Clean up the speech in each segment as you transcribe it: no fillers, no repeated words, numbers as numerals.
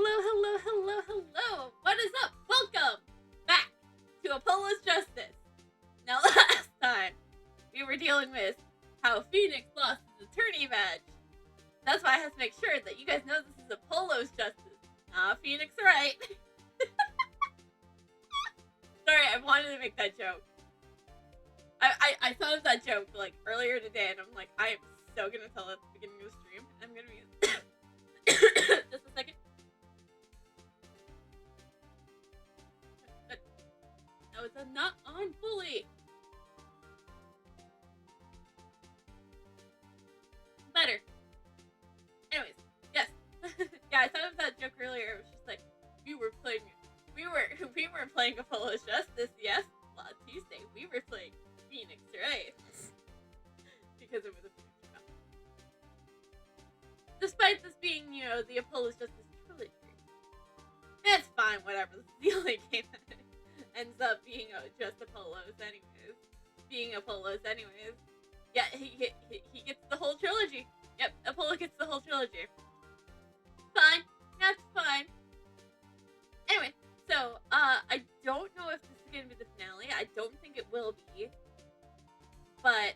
hello. What is up? Welcome back to Apollo's Justice. Now, last time we were dealing with how Phoenix lost his attorney badge. That's why I have to make sure that you guys know this is Apollo's Justice, not Phoenix Wright. Sorry, I wanted to make that joke. I thought of that joke like earlier today, and I'm like, I am so gonna tell it at the beginning of the stream. I'm gonna be just a second. No, it's not on fully. Better. Anyways, yes. Yeah, I thought of that joke earlier. It was just like we were playing Apollo's Justice. Yes, last Tuesday we were playing Phoenix Wright because it was a Phoenix Wright. Despite this being, the Apollo's Justice trilogy, it's fine. Whatever. This is the only game that ends up being just Apollo's, anyways. Yeah, he gets the whole trilogy. Yep, Apollo gets the whole trilogy. Fine. That's fine. Anyway, so, I don't know if this is going to be the finale. I don't think it will be. But,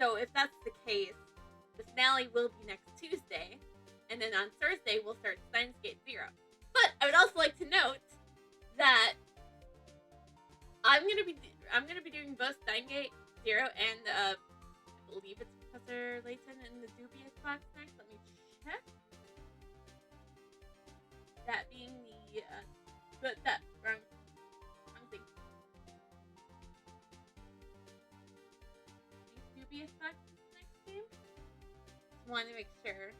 so if that's the case, the finale will be next Tuesday. And then on Thursday, we'll start Steins Gate 0. But I would also like to note that I'm gonna be doing both Steins Gate 0 and I believe it's Professor Layton in the Dubious box next. Let me check. That being the wrong thing. Dubious box next game. Just wanted to make sure.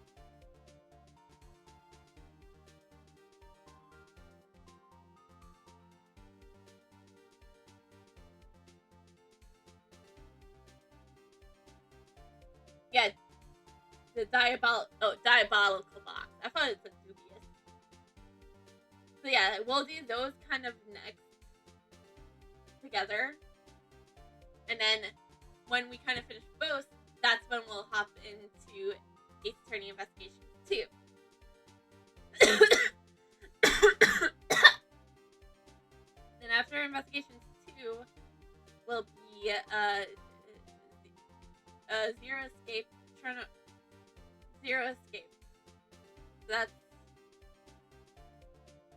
Yeah, the diabolical box. I thought it was dubious. So yeah, we'll do those kind of next together. And then when we kind of finish both, that's when we'll hop into Ace Attorney Investigations 2. Then after Investigations 2 will be Zero Escape. So that's,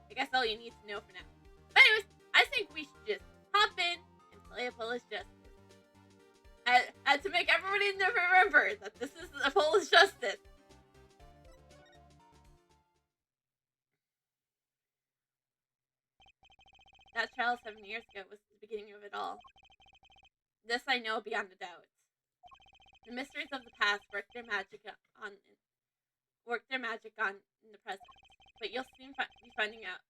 I guess, all you need to know for now. But anyways, I think we should just hop in and play Apollo's Justice. And to make everybody remember that this is Apollo's Justice. That trial 7 years ago was the beginning of it all. This I know beyond a doubt. The mysteries of the past work their magic on in the present. But you'll soon be finding out.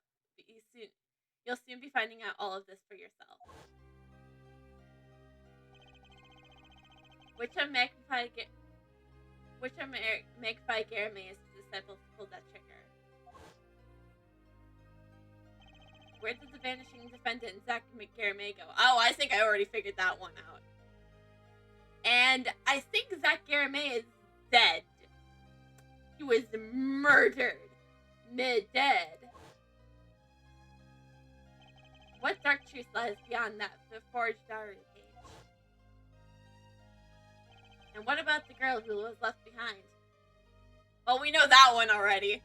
You'll soon be finding out all of this for yourself. Which of Magpie Garamay is the disciple who pulled that trigger? Where did the vanishing defendant Zach Garamay go? Oh, I think I already figured that one out. And I think Zach Garamay is dead. He was murdered. Mid-dead. What dark truth lies beyond that forged diary page? And what about the girl who was left behind? Well, we know that one already.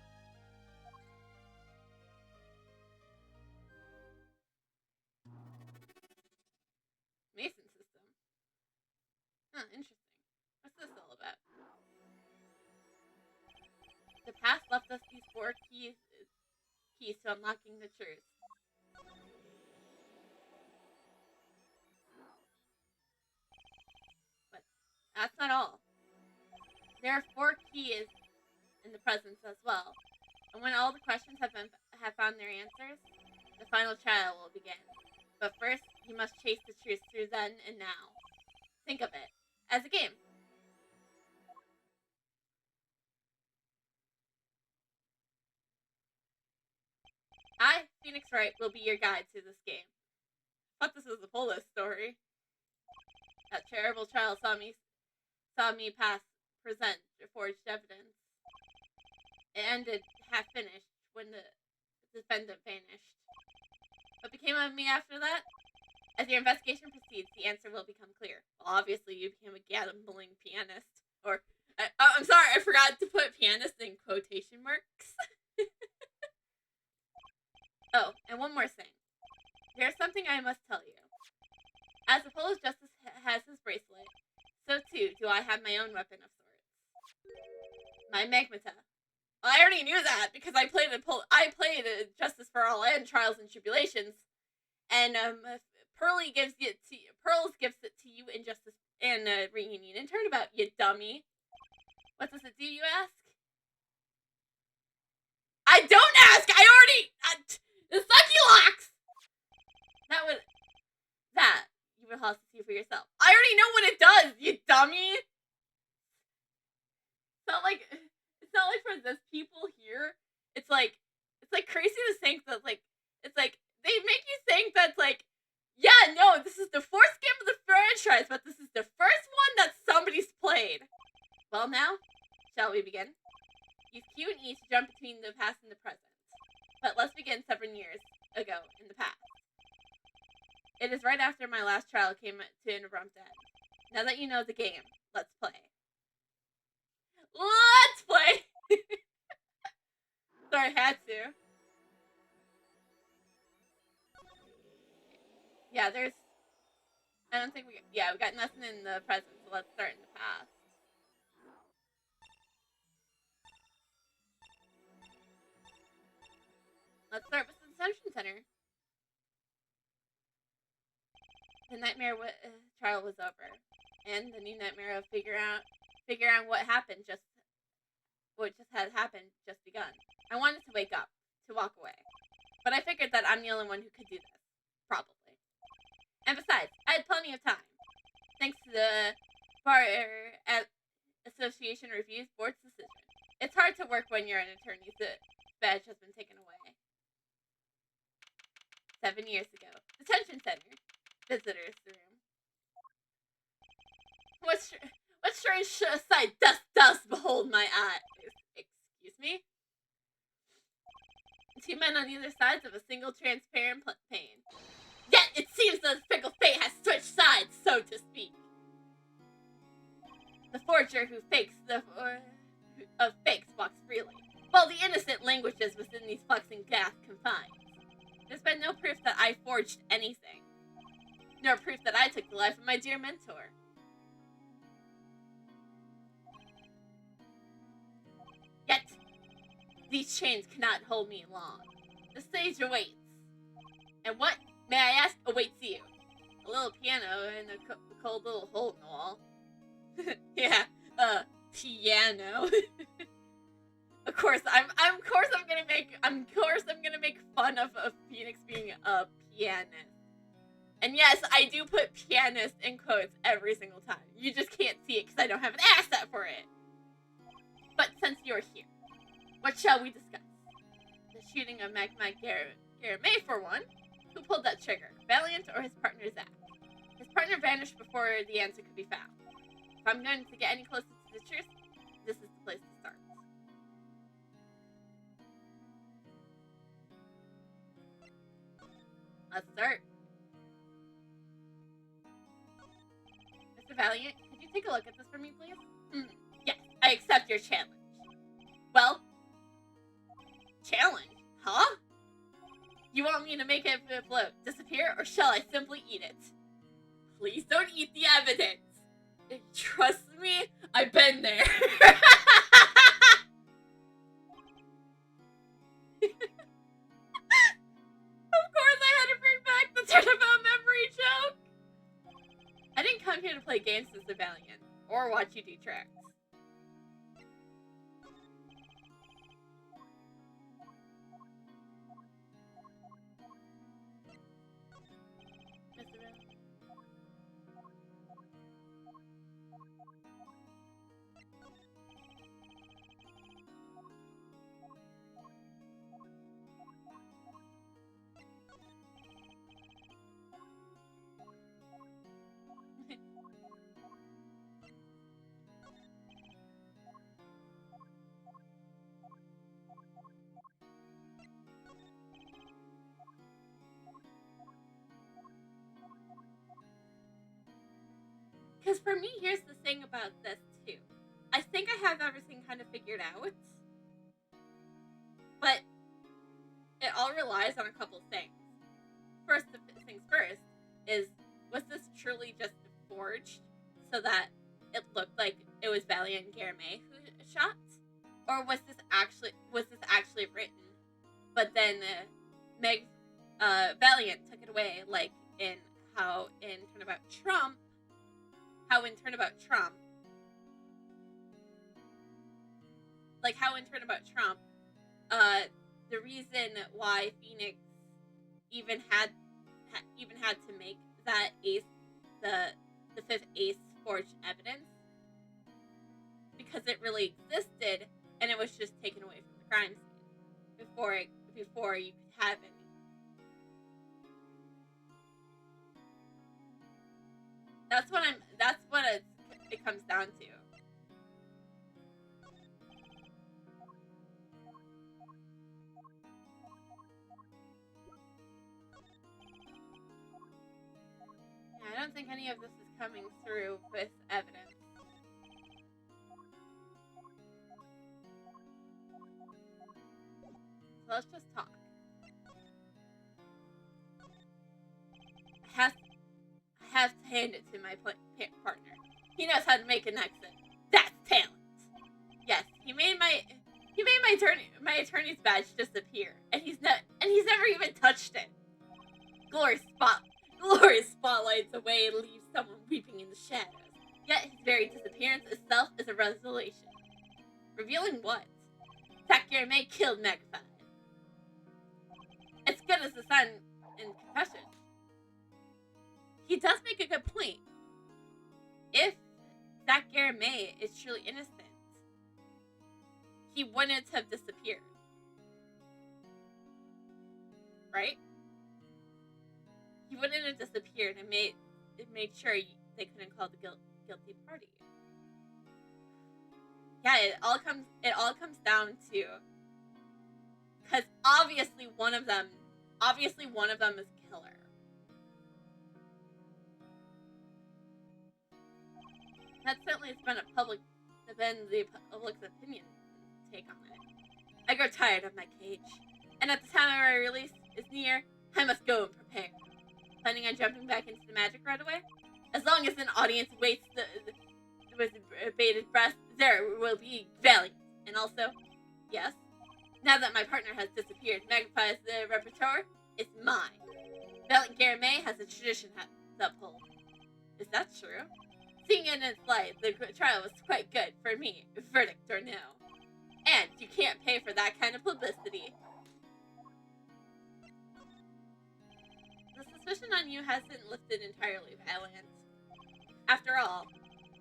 Mason system. Huh, interesting. What's this all about? The past left us these 4 keys to unlocking the truth. But that's not all. There are 4 keys in the presence as well. And when all the questions have found their answers, the final trial will begin. But first, you must chase the truth through then and now. Think of it as a game. I, Phoenix Wright, will be your guide through this game. I thought this was a Polo story. That terrible trial saw me present forged evidence. It ended half finished when the defendant vanished. What became of me after that? As your investigation proceeds, the answer will become clear. Well, obviously, you became a gambling pianist. Or, I'm sorry, I forgot to put pianist in quotation marks. Oh, and one more thing. There's something I must tell you. As Apollo's Justice has his bracelet, so too do I have my own weapon of sorts. My Magmata. Well, I already knew that because I played Justice for All and Trials and Tribulations, and Pearls gives it to you in Justice and Reunion and Turnabout, you dummy. What does it do, you ask? I don't ask. I already the Sucky Locks. That you will have to see for yourself. I already know what it does, you dummy. It's not like for this people here. It's like crazy to think that it's like they make you think that's like, yeah, no, this is the fourth game of the franchise, but this is the first one that somebody's played. Well, now, shall we begin? Use Q and E to jump between the past and the present. But let's begin 7 years ago in the past. It is right after my last trial came to an abrupt end. Now that you know the game, let's play. Let's play! Sorry, had to. Yeah, I don't think we got nothing in the present, so let's start in the past. Let's start with the detention center. The nightmare trial was over, and the new nightmare of figuring out what happened what just had happened just begun. I wanted to wake up, to walk away, but I figured that I'm the only one who could do this, probably. And besides, I had plenty of time, thanks to the Bar Association Reviews Board's decision. It's hard to work when you're an attorney. The badge has been taken away. 7 years ago, detention center. Visitors room. What strange sight does behold my eyes? Excuse me? 2 men on either sides of a single transparent pane. Yet it seems that fickle fate has switched sides, so to speak. The forger who fakes of fakes walks freely, while the innocent languishes within these flexing gas confines. There's been no proof that I forged anything. Nor proof that I took the life of my dear mentor. Yet, these chains cannot hold me long. The stage awaits. And what, may I ask, awaits you? A little piano and a cold little hole in the wall. Yeah, piano. Of course, I'm gonna make fun of Phoenix being a pianist. And yes, I do put pianist in quotes every single time. You just can't see it because I don't have an asset for it. But since you're here, what shall we discuss? The shooting of Magma Garamay, for one. Who pulled that trigger? Valiant or his partner Zack? His partner vanished before the answer could be found. If I'm going to get any closer to the truth, this is the place to start. Let's start. Mr. Valiant, could you take a look at this for me, please? Yes, I accept your challenge. Well, challenge? Huh? You want me to make it float, disappear, or shall I simply eat it? Please don't eat the evidence. Trust me, I've been there. Of course I had to bring back the Turnabout memory joke. I didn't come here to play games as a Valiant, or watch you do tricks. Because for me, here's the thing about this, too. I think I have everything kind of figured out. But it all relies on a couple things. First things first is, was this truly just forged so that it looked like it was Valiant and Garame who shot? Or was this actually written, but then Valiant took it away, like in Turnabout Trump, the reason why Phoenix even had to make that ace, the fifth ace forged evidence, because it really existed and it was just taken away from the crime scene before you could have any. That's what it comes down to. I don't think any of this is coming through with evidence. So let's just talk. I have to hand it to my partner. He knows how to make an exit. That's talent. Yes, he made my attorney's badge disappear, and he's never even touched it. Glorious spotlights away and leaves someone weeping in the shadows. Yet his very disappearance itself is a revelation. Revealing what? Zack Garame killed Magpie. It's good as the son in Confession. He does make a good point. If Zack Garame is truly innocent, he wouldn't have disappeared. Right? He wouldn't have disappeared and made sure they couldn't call the guilty party. Yeah, it all comes down to, because obviously one of them is killer. That certainly has been the public's opinion take on it. I grow tired of my cage, and at the time of my release is near, I must go and prepare. Planning on jumping back into the magic right away? As long as an audience waits with bated breath, there will be Valiant. And also, yes, now that my partner has disappeared, Magpie's repertoire is mine. Valiant Garame has a tradition to uphold. Is that true? Seeing it in its light, the trial was quite good for me, verdict or no. And you can't pay for that kind of publicity. The suspicion on you hasn't lifted entirely, Valiant. After all,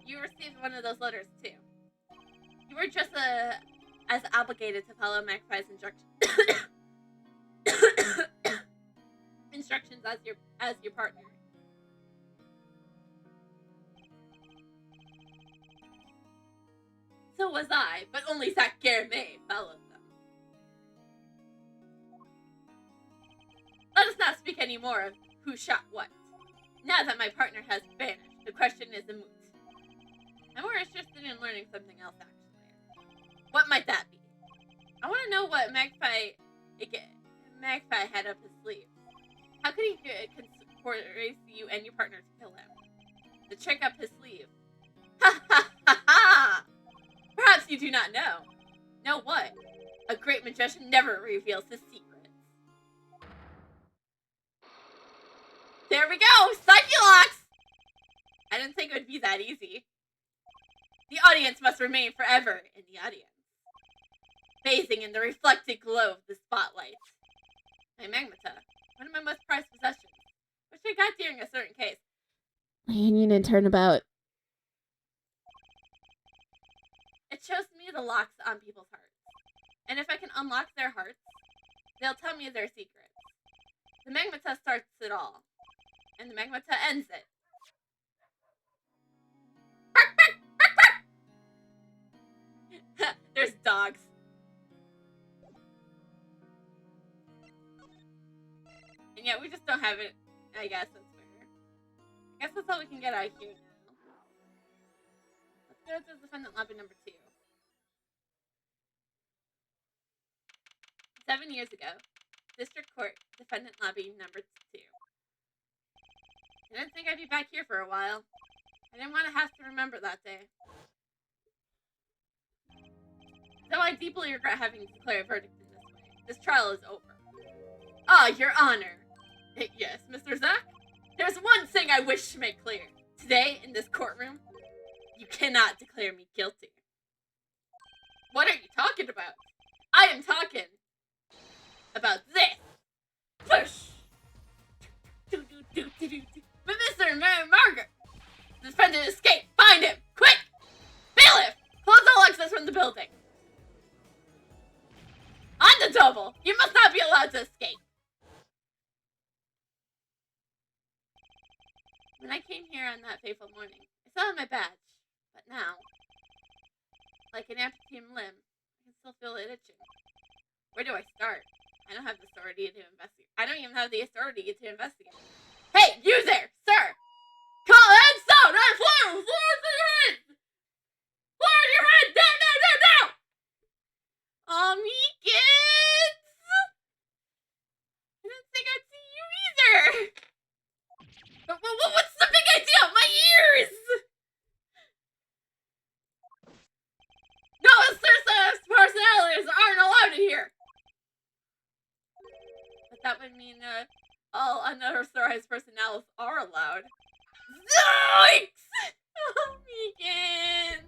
you received one of those letters too. You were just as obligated to follow Magpie's instructions as your partner. So was I, but only Zack Garame followed them. Let us not speak any more of who shot what. Now that my partner has vanished, the question is a moot. I'm more interested in learning something else, actually. What might that be? I want to know what Magpie had up his sleeve. How could he conspiracy you and your partner to kill him? The trick up his sleeve. Ha ha ha ha! Perhaps you do not know. Know what? A great magician never reveals his secrets. There we go! Psyche-Locks! I didn't think it would be that easy. The audience must remain forever in the audience, bathing in the reflected glow of the spotlight. My Magmata, one of my most prized possessions, which I got during a certain case. My Union and Turnabout. It shows me the locks on people's hearts. And if I can unlock their hearts, they'll tell me their secrets. The Magmata starts it all. And the Magmata ends it. Bark, bark, bark, bark! There's dogs. And yeah, we just don't have it. I guess that's fair. I guess that's all we can get out here now. This is defendant lobby number 2. 7 years ago, District Court, defendant lobby number 2. I didn't think I'd be back here for a while. I didn't want to have to remember that day. Though I deeply regret having to declare a verdict in this way. This trial is over. Ah, Your Honor. Yes, Mr. Zack? There's one thing I wish to make clear. Today, in this courtroom, you cannot declare me guilty. What are you talking about? I am talking about this. Push! But Mr. and Mary Margaret! The defendant escaped! Find him! Quick! Bailiff! Close all access from the building! On the double! You must not be allowed to escape! When I came here on that fateful morning, I still had my badge. But now, like an amputated limb, I can still feel it itching. Where do I start? I don't have the authority to investigate. I don't even have the authority to investigate. Hey, you there, sir! Call heads down! On floor! Floor to your head! Floor to your head! Down, down, down, down! Me kids! I didn't think I'd see you either! But what's the big idea? My ears! No, assistants personalities aren't allowed in here! But that would mean, all unauthorized personalities are allowed. Zoinks! Oh, Megan!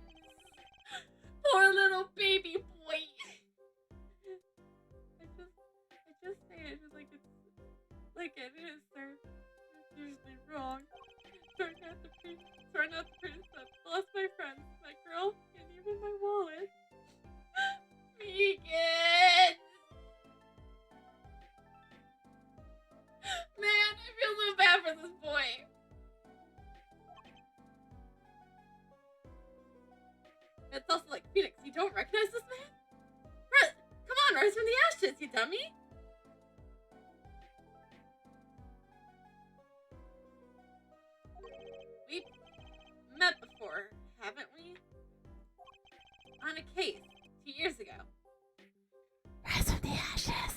Poor little baby boy. I just say it just like it is, sir. It's usually wrong. Try not to princess. Lost my friends, my girl, and even my wallet. Megan! Man, I feel so bad for this boy. It's also like, Phoenix, you don't recognize this man? Come on, rise from the ashes, you dummy! We've met before, haven't we? On a case, 2 years ago. Rise from the ashes.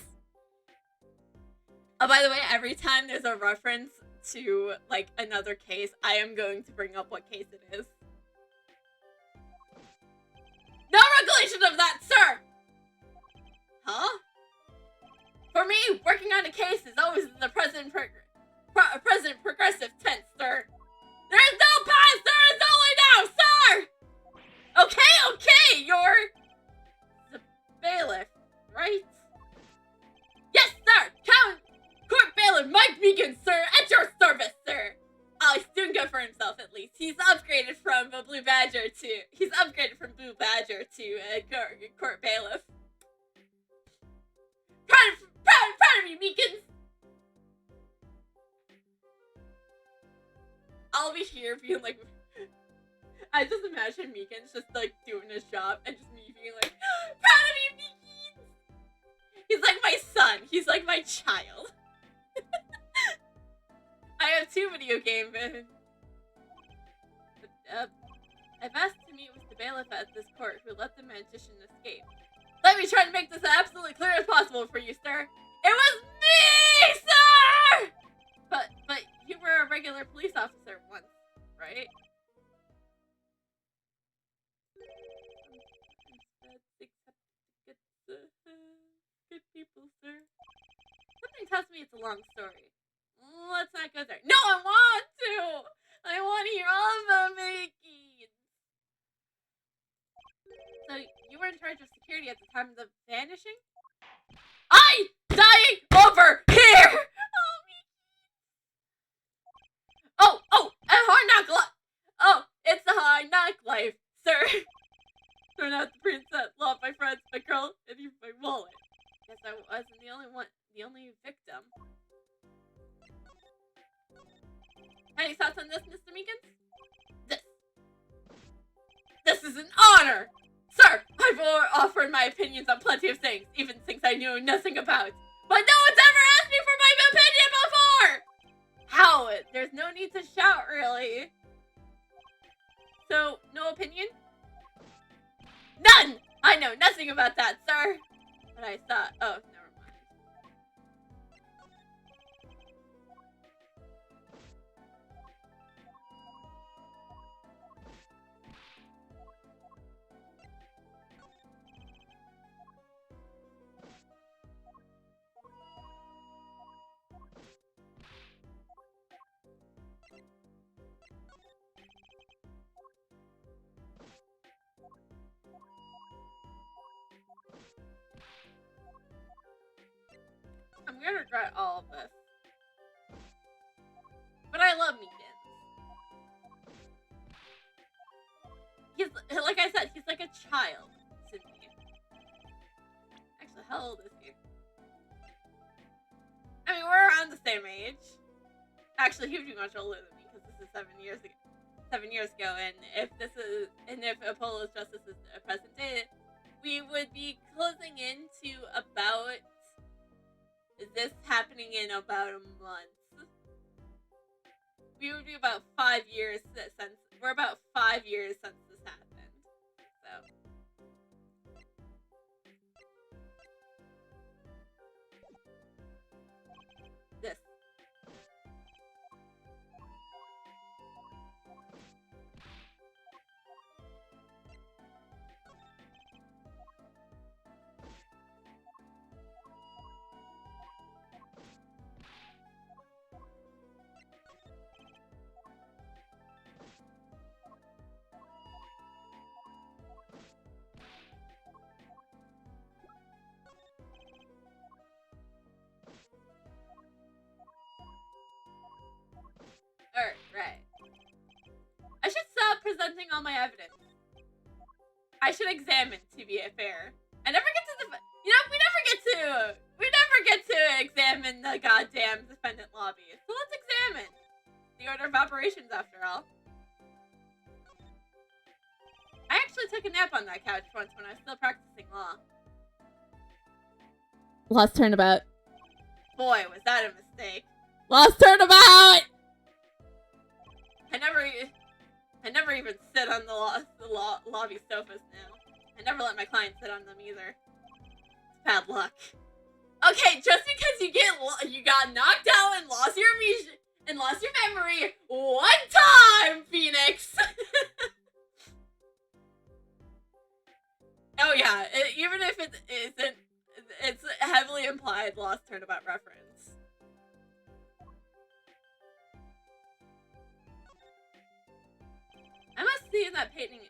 Oh, by the way, every time there's a reference to, like, another case, I am going to bring up what case it is. No regulation of that, sir! Huh? For me, working on a case is always in the present progressive tense, sir. There is no past, there is only now, sir! Okay, you're the bailiff, right? Yes, sir! Court bailiff Mike Megan, sir, at your service, sir! Oh, he's doing good for himself, at least. He's upgraded from Blue Badger to court bailiff. Proud of you, Meekins! I'll be here being like... I just imagine Meekins just, like, doing his job and just me being like, proud of you, Meekins! He's like my son. He's like my child. I have 2 video game visions. I've asked to meet with the bailiff at this court who let the magician escape. Let me try to make this as absolutely clear as possible for you, sir. It was me, sir! But you were a regular police officer once, right? Good people, sir. Something tells me it's a long story. Let's not go there. No, I want to! I want to hear all about Mickey! So, you were in charge of security at the time of the vanishing? I'm dying over here! Oh, a hard knock life! Oh, it's a hard knock life, sir! Turn out the princess, lost my friends, my girl, and even my wallet. Guess I wasn't the only victim. Any thoughts on this, Mr. Meekins? This is an honor! Sir, I've offered my opinions on plenty of things, even things I knew nothing about. But no one's ever asked me for my opinion before! How? There's no need to shout, really. So, no opinion? None! I know nothing about that, sir! But I thought, oh, never mind. I'm gonna regret all of this. But I love Meekins. He's, like I said, he's like a child to me. Actually, how old is he? I mean, we're around the same age. Actually, he would be much older than me because this is 7 years ago. 7 years ago, and if Apollo's Justice is a present day, we would be closing into about this happening in about a month. We would be about 5 years since we're about 5 years since this happened. So this. Right. I should stop presenting all my evidence. I should examine, to be fair. I never get to we never get to examine the goddamn defendant lobby. So let's examine the order of operations, after all. I actually took a nap on that couch once when I was still practicing law. Lost turnabout. Boy, was that a mistake. Lost turnabout! I never even sit on the lobby sofas now. I never let my clients sit on them either. It's bad luck. Okay, just because you got knocked out and lost your amnesia and lost your memory one time, Phoenix. Oh yeah, even if it isn't, it's a heavily implied lost turnabout reference. I must have seen that painting.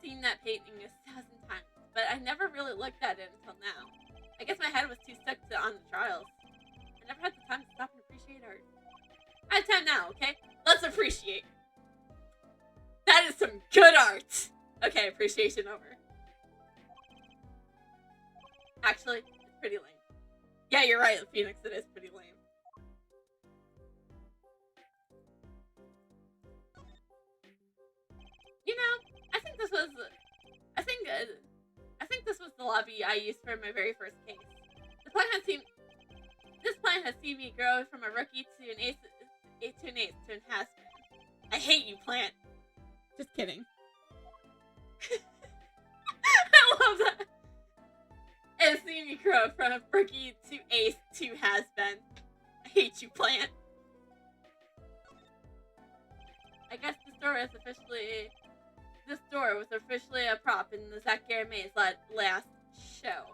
Seen that painting 1,000 times, but I never really looked at it until now. I guess my head was too stuck on the trials. I never had the time to stop and appreciate art. I have time now, okay? Let's appreciate. That is some good art. Okay, appreciation over. Actually, it's pretty lame. Yeah, you're right, Phoenix. It is pretty lame. You know, I think this was the lobby I used for my very first case. This plan has seen me grow from a rookie to an ace to an has-been. I hate you, Plant. Just kidding. I love that. And seen me grow from a rookie to ace to has-been. I hate you, Plant. I guess this door was officially a prop in the Zach Garamays last show.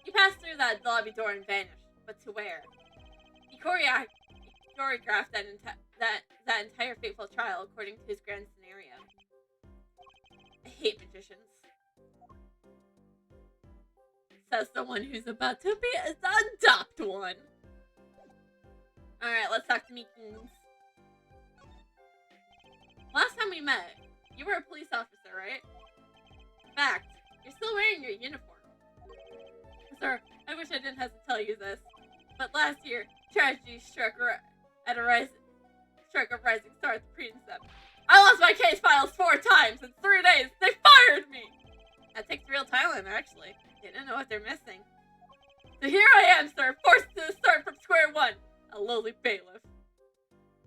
He passed through that lobby door and vanished, but to where? He choreographed that entire fateful trial according to his grand scenario. I hate magicians. Says the one who's about to adopt one. Alright, let's talk to Meekins. Last time we met, you were a police officer, right? Fact, you're still wearing your uniform. Sir, I wish I didn't have to tell you this, but last year, tragedy struck a rising star at the Princeps. I lost my case files 4 times in 3 days. They fired me. That takes real talent, actually. They didn't know what they're missing. So here I am, sir, forced to start from square one, a lowly bailiff.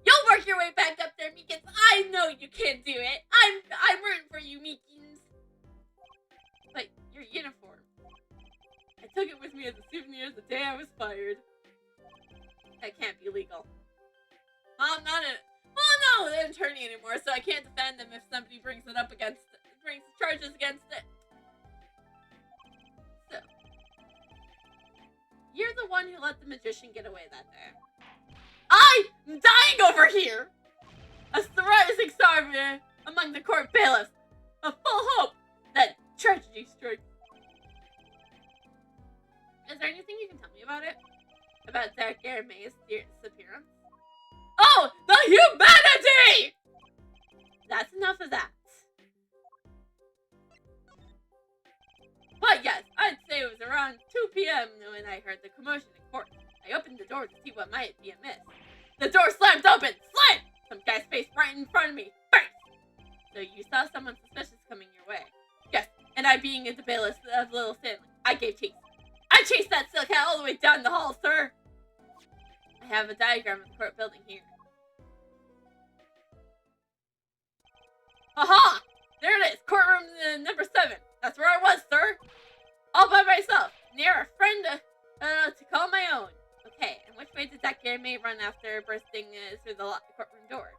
You'll work your way back up there, Meekins. I know you can do it. I'm rooting for you, Meekins. But your uniform. I took it with me as a souvenir the day I was fired. That can't be legal. I'm not an attorney anymore, so I can't defend them if somebody brings charges against it. So, you're the one who let the magician get away that day. I'm dying over here! A rising star among the court bailiffs. A full hope that tragedy strikes. Is there anything you can tell me about it? About Dagger May's disappearance? Oh, the humanity! That's enough of that. But yes, I'd say it was around 2 p.m. when I heard the commotion in court. I opened the door to see what might be amiss. The door slammed open! Slam! Some guy's face right in front of me. Bang! So you saw someone suspicious coming your way. Yes, and I being a bailiff of Little Stanley, I gave chase. I chased that silk hat all the way down the hall, sir! I have a diagram of the court building here. Aha! There it is! Courtroom number 7. That's where I was, sir! All by myself, near a friend to call my own. Okay, and which way did that Gary May run after bursting through the courtroom door?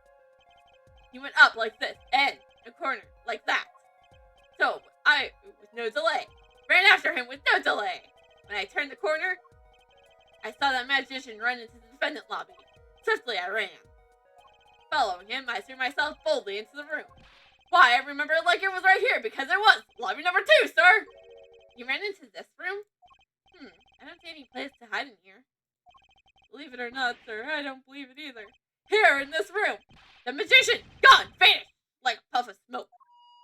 He went up like this, and a corner, like that. So, I, with no delay, ran after him with no delay. When I turned the corner, I saw that magician run into the defendant lobby. Swiftly I ran. Following him, I threw myself boldly into the room. Why, I remember it like it was right here, because it was! Lobby number 2, sir! You ran into this room? I don't see any place to hide in here. Believe it or not, sir, I don't believe it either. Here, in this room, the magician, gone, vanished, like a puff of smoke.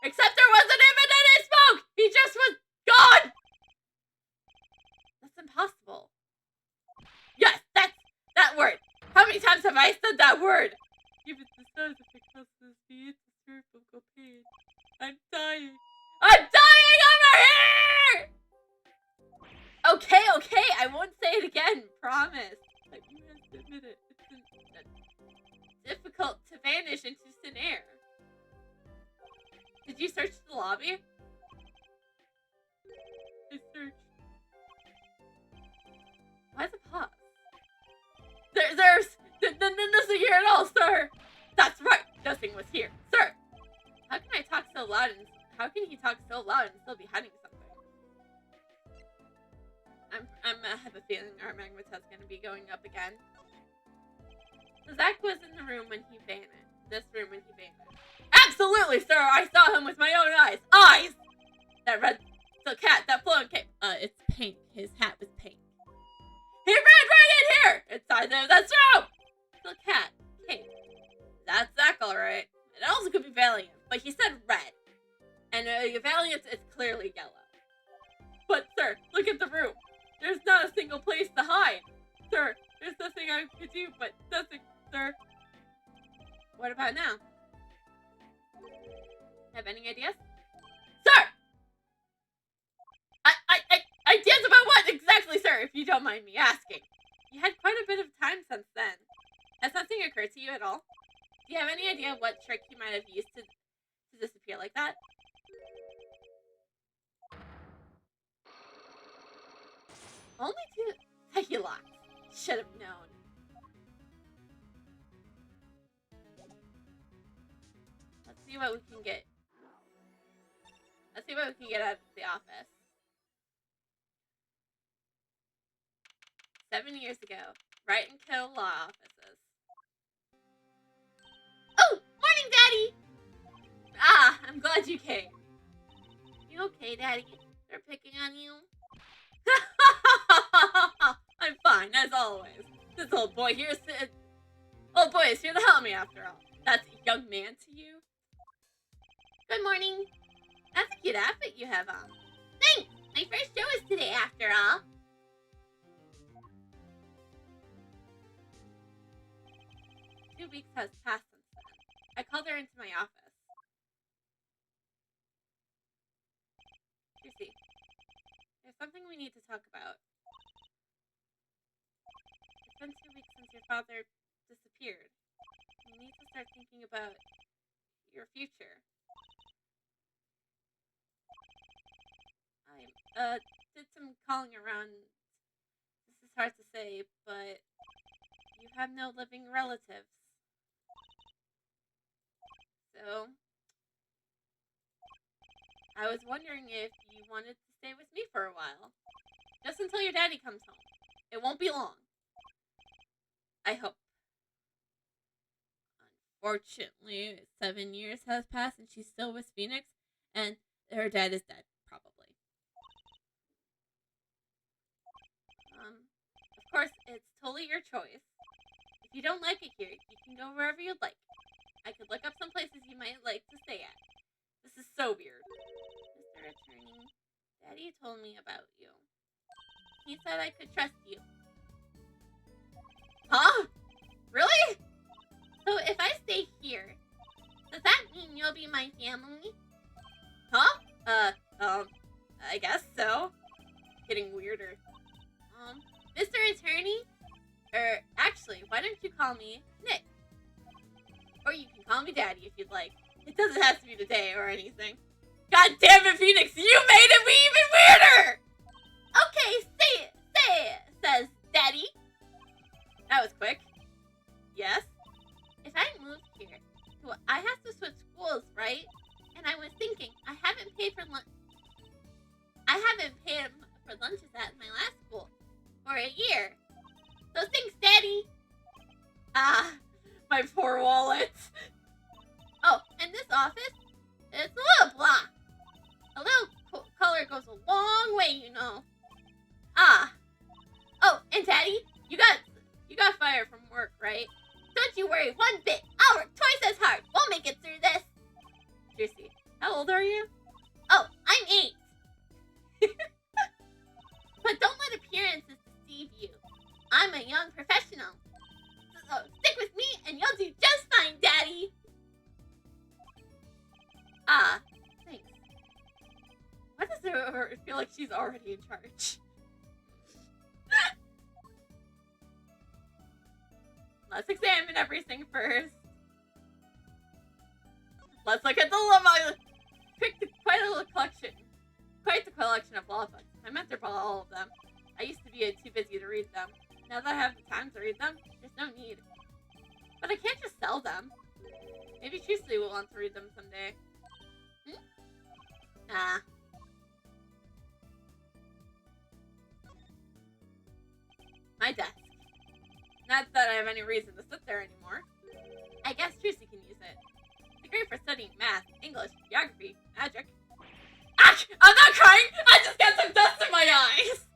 Except there wasn't even any smoke! He just was gone! That's impossible. Yes, that's that word. How many times have I said that word? Give it the size of the customers be it the syrup of cocaine. I'm dying. I'm dying over here! Okay, I won't say it again, promise. But you have to admit it. It's difficult to vanish into thin air. Did you search the lobby? I searched. Why the pause? There's nothing here at all, sir! That's right, nothing was here. Sir! How can he talk so loud and still be hiding something? I have a feeling our magma test's gonna be going up again. So Zach was in the room when he vanished. This room when he vanished. Absolutely, sir! I saw him with my own eyes! Eyes! That red silk hat, that flowing cape. It's pink. His hat was pink. He ran right in here! Inside there, that's true! Silk hat, cape. That's Zach, alright. It also could be Valiant, but he said red. And Valiant is clearly yellow. But, sir, look at the room. There's not a single place to hide. Sir, there's nothing I could do, but nothing, sir. What about now? Have any ideas? Sir! Ideas about what exactly, sir, if you don't mind me asking? You had quite a bit of time since then. Has something occurred to you at all? Do you have any idea what trick you might have used to disappear like that? Only 2 Tequila. Should have known. Let's see what we can get. Let's see what we can get out of the office. 7 years ago, Wright and Kill law offices. Oh, morning, Daddy! Ah, I'm glad you came. You okay, Daddy? They're picking on you? I'm fine, as always. This old boy is here to help me, after all. That's a young man to you? Good morning. That's a cute outfit you have on. Thanks! My first show is today, after all. Two weeks has passed since then. I called her into my office. Lucy, there's something we need to talk about. It's been 2 weeks since your father disappeared. You need to start thinking about your future. did some calling around. This is hard to say, but you have no living relatives. So, I was wondering if you wanted to stay with me for a while. Just until your daddy comes home. It won't be long. I hope. Unfortunately, 7 years has passed and she's still with Phoenix, and her dad is dead, probably. Of course, it's totally your choice. If you don't like it here, you can go wherever you'd like. I could look up some places you might like to stay at. This is so weird. Mr. Attorney, Daddy told me about you. He said I could trust you. Huh? Really? So if I stay here, does that mean you'll be my family? Huh? I guess so. Getting weirder. Mr. Attorney? Actually, why don't you call me Nick? Or you can call me Daddy if you'd like. It doesn't have to be today or anything. God damn it, Phoenix! You made it even weirder! Okay, say it, says Daddy. That was quick. Yes? If I moved here, I have to switch schools, right? And I was thinking, I haven't paid for lunches at my last school for a year. So thanks, Daddy. Ah, my poor wallet. Oh, and this office, it's a little blah. A little color goes a long way, you know. Ah. Oh, and Daddy, you got fired from work, right? Don't you worry one bit. I'll work twice as hard. We'll make it through this. Juicy, how old are you? Oh, I'm 8. But don't let appearances deceive you. I'm a young professional. So stick with me and you'll do just fine, Daddy. Ah, thanks. Why does it feel like she's already in charge? Let's examine everything first. Let's look at the quite the collection of law books. My mentor bought all of them. I used to be too busy to read them. Now that I have the time to read them, there's no need. But I can't just sell them. Maybe Trusley will want to read them someday. Nah. My desk. Not that I have any reason to sit there anymore. I guess Trucy can use it. It's great for studying math, English, geography, magic. Ah! I'm not crying! I just got some dust in my eyes!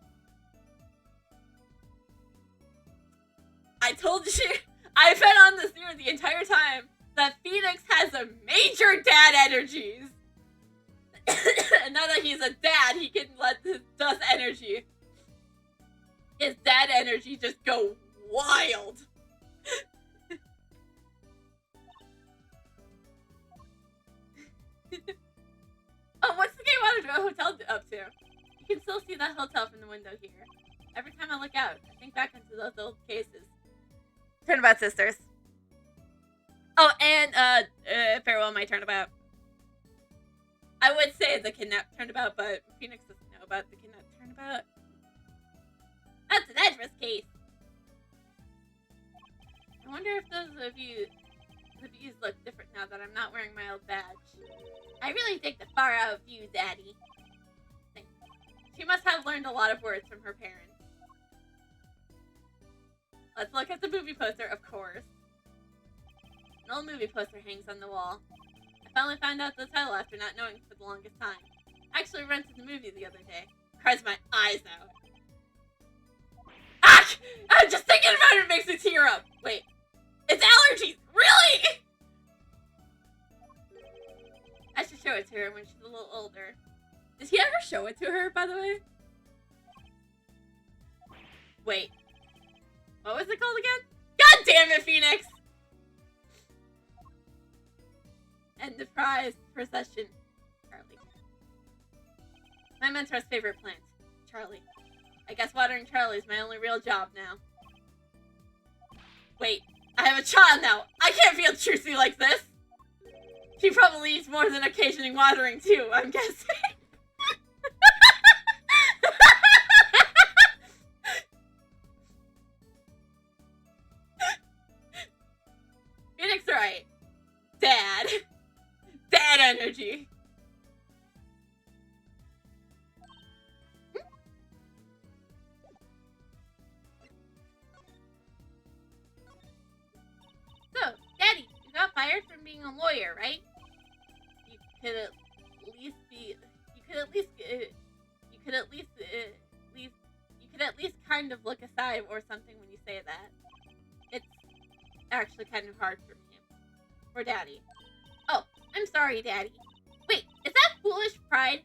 I told you, I've been on this theory the entire time that Phoenix has a major dad energies. And now that he's a dad, he can let his dust energy, his dad energy just go wild. Oh, what's the Gay Water Hotel up to? You can still see that hotel from the window here. Every time I look out, I think back into those old cases. Turnabout Sisters. Oh, and, Farewell My Turnabout. I would say the Kidnap Turnabout, but Phoenix doesn't know about the Kidnap Turnabout. That's an address case. I wonder if the views look different now that I'm not wearing my old badge. I really dig the far out view, Daddy. Thanks. She must have learned a lot of words from her parents. Let's look at the movie poster, of course. An old movie poster hangs on the wall. I finally found out the title after not knowing for the longest time. I actually rented the movie the other day. Cries my eyes out. Ah! I'm just thinking about it makes me tear up. Wait. It's allergies! Really? I should show it to her when she's a little older. Did he ever show it to her, by the way? Wait. What was it called again? God damn it, Phoenix! And the prize procession. Charlie. My mentor's favorite plant. Charlie. I guess watering Charlie is my only real job now. Wait. I have a child now. I can't feel Trucy like this. She probably needs more than occasioning watering too, I'm guessing. trilogy. So, Daddy, you got fired from being a lawyer, right? You could at least be. You could at least. You could at least. You could at least kind of look aside or something when you say that. It's actually kind of hard for me. For Daddy. Oh, I'm sorry, Daddy. Wait, is that foolish pride?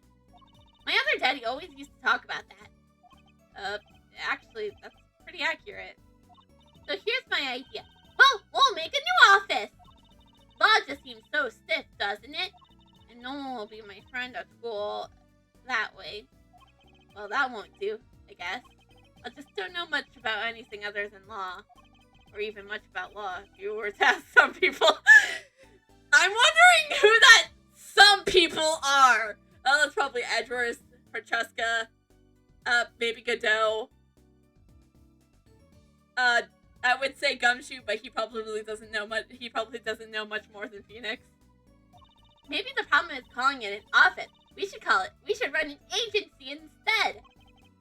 My other daddy always used to talk about that. Actually, that's pretty accurate. So here's my idea. Well, we'll make a new office! Law just seems so stiff, doesn't it? And no one will be my friend at school that way. Well, that won't do, I guess. I just don't know much about anything other than law. Or even much about law, if you were to ask some people. I'm wondering who that some people are. Oh, that's probably Edgeworth, Francesca, maybe Godot. I would say Gumshoe, but he probably doesn't know much. He probably doesn't know much more than Phoenix. Maybe the problem is calling it an office. We should run an agency instead.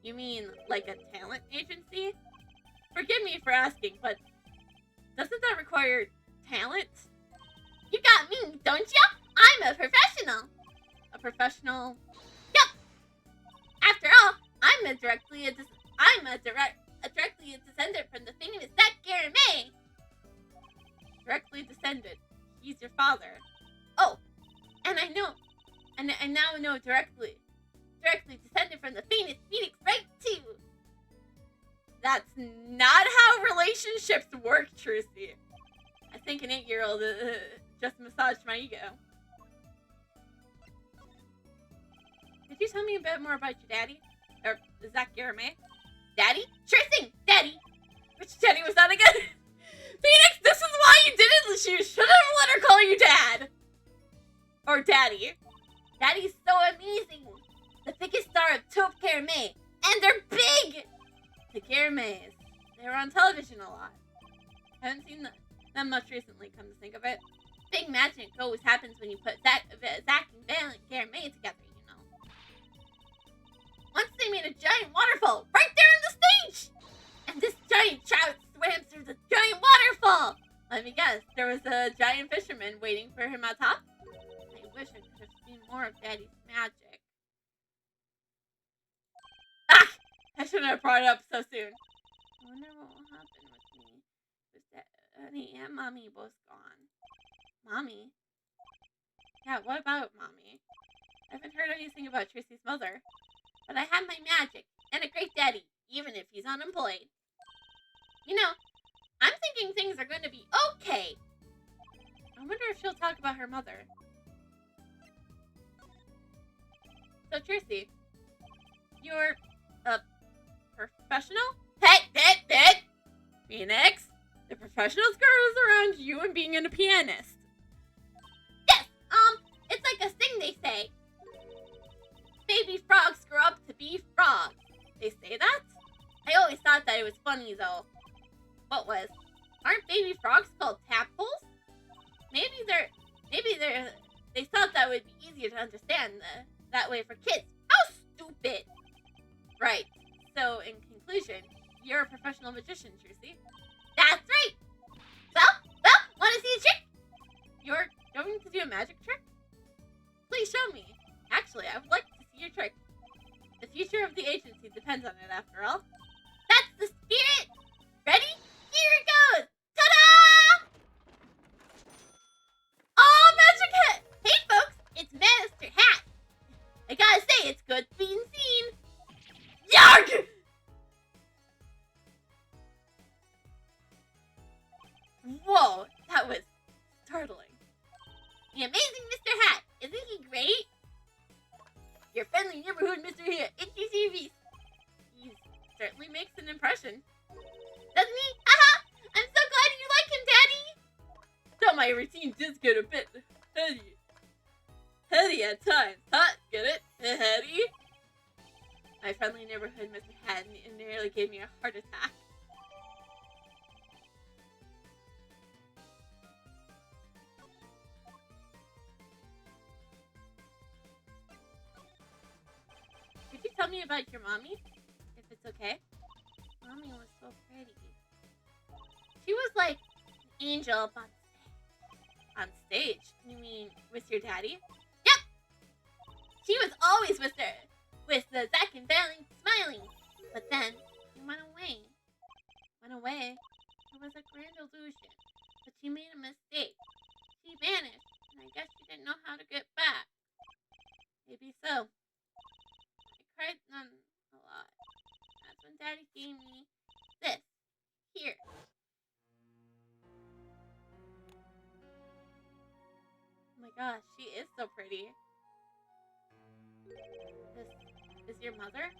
You mean like a talent agency? Forgive me for asking, but doesn't that require talent? You got me, don't ya? I'm a professional. A professional? Yep. After all, I'm directly a descendant from the famous Zach Garamay. Directly descended. He's your father. Oh, and I now know directly descended from the famous Phoenix Wright too. That's not how relationships work, Trucy. I think an 8-year-old just massaged my ego. Could you tell me a bit more about your daddy? Or Zach Garamay? Daddy? Sure thing, Daddy! Which daddy was that again? Phoenix, this is why you didn't. You should have let her call you Dad! Or Daddy. Daddy's so amazing! The biggest star of Taupe Garamay! And they're big! The Garamays. They were on television a lot. Haven't seen them much recently, come to think of it. Big magic always happens when you put Zach and Valiant Garamay together, you know. Once they made a giant waterfall right there on the stage! And this giant trout swam through the giant waterfall! Let me guess, there was a giant fisherman waiting for him on top? I wish I could have seen more of Daddy's magic. Ah! I shouldn't have brought it up so soon. I wonder what will happen with me with Daddy and Mommy both gone. Mommy? Yeah, what about Mommy? I haven't heard anything about Tracy's mother. But I have my magic, and a great daddy, even if he's unemployed. You know, I'm thinking things are going to be okay. I wonder if she'll talk about her mother. So, Tracy, you're a professional? Pet! Phoenix, the professional goes around you and being a pianist. Yes, it's like a thing they say. Baby frogs grow up to be frogs. They say that? I always thought that it was funny, though. What was? Aren't baby frogs called tadpoles? Maybe they thought that would be easier to understand that way for kids. How stupid! Right. So, in conclusion, you're a professional magician, Trucy. That's right! Well, wanna see a trick? You're going to do a magic trick? Please show me. Actually, I would like to see your trick. The future of the agency depends on it, after all. That's the spirit! Ready? Here it goes! Ta-da! Oh, magic hat! Hey, folks! It's Master Hat! I gotta say, it's good being seen! Yarg! Whoa, that was startling. The amazing Mr. Hat! Isn't he great? Your friendly neighborhood Mr. Here, Itchy TV. He certainly makes an impression. Doesn't he? Haha! I'm so glad you like him, Daddy! Though my routine does get a bit heady at times. Huh? Get it? Heady? My friendly neighborhood Mr. Hat nearly gave me a heart attack. about your mommy, if it's okay? Mommy was so pretty. She was like an angel up on stage. On stage? You mean with your daddy? Yep! She was always with the Zack and Valley smiling. But then, he went away. It was a grand illusion. But she made a mistake. She vanished, and I guess she didn't know how to get back. Maybe so. I cried then a lot. That's when Daddy gave me this. Here. Oh my gosh, she is so pretty. This is your mother?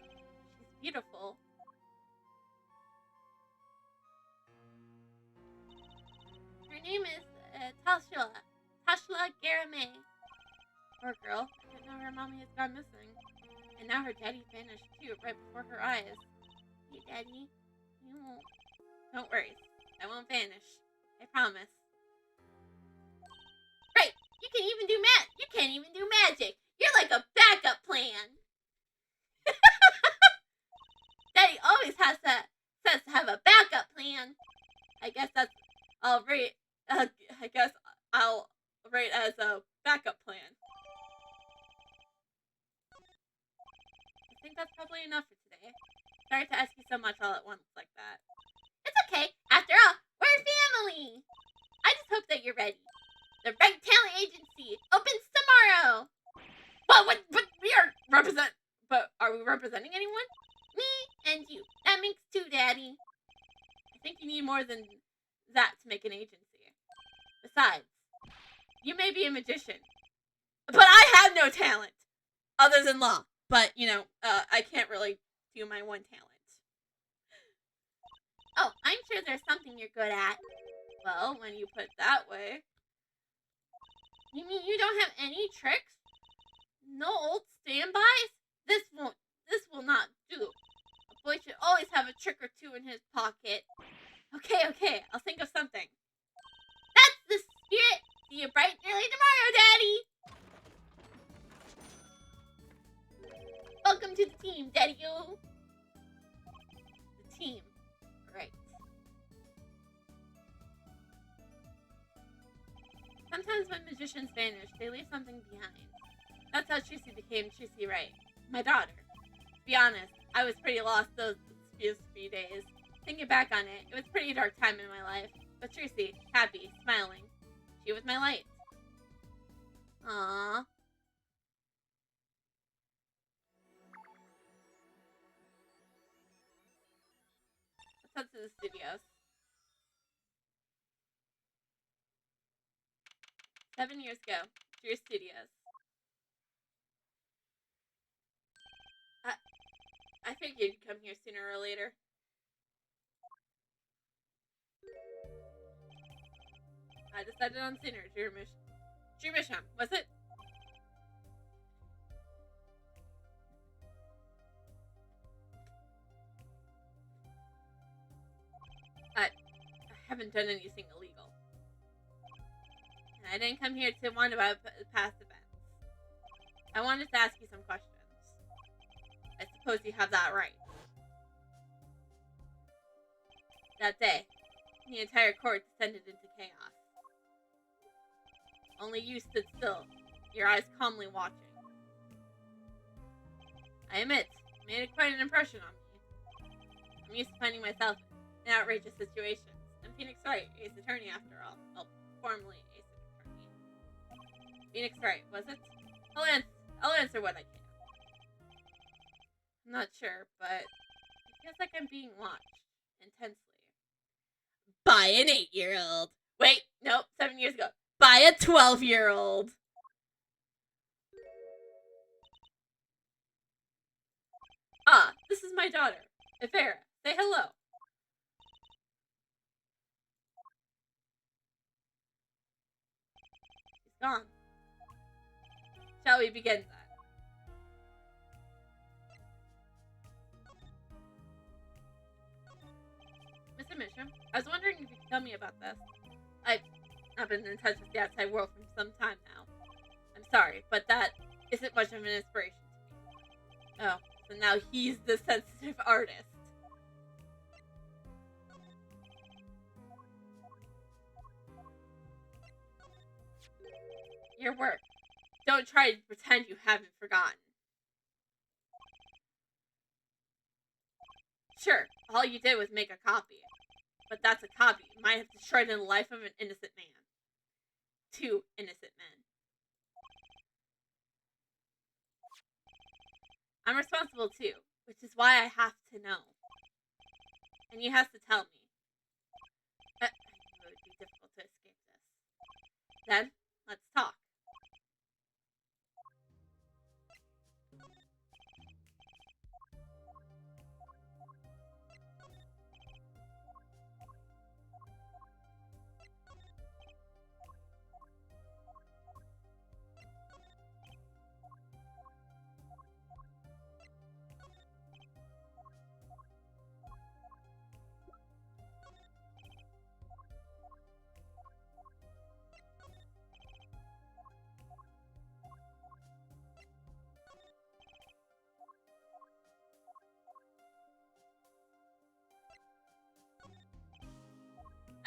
She's beautiful. Her name is Tashla Garamay. Poor girl. I didn't know her mommy has gone missing. And now her daddy vanished too, right before her eyes. Hey, Daddy. You won't. Don't worry. I won't vanish. I promise. Right! You can't even do magic! You're like a backup plan! Daddy always says to have a backup plan. I guess I'll rate as a backup plan. I think that's probably enough for today. Sorry to ask you so much all at once like that. It's okay. After all, we're family. I just hope that you're ready. The Right Talent Agency opens tomorrow. But are we representing anyone? Me and you. That makes two, Daddy. I think you need more than that to make an agency. Besides, you may be a magician, but I have no talent other than law. But, I can't really do my one talent. Oh, I'm sure there's something you're good at. Well, when you put it that way. You mean you don't have any tricks? No old standbys? This will not do. A boy should always have a trick or two in his pocket. Okay, I'll think of something. That's the spirit! See you bright and early tomorrow, Daddy! Welcome to the team, Daddy-o! The team. Right. Sometimes when magicians vanish, they leave something behind. That's how Trucy became Trucy Wright, my daughter. To be honest, I was pretty lost those few days. Thinking back on it, it was a pretty dark time in my life. But Trucy, happy, smiling. She was my light. Aww. Let's head to the studios. 7 years ago, Drew Studios. I figured you'd come here sooner or later. I decided on sooner, Drew Misham, was it? I haven't done anything illegal. And I didn't come here to wonder about past events. I wanted to ask you some questions. I suppose you have that right. That day, the entire court descended into chaos. Only you stood still, your eyes calmly watching. I admit, it made quite an impression on me. I'm used to finding myself in outrageous situations. I'm Phoenix Wright, Ace Attorney after all. Well, formerly Ace Attorney. Phoenix Wright, was it? I'll answer what I can. I'm not sure, but it feels like I'm being watched intensely. By an 8-year-old. Wait, nope, 7 years ago. By a 12-year-old. Ah, this is my daughter, Ifera. Say hello. She's gone. Shall we begin then? Mr. Mishram, I was wondering if you could tell me about this. I've not been in touch with the outside world for some time now. I'm sorry, but that isn't much of an inspiration to me. Oh, and now he's the sensitive artist. Your work. Don't try to pretend you haven't forgotten. Sure, all you did was make a copy. But that's a copy. You might have destroyed the life of an innocent man. 2 innocent men. I'm responsible too, which is why I have to know. And you have to tell me. I knew it would be difficult to escape this. Then, let's talk.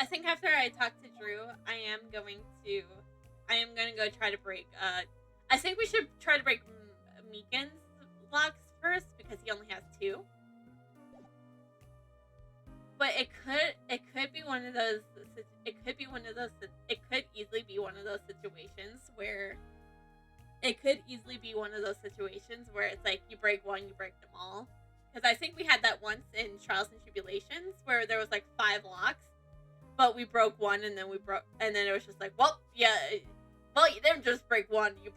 I think after I talk to Drew, I am going to go try to break. I think we should try to break Meekin's locks first because he only has 2. But it could be one of those. It could easily be one of those situations where. It could easily be one of those situations where it's like you break one, you break them all. Because I think we had that once in Trials and Tribulations where there was like 5 locks. But we broke one, and then it was just like, well, yeah, well, you didn't just break one, you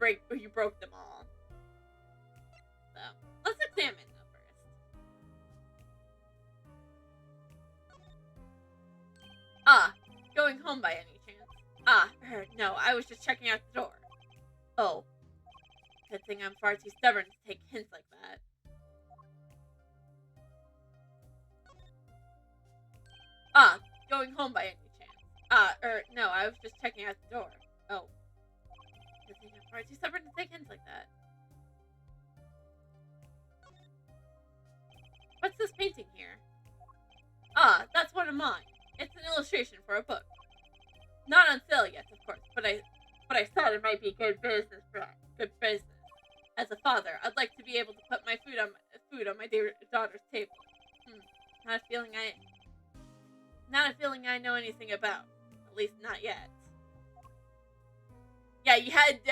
broke them all. So, let's examine them first. Going home by any chance? No, I was just checking out the door. Oh, good thing I'm far too stubborn to take hints like that. Going home by any chance? No, I was just checking out the door. Oh. Good thing I'm far too stubborn to take hints like that. What's this painting here? That's one of mine. It's an illustration for a book. Not on sale yet, of course, but I thought it might be good business. As a father, I'd like to be able to put my food on my daughter's table. Not a feeling I know anything about. At least not yet. Yeah, you had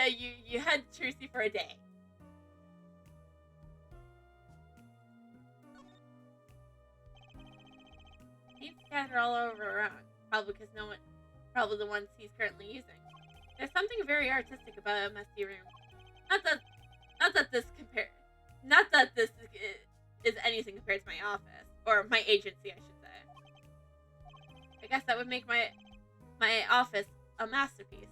Trucy for a day. He's scattered all over around. Probably the ones he's currently using. There's something very artistic about a messy room. Not that this is anything compared to my office. Or my agency, I should say. I guess that would make my office a masterpiece.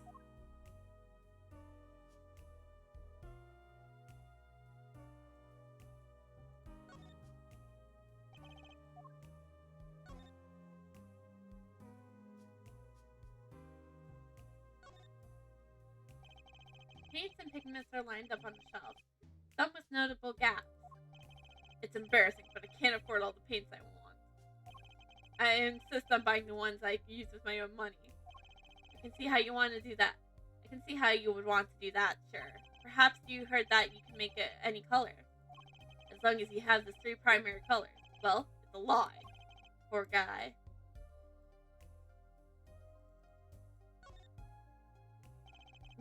Paints and pigments are lined up on the shelf, some with notable gaps. It's embarrassing, but I can't afford all the paints I want. I insist on buying the ones I use with my own money. I can see how you want to do that. I can see how you would want to do that, sure. Perhaps you heard that you can make it any color. As long as you have the 3 primary colors. Well, it's a lie. Poor guy.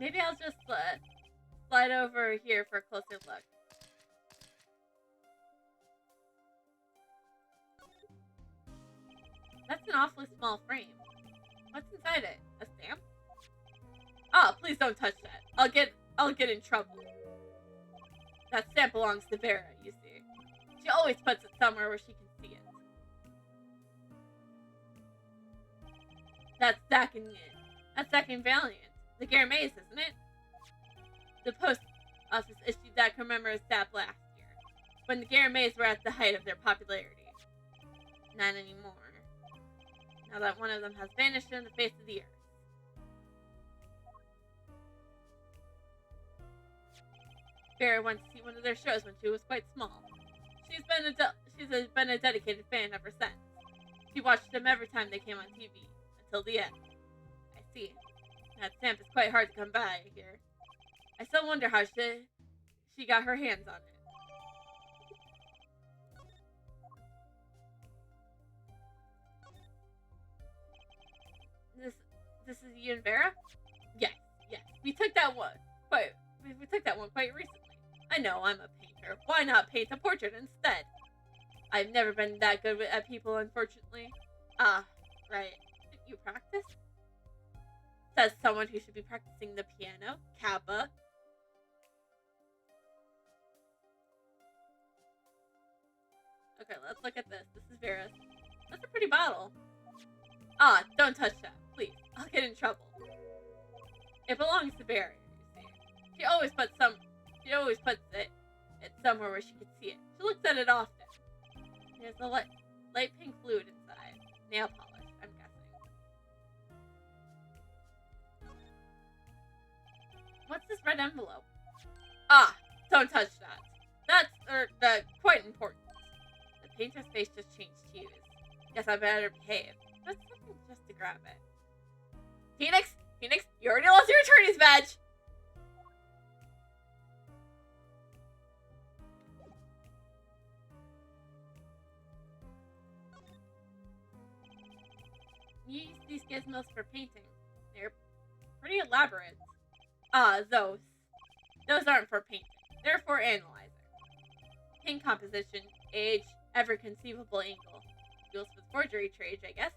Maybe I'll just slide over here for a closer look. That's an awfully small frame. What's inside it? A stamp? Oh, please don't touch that. I'll get in trouble. That stamp belongs to Vera, you see. She always puts it somewhere where she can see it. That's Zack and Valiant. The Garamaze, isn't it? The post office issued that commemorative stamp last year, when the Garamaze were at the height of their popularity. Not anymore. Now that one of them has vanished from the face of the earth. Vera went to see one of their shows when she was quite small. been a dedicated fan ever since. She watched them every time they came on TV, until the end. I see. That stamp is quite hard to come by here. I still wonder how she got her hands on it. This is you and Vera? Yes. We took that one quite recently. I know, I'm a painter. Why not paint a portrait instead? I've never been that good at people, unfortunately. Ah, right. Didn't you practice? Says someone who should be practicing the piano. Kappa. Okay, let's look at this. This is Vera's. That's a pretty bottle. Ah, don't touch that, please. I'll get in trouble. It belongs to Vera, you see. She always puts it somewhere where she can see it. She looks at it often. There's a light pink fluid inside. Nail polish, I'm guessing. What's this red envelope? Ah, don't touch that. That's quite important. The painter's face just changed hues. Guess I better behave. But something just to grab it. Phoenix, you already lost your attorney's badge. You use these gizmos for painting. They're pretty elaborate. Ah, those. Those aren't for painting. They're for analyzing. Paint composition, age, every conceivable angle. Deals with forgery trade, I guess.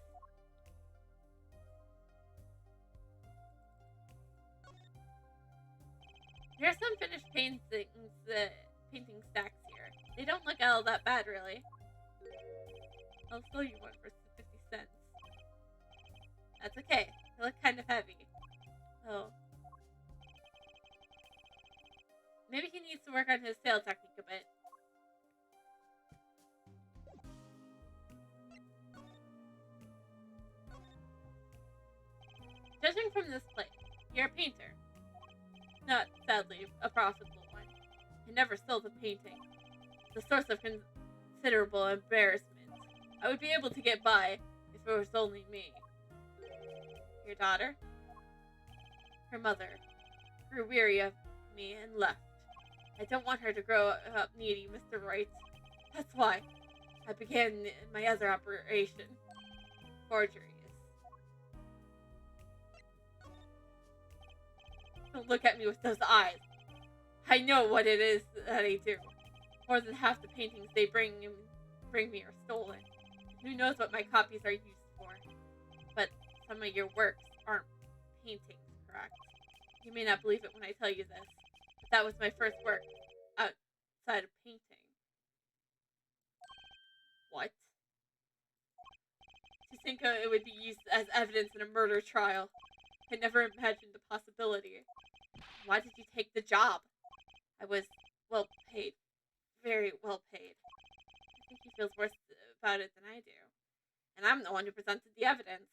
There are some finished painting stacks here. They don't look all that bad, really. I'll sell you one for 50 cents. That's okay. They look kind of heavy. Oh. Maybe he needs to work on his sale technique a bit. Judging from this plate, you're a painter. Not, sadly, a profitable one. I never sold a painting. The source of considerable embarrassment. I would be able to get by if it was only me. Your daughter? Her mother grew weary of me and left. I don't want her to grow up needy, Mr. Wright. That's why I began my other operation. Forgeries. Don't look at me with those eyes. I know what it is that I do. More than half the paintings they bring me are stolen. Who knows what my copies are used for? But some of your works aren't paintings, correct? You may not believe it when I tell you this, but that was my first work outside of painting. What? To think it would be used as evidence in a murder trial. I never imagined the possibility. Why did you take the job? I was well paid. Very well paid. I think he feels worse about it than I do. And I'm the one who presented the evidence.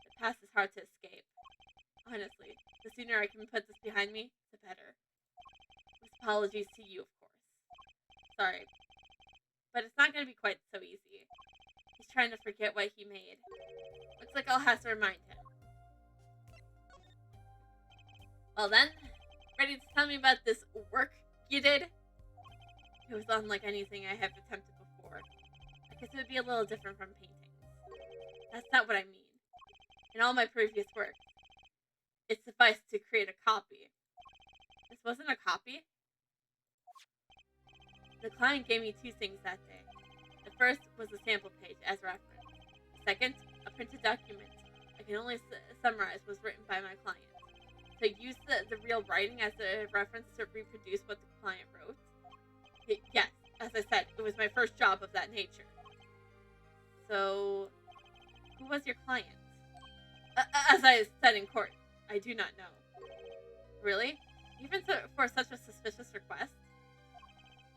The past is hard to escape. Honestly, the sooner I can put this behind me, the better. With apologies to you, of course. Sorry. But it's not going to be quite so easy. He's trying to forget what he made. Looks like I'll have to remind him. Well then, ready to tell me about this work you did? It was unlike anything I have attempted before. I guess it would be a little different from paintings. That's not what I mean. In all my previous work, it sufficed to create a copy. This wasn't a copy? The client gave me two things that day. The first was a sample page as reference. The second, a printed document I can only summarize was written by my client. So use the real writing as a reference to reproduce what the client wrote? Yes, as I said, it was my first job of that nature. So, who was your client? As I said in court, I do not know. Really? Even for such a suspicious request?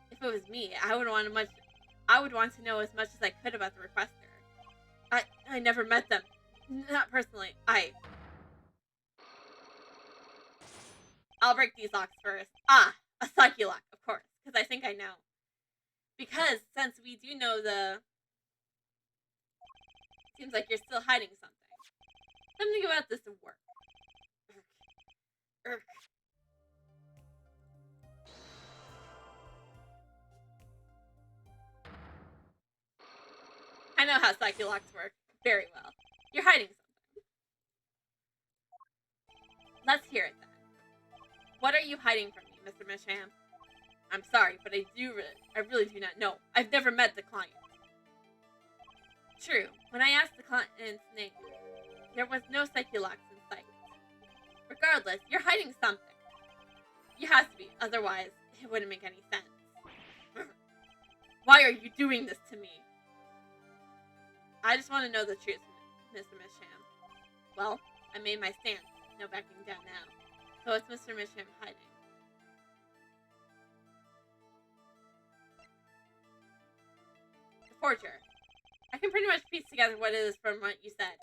If it was me, I would want to know as much as I could about the requester. I never met them. Not personally. I'll break these locks first. Ah, a psyche lock, of course, because I think I know. Because since we do know seems like you're still hiding something. Something about this work. Urk. I know how Psyche-Locks work very well. You're hiding something. Let's hear it then. What are you hiding from me, Mr. Misham? I'm sorry, but I really do not know. I've never met the client. True. When I asked the client's name, there was no Psyche-Locks in sight. Regardless, you're hiding something. You have to be, otherwise it wouldn't make any sense. Why are you doing this to me? I just want to know the truth, Mr. Misham. Well, I made my stance. No backing down now. So it's Mr. Misham hiding. The forger. I can pretty much piece together what it is from what you said.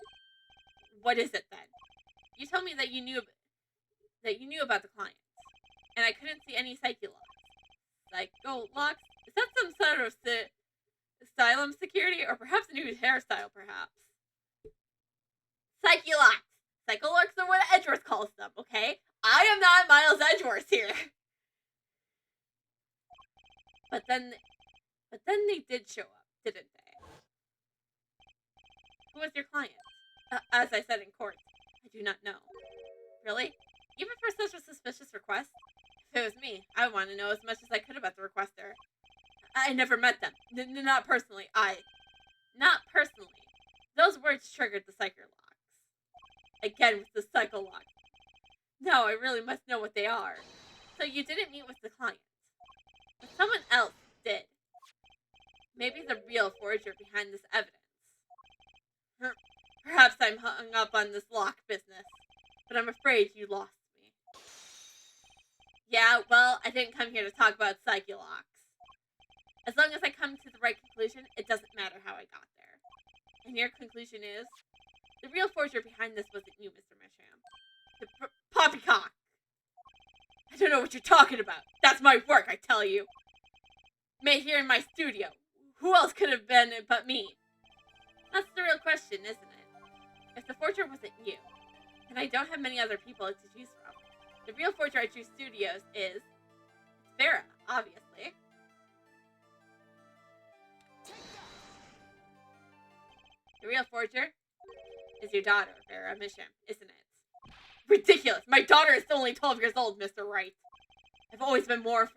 What is it then? You told me that you knew about the client, and I couldn't see any Psyche-Locks. Psycho-Locks? Is that some sort of asylum security, or perhaps a new hairstyle, perhaps? Psyche-Locks! Psycho-Locks are what Edgeworth calls them, okay? I am not Miles Edgeworth here. But then they did show up, didn't they? Who was your client? As I said in court, I do not know. Really? Even for such a suspicious request? If it was me, I would want to know as much as I could about the requester. I never met them. Not personally. Not personally. Those words triggered the Psyche-Locks. Again with the Psyche-Lock. No, I really must know what they are. So you didn't meet with the client. But someone else did. Maybe the real forger behind this evidence. Perhaps I'm hung up on this lock business, but I'm afraid you lost me. Yeah, well, I didn't come here to talk about Psyche-Locks. As long as I come to the right conclusion, it doesn't matter how I got there. And your conclusion is? The real forger behind this wasn't you, Mr. Misham. The poppycock! I don't know what you're talking about. That's my work, I tell you. Made here in my studio. Who else could have been it but me? That's the real question, isn't it? If the forger wasn't you, and I don't have many other people to choose from, the real forger at Drew Studios is Vera, obviously. The real forger is your daughter, Vera Misham, isn't it? Ridiculous! My daughter is still only 12 years old, Mr. Wright. I've always been more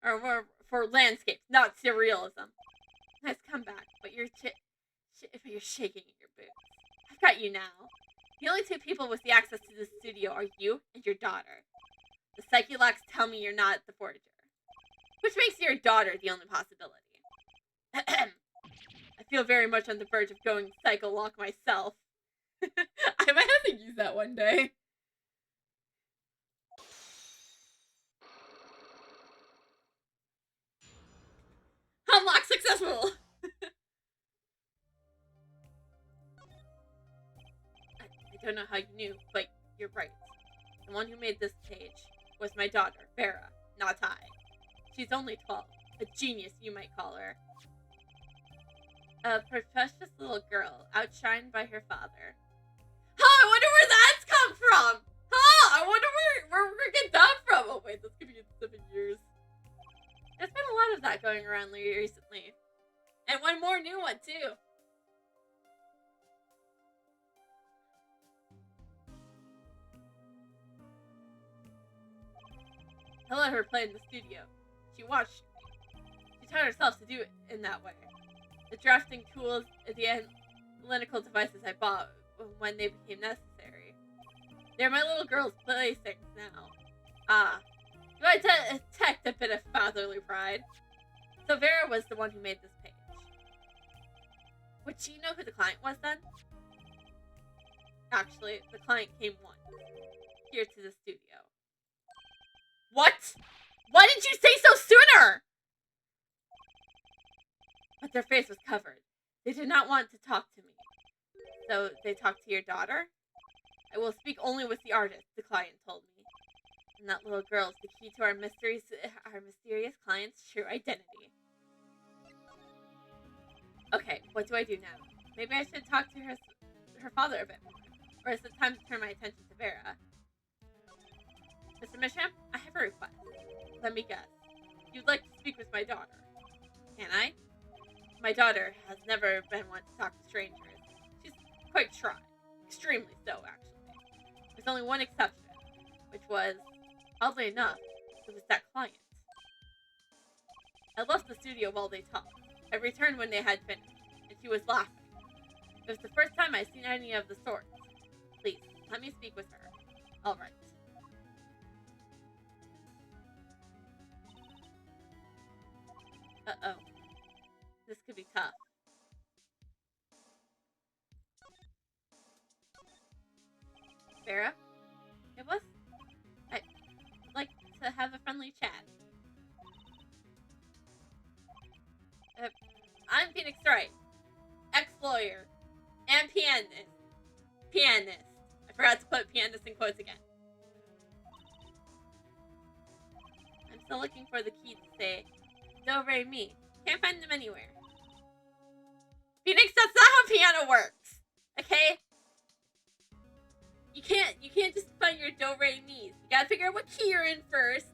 for landscapes, not surrealism. Nice comeback, but you're shaking in your boots. I've got you now. The only two people with the access to the studio are you and your daughter. The Psyche-Locks tell me you're not the forger, which makes your daughter the only possibility. I feel very much on the verge of going Psyche-Lock myself. I might have to use that one day. Unlock successful! I don't know how you knew, but you're right. The one who made this page was my daughter, Vera, not I. She's only 12. A genius, you might call her. A precocious little girl, outshined by her father. Huh, I wonder where that's come from! Huh, I wonder where we get that from! Oh wait, that's gonna be in 7 years. There's been a lot of that going around recently. And one more new one, too. I let her play in the studio. She watched me. She taught herself to do it in that way. The drafting tools, the analytical devices I bought when they became necessary. They're my little girl's playthings now. Ah. Do I detect a bit of fatherly pride? So Vera was the one who made this page. Would she know who the client was then? Actually, the client came once. Here to the studio. What? Why didn't you say so sooner? But their face was covered. They did not want to talk to me. So they talked to your daughter? I will speak only with the artist, the client told me. And that little girl is the key to our mysterious client's true identity. Okay, what do I do now? Maybe I should talk to her father a bit more. Or is it time to turn my attention to Vera? Mr. Misham, I have a request. Let me guess. You'd like to speak with my daughter. Can I? My daughter has never been one to talk to strangers. She's quite shy. Extremely so, actually. There's only one exception, which was, oddly enough, it was that client. I left the studio while they talked. I returned when they had finished, and she was laughing. It was the first time I'd seen any of the sort. Please, let me speak with her. All right. Uh-oh. This could be tough. Vera? It was? I'd like to have a friendly chat. I'm Phoenix Wright, ex-lawyer, and pianist. Pianist. I forgot to put pianist in quotes again. I'm still looking for the key to say, do, re, mi. Can't find them anywhere. Phoenix, that's not how piano works. Okay? You can't just find your do, re, mi's. You gotta figure out what key you're in first.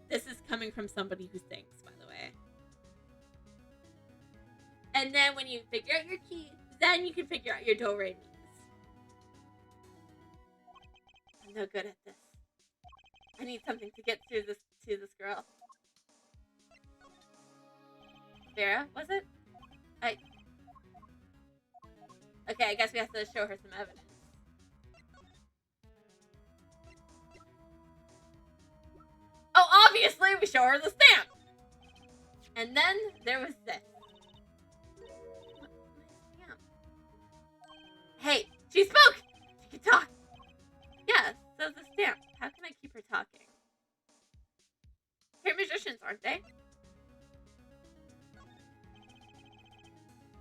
This is coming from somebody who sings, by the way. And then when you figure out your keys, then you can figure out your do, re, mi's. I'm no good at this. I need something to get through this to this girl. Vera, was it? Okay, I guess we have to show her some evidence. Oh, obviously, we show her the stamp! And then there was this. What? My stamp. Hey, she spoke! She can talk! Yeah, so the stamp. How can I keep her talking? They're musicians, aren't they?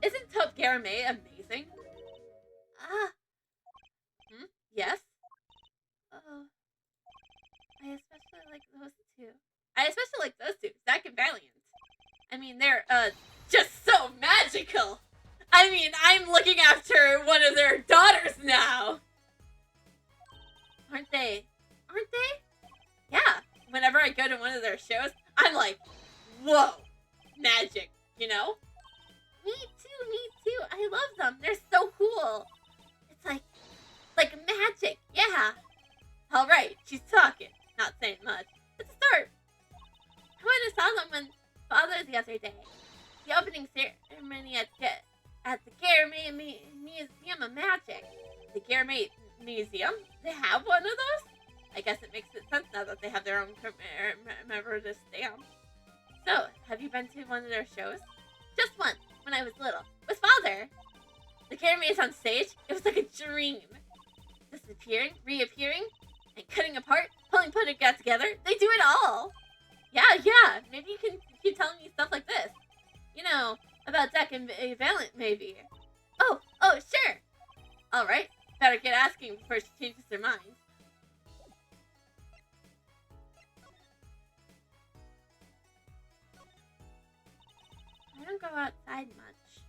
Isn't Taupe Garame amazing? Yes? Oh. I especially like those two. Zack and Valiant. I mean, they're, just so magical! I mean, I'm looking after one of their daughters now! Aren't they? Yeah. Whenever I go to one of their shows, I'm like, whoa! Magic, you know? Me too. I love them. They're so cool. It's like magic. Yeah. All right, she's talking, not saying much. Let's start. I went and saw them when Father the other day. The opening ceremony at the Garame Museum of Magic. The Garame Museum? They have one of those? I guess it makes sense now that they have their own commemorative stamp. So, have you been to one of their shows? Just once, when I was little, with Father. The Garame is on stage. It was like a dream. Disappearing, reappearing, and cutting apart, putting it back together. They do it all. Yeah. Maybe you can keep telling me stuff like this. You know, about Zack and Valiant, maybe. Oh, sure. All right. Better get asking before she changes her mind. I don't go outside much.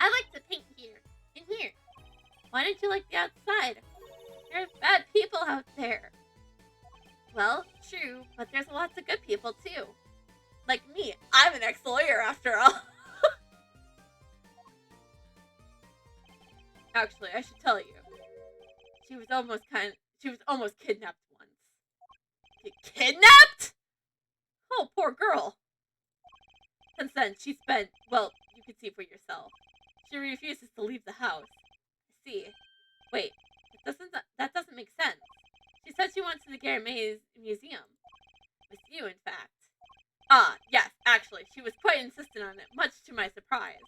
I like to paint here. In here. Why don't you like the outside? There's bad people out there. Well, true, but there's lots of good people too. Like me, I'm an ex-lawyer after all. Actually, I should tell you. She was almost kidnapped once. Kidnapped? Oh, poor girl. Since then, she spent, well, you can see for yourself. She refuses to leave the house. I see. Wait, that doesn't make sense. She said she went to the Garame Museum. With you, in fact. Ah, yes, actually, she was quite insistent on it, much to my surprise.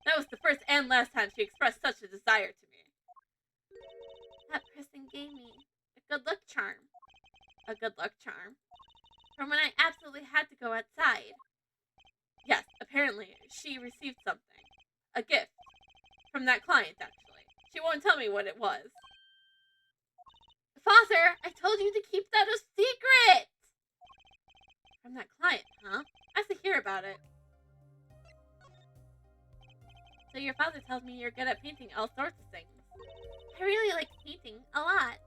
That was the first and last time she expressed such a desire to me. That person gave me a good luck charm. A good luck charm? From when I absolutely had to go outside. Yes, apparently, she received something. A gift. From that client, actually. She won't tell me what it was. Father, I told you to keep that a secret! From that client, huh? I have to hear about it. So your father tells me you're good at painting all sorts of things. I really like painting a lot.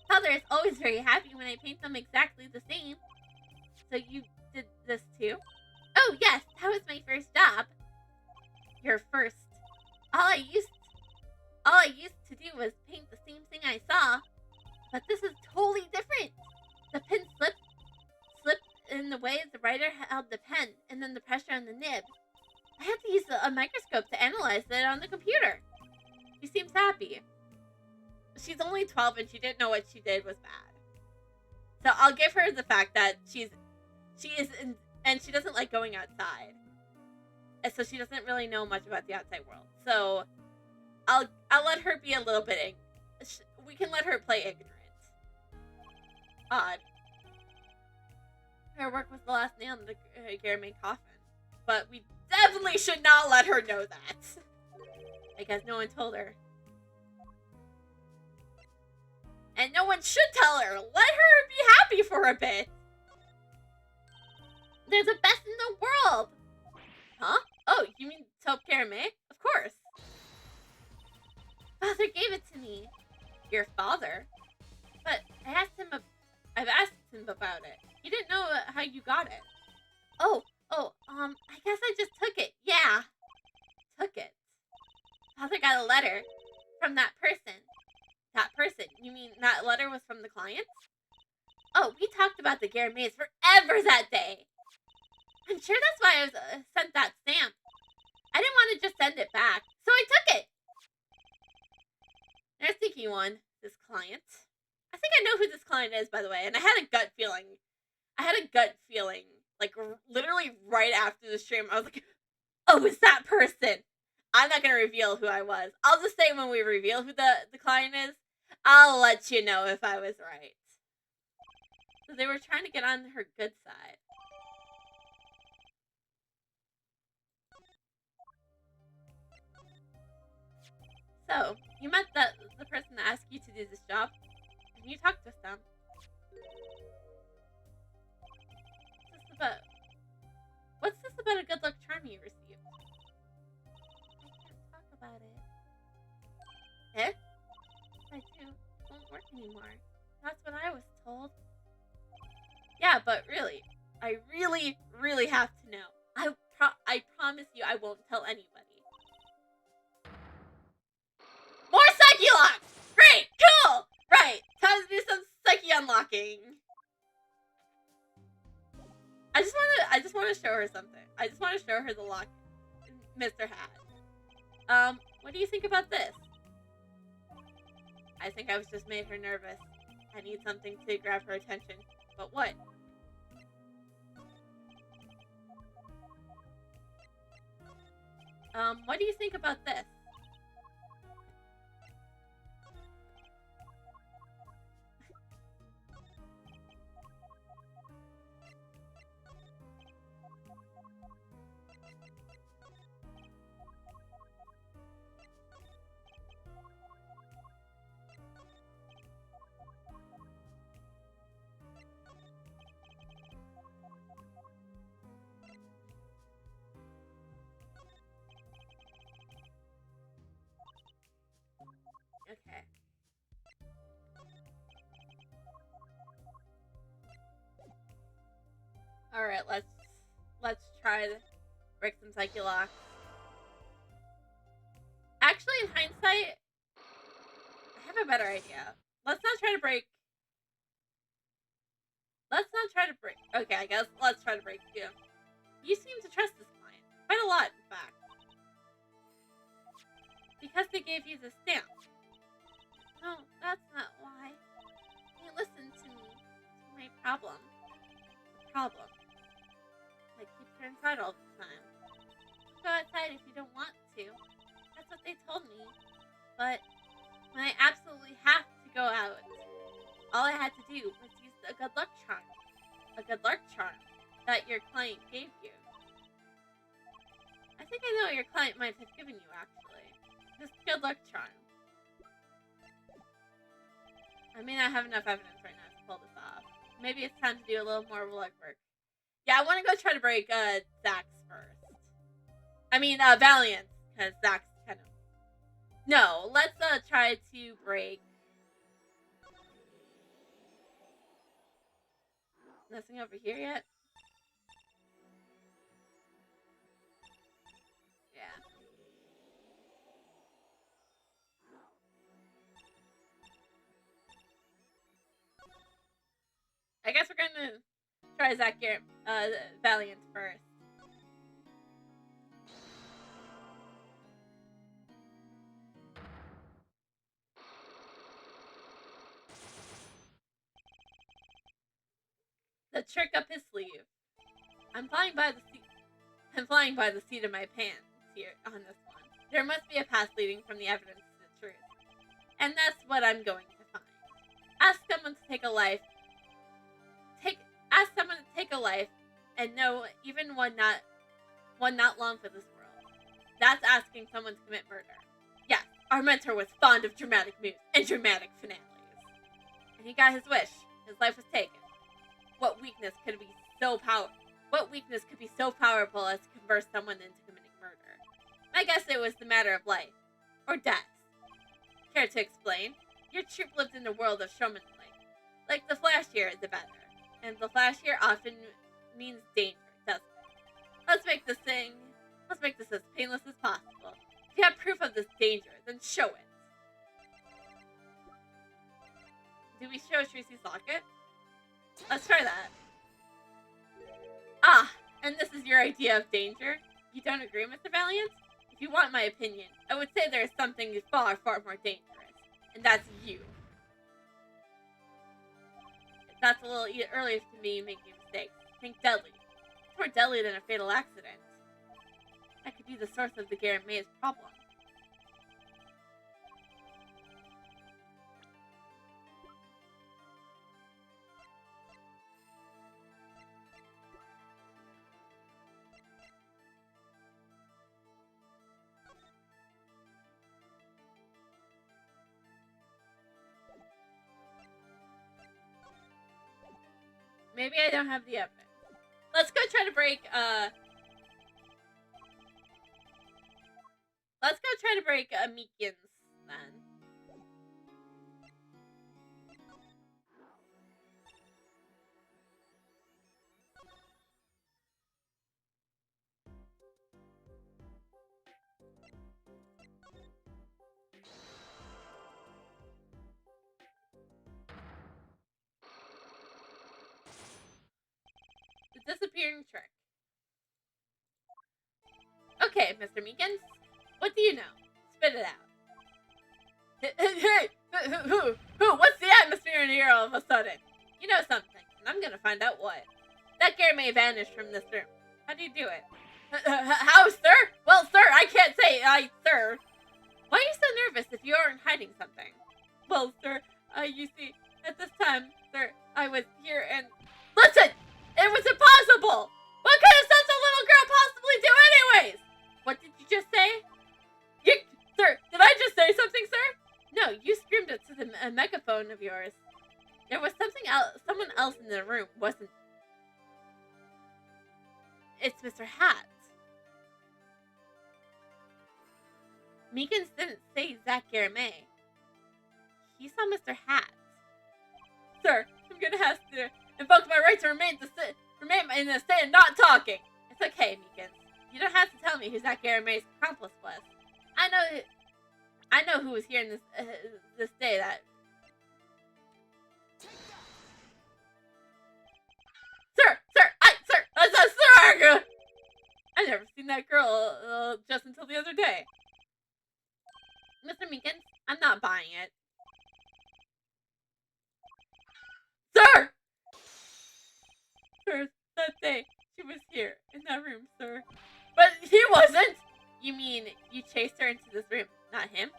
Father is always very happy when I paint them exactly the same. So you did this too? Oh yes, that was my first job. Your first. All I used to do was paint the same thing I saw. But this is totally different. The pen slipped in the way the writer held the pen, and then the pressure on the nib. I had to use a microscope to analyze it on the computer. She seems happy. She's only 12 and she didn't know what she did was bad. So I'll give her the fact that she doesn't like going outside. And so she doesn't really know much about the outside world. So I'll let her be a little bit we can let her play ignorant. Odd. Her work was the last nail in the Garamay coffin. But we definitely should not let her know that. I guess no one told her. And no one should tell her. Let her be happy for a bit. They're the best in the world. Huh? Oh, you mean Taupe Garamay? Of course. Father gave it to me. Your father? But I've asked him about it. He didn't know how you got it. I guess I just took it. Yeah. Took it. Father got a letter from that person. That person? You mean that letter was from the client? Oh, we talked about the Garamays forever that day. I'm sure that's why I was sent that stamp. I didn't want to just send it back, so I took it. There's sneaky one. This client. I think I know who this client is, by the way, and I had a gut feeling. Like, literally right after the stream, I was like, oh, it's that person. I'm not going to reveal who I was. I'll just say when we reveal who the client is, I'll let you know if I was right. So they were trying to get on her good side. So, you met the person that asked you to do this job, and you talked with them. What's this about a good luck charm you received? I can't talk about it. Eh? I do. It won't work anymore. That's what I was told. Yeah, but really, I really, really have to know. I promise you I won't tell anybody. More Psyche Locks! Great! Cool! Right, time to do some Psyche unlocking. I just want to show her something. I just want to show her the lock Mr. had. What do you think about this? I think I was just made her nervous. I need something to grab her attention. But what? What do you think about this? Okay. Alright, let's try to break some Psyche Locks. Actually, in hindsight, I have a better idea. Let's not try to break. Okay, I guess let's try to break you. You seem to trust this client. Quite a lot, in fact. Because they gave you the stamp. No, that's not why. They listened to me. To my problem. The problem. Like, keep her inside all the time. Go outside if you don't want to. That's what they told me. But when I absolutely have to go out, all I had to do was use a good luck charm. A good luck charm that your client gave you. I think I know what your client might have given you, actually. This good luck charm. I may not have enough evidence right now to pull this off. Maybe it's time to do a little more legwork. Yeah, I want to go try to break Zack's first. I mean, Valiant. because Zach's kind of... No, let's try to break... Nothing over here yet? Yeah. I guess we're gonna try Zach Valiant first. The trick up his sleeve. I'm flying by the seat of my pants here on this one. There must be a path leading from the evidence to the truth. And that's what I'm going to find. Ask someone to take a life. Ask someone to take a life and know even one not long for this world. That's asking someone to commit murder. Yes, our mentor was fond of dramatic moves and dramatic finales. And he got his wish. His life was taken. What weakness could be so powerful as to convert someone into committing murder? I guess it was the matter of life. Or death. Care to explain? Your troupe lived in a world of showmanship. Like the flash here, the better. And the flash here often means danger, doesn't it? Let's make this as painless as possible. If you have proof of this danger, then show it. Do we show Tracy's locket? Let's try that. Ah, and this is your idea of danger? You don't agree, Mr. Valiant? If you want my opinion, I would say there is something far, far more dangerous. And that's you. That's a little early to me making mistakes. Think deadly. It's more deadly than a fatal accident. That could be the source of the Garrett Maze problem. Maybe I don't have the evidence. Let's go try to break, Let's go try to break, Meekins, then. The disappearing trick. Okay, Mr. Meekins. What do you know? Spit it out. Hey! Who? What's the atmosphere in here all of a sudden? You know something, and I'm gonna find out what. That Garrett may vanish from this room. How do you do it? How, sir? Well, sir, I can't say, sir. Why are you so nervous if you aren't hiding something? Well, sir, you see, at this time, sir, I was here and... Listen! It was impossible! What could such a little girl possibly do anyways? What did you just say? Sir, did I just say something, sir? No, you screamed it to the megaphone of yours. There was someone else in the room, wasn't... It's Mr. Hat. Meekins didn't say Zach Garamay. He saw Mr. Hat. Sir, I'm gonna have to invoke my right to remain in the state of not talking. It's okay, Meekins. You don't have to tell me who Zach Garamay's accomplice was. I know who was here in this day that... Sir! I've never seen that girl just until the other day. Mr. Meekins, I'm not buying it. Sir! Sir, that day, she was here, in that room, sir. But he wasn't! You mean, you chased her into this room, not him?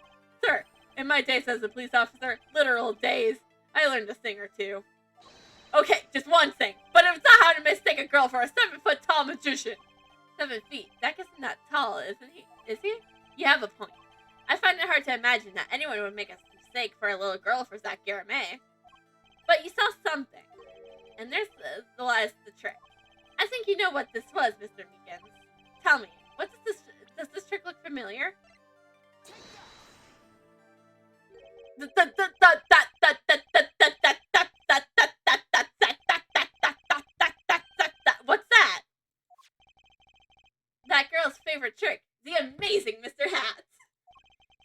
Sir, in my days as a police officer, literal days, I learned a thing or two. Okay, just one thing, but it's not how to mistake a girl for a 7-foot tall magician. 7 feet, Zach isn't that tall, isn't he? Is he? You have a point. I find it hard to imagine that anyone would make a mistake for a little girl for Zach Garamay. But you saw something. And there's the trick. I think you know what this was, Mr. Meekins. Tell me, what does Does this trick look familiar? What's that? That girl's favorite trick, the amazing Mr. Hat.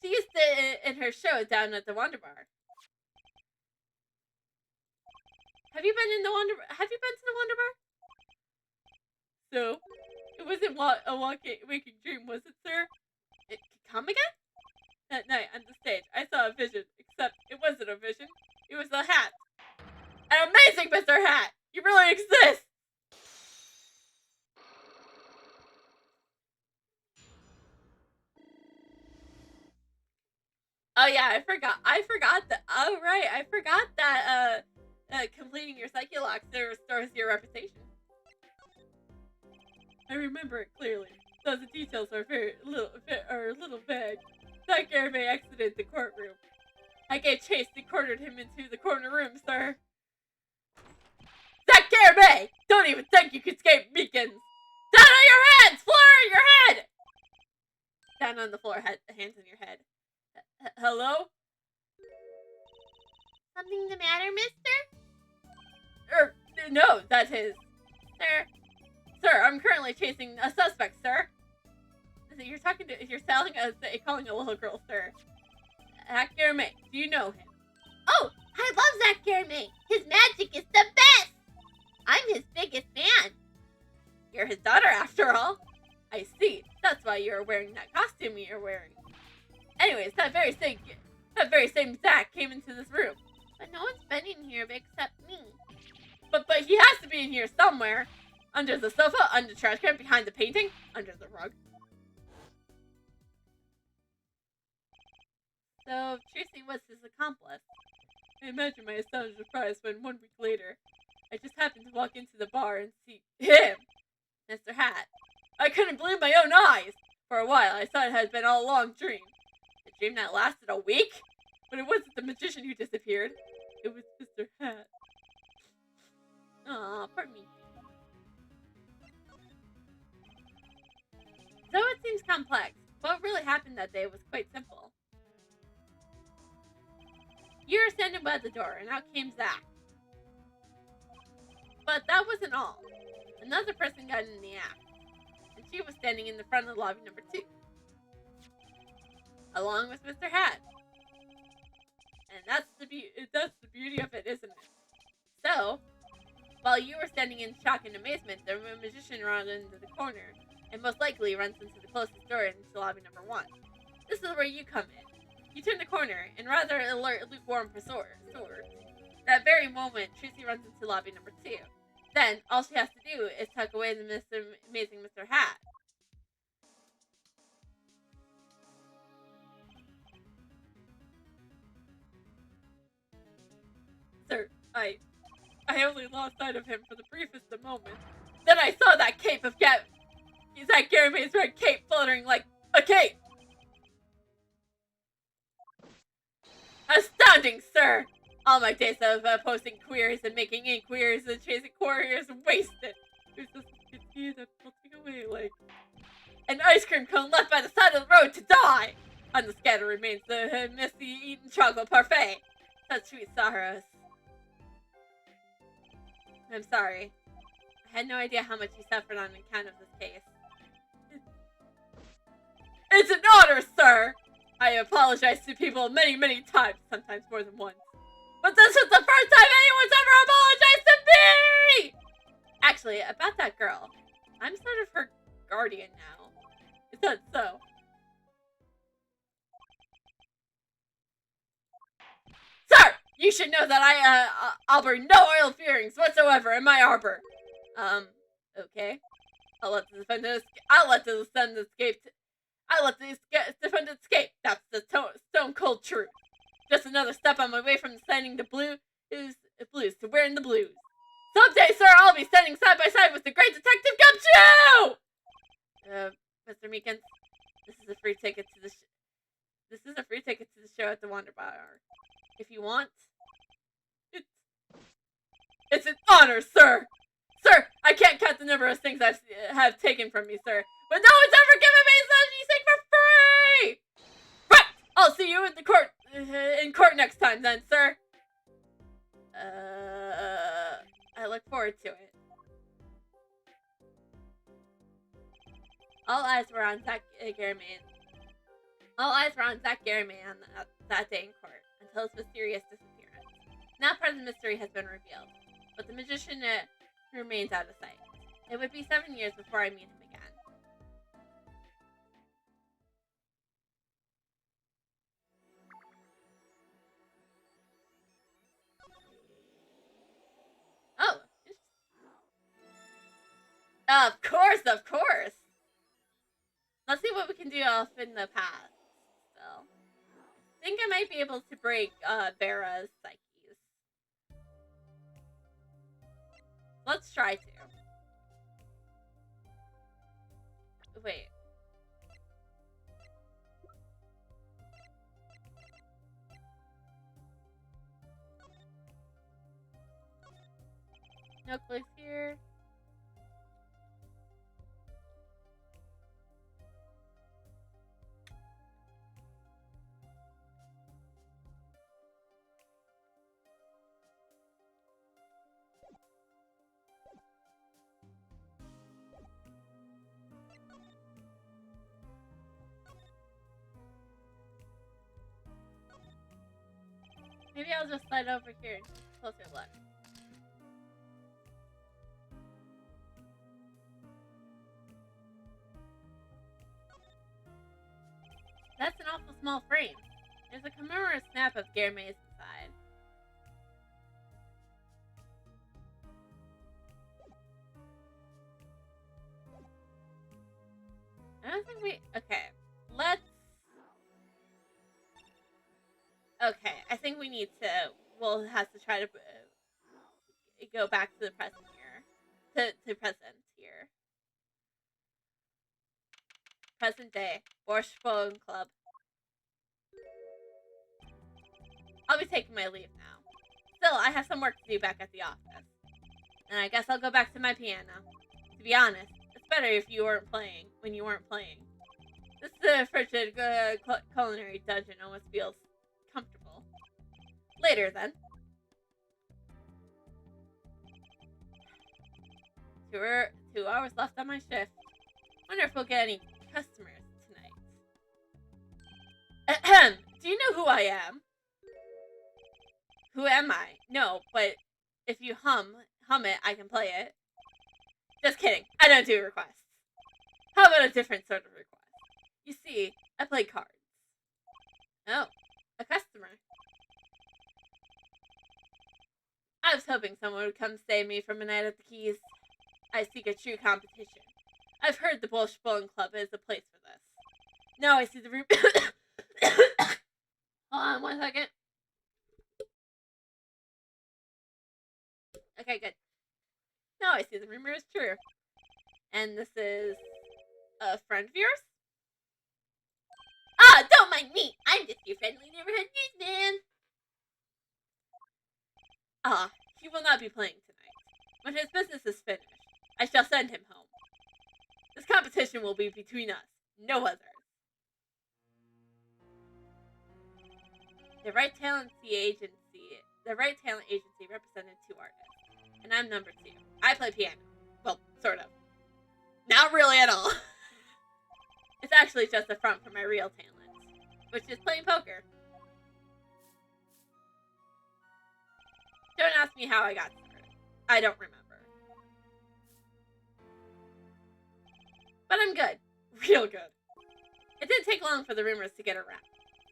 She used it in her show down at the Wonder Bar. Have you been to the Wonder Bar? So, it wasn't a waking dream, was it, sir? Come again? That night on the stage, I saw a vision, except it wasn't a vision. It was a hat. An amazing Mr. Hat! You really exist! Oh yeah, I forgot that. Oh right, I forgot that completing your Psyche-Locks restores your reputation. I remember it clearly, though the details are a little vague. Zack Garibay exited the courtroom. I gave chase and cornered him into the corner room, sir. Zack Garibay! Don't even think you can escape Meekins! Down on your hands! Floor on your head! Down on the floor, hands on your head. Hello? Something the matter, mister? No, that's his. Sir, I'm currently chasing a suspect, sir. You're calling a little girl, sir. Zack Garibay, do you know him? Oh, I love Zack Garibay. His magic is the best. I'm his biggest fan. You're his daughter, after all. I see. That's why you're wearing that costume you're wearing. Anyways, that very same Zack came into this room. But no one's been in here except me. But he has to be in here somewhere. Under the sofa, under the trash can, behind the painting, under the rug. So, Tracy was his accomplice. I imagine my astonished surprise when 1 week later, I just happened to walk into the bar and see him, Mr. Hat. I couldn't believe my own eyes. For a while, I thought it had been all a long dream. A dream that lasted a week? But it wasn't the magician who disappeared. It was Mr. Hat. Aw, poor me. Though it seems complex, what really happened that day was quite simple. You were standing by the door, and out came Zack. But that wasn't all. Another person got in the act, and she was standing in the front of lobby number 2. Along with Mr. Hat. And that's the beauty of it, isn't it? So, while you were standing in shock and amazement, the magician ran into the corner, and most likely runs into the closest door into lobby number 1. This is where you come in. You turn the corner, and rather alert lukewarm sword. That very moment, Tracy runs into lobby number 2. Then, all she has to do is tuck away the amazing Mr. Hat. Sir, I only lost sight of him for the briefest of moments. Then I saw that cape of Zack Garibay's red cape fluttering like a cape! Astounding, sir! All my days of posting queries and making inquiries and chasing couriers wasted. There's this kid that's melting away like an ice cream cone left by the side of the road to die! On the scatter remains the misty-eaten chocolate parfait. Such sweet sorrows. I'm sorry. I had no idea how much you suffered on account of this case. It's an honor, sir! I apologize to people many, many times, sometimes more than once. But this is the first time anyone's ever apologized to me! Actually, about that girl, I'm sort of her guardian now. Is that so? Sir! You should know that I'll bring no oil feelings whatsoever in my arbor. Okay. I'll let the defendant escape. That's the stone cold truth. Just another step on my way from signing the blues to wearing the blues. Someday, sir, I'll be standing side by side with the great Detective Gumshoe! Mr. Meekins, this is a free ticket to the show at the Wonder Bar. If you want, it's an honor, sir! Sir, I can't count the number of things have taken from me, sir. But no one's ever given me such I'll see you in the court next time then, sir. I look forward to it. All eyes were on Zach Garriman. All eyes were on Zach Garriman that day in court until his mysterious disappearance. Now part of the mystery has been revealed, but the magician remains out of sight. It would be 7 years before I meet him again. Oh, of course, of course. Let's see what we can do off in the past. So, I think I might be able to break Vera's psyches. Let's try to. Wait. No clues here. Maybe I'll just slide over here and closer look. That's an awful small frame. There's a commemorative snap of Gare Maze inside. I don't think we... Okay. Let's... Okay, I think we need to... We'll have to try to go back to the present here. To present here. Present day. Washbone Club. I'll be taking my leave now. Still, I have some work to do back at the office. And I guess I'll go back to my piano. To be honest, it's better if you weren't playing when you weren't playing. This frigid culinary dungeon almost feels comfortable. Later, then. 2 hours left on my shift. Wonder if we'll get any customers tonight. Ahem. Do you know who I am? Who am I? No, but if you hum it, I can play it. Just kidding. I don't do requests. How about a different sort of request? You see, I play cards. Oh, a customer. I was hoping someone would come save me from a night at the Keys. I seek a true competition. I've heard the Washbone Club is the place for this. Now I see the room. Hold on 1 second. Okay, good. Now I see the rumor is true. And this is a friend of yours? Ah, don't mind me. I'm just your friendly neighborhood newsman. Ah, he will not be playing tonight. When his business is finished, I shall send him home. This competition will be between us, no other. The Right Talent Agency represented 2 artists, and I'm number 2. I play piano. Well, sort of. Not really at all. It's actually just a front for my real talent, which is playing poker. Don't ask me how I got started. I don't remember. But I'm good. Real good. It didn't take long for the rumors to get around.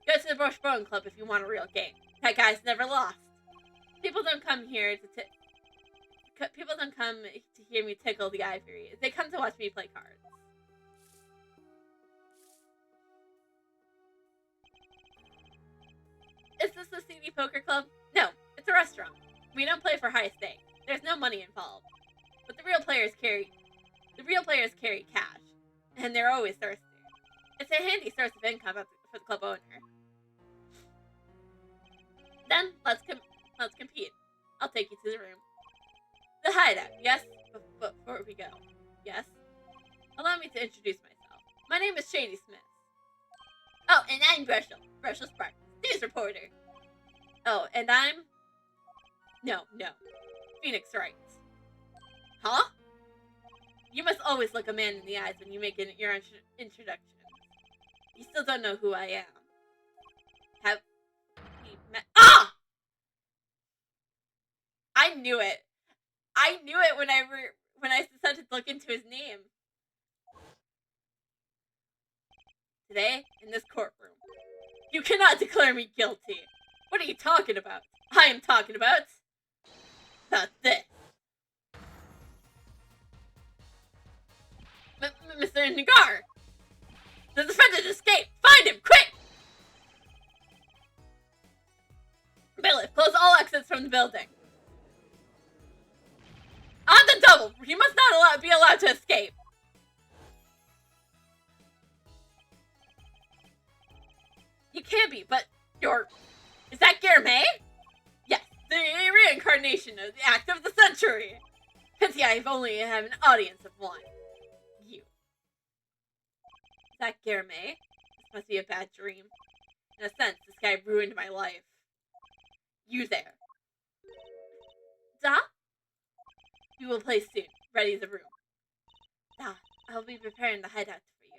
Go to the Washbone Club if you want a real game. That guy's never lost. People don't come here people don't come to hear me tickle the ivory. They come to watch me play cards. Is this the CD Poker Club? No, it's a restaurant. We don't play for high stakes. There's no money involved. But the real players carry cash, and they're always thirsty. It's a handy source of income for the club owner. Then let's compete. I'll take you to the room. The hideout, yes? Before we go. Yes? Allow me to introduce myself. My name is Shady Smith. Oh, and I'm Brushel. Brushel Sparks, news reporter. Oh, and I'm... No. Phoenix Wright. Huh? You must always look a man in the eyes when you make your introduction. You still don't know who I am. Have we met? Ah! I knew it. I knew it when I decided to look into his name. Today, in this courtroom, you cannot declare me guilty. What are you talking about? I am talking about this. Mr. Nagar! The defendant escaped! Find him, quick! Bailiff, close all exits from the building. On the double! He must not be allowed to escape! You can be, but you're... Is that Guilherme? Yes, the reincarnation of the act of the century! Pity I only have an audience of one. You. Is that Guilherme? This must be a bad dream. In a sense, this guy ruined my life. You there. Da? We will play soon. Ready the room. Da, I'll be preparing the hideout for you.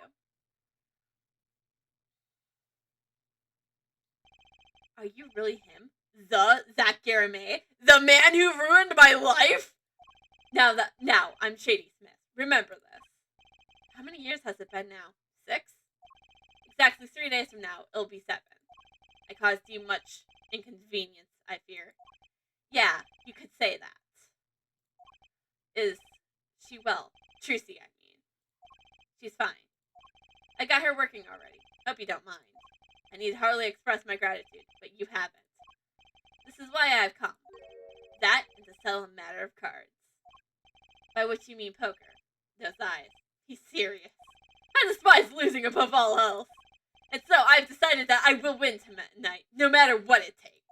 Are you really him? Zach Guilherme? The man who ruined my life? Now I'm Shady Smith. Remember this. How many years has it been now? 6? Exactly 3 days from now, it'll be 7. I caused you much inconvenience, I fear. Yeah, you could say that. Is she well? Trucy, I mean. She's fine. I got her working already. Hope you don't mind. I need hardly express my gratitude, but you haven't. This is why I've come. That and to settle a matter of cards. By which you mean poker. Those eyes. He's serious. I despise losing above all else. And so I've decided that I will win tonight, no matter what it takes.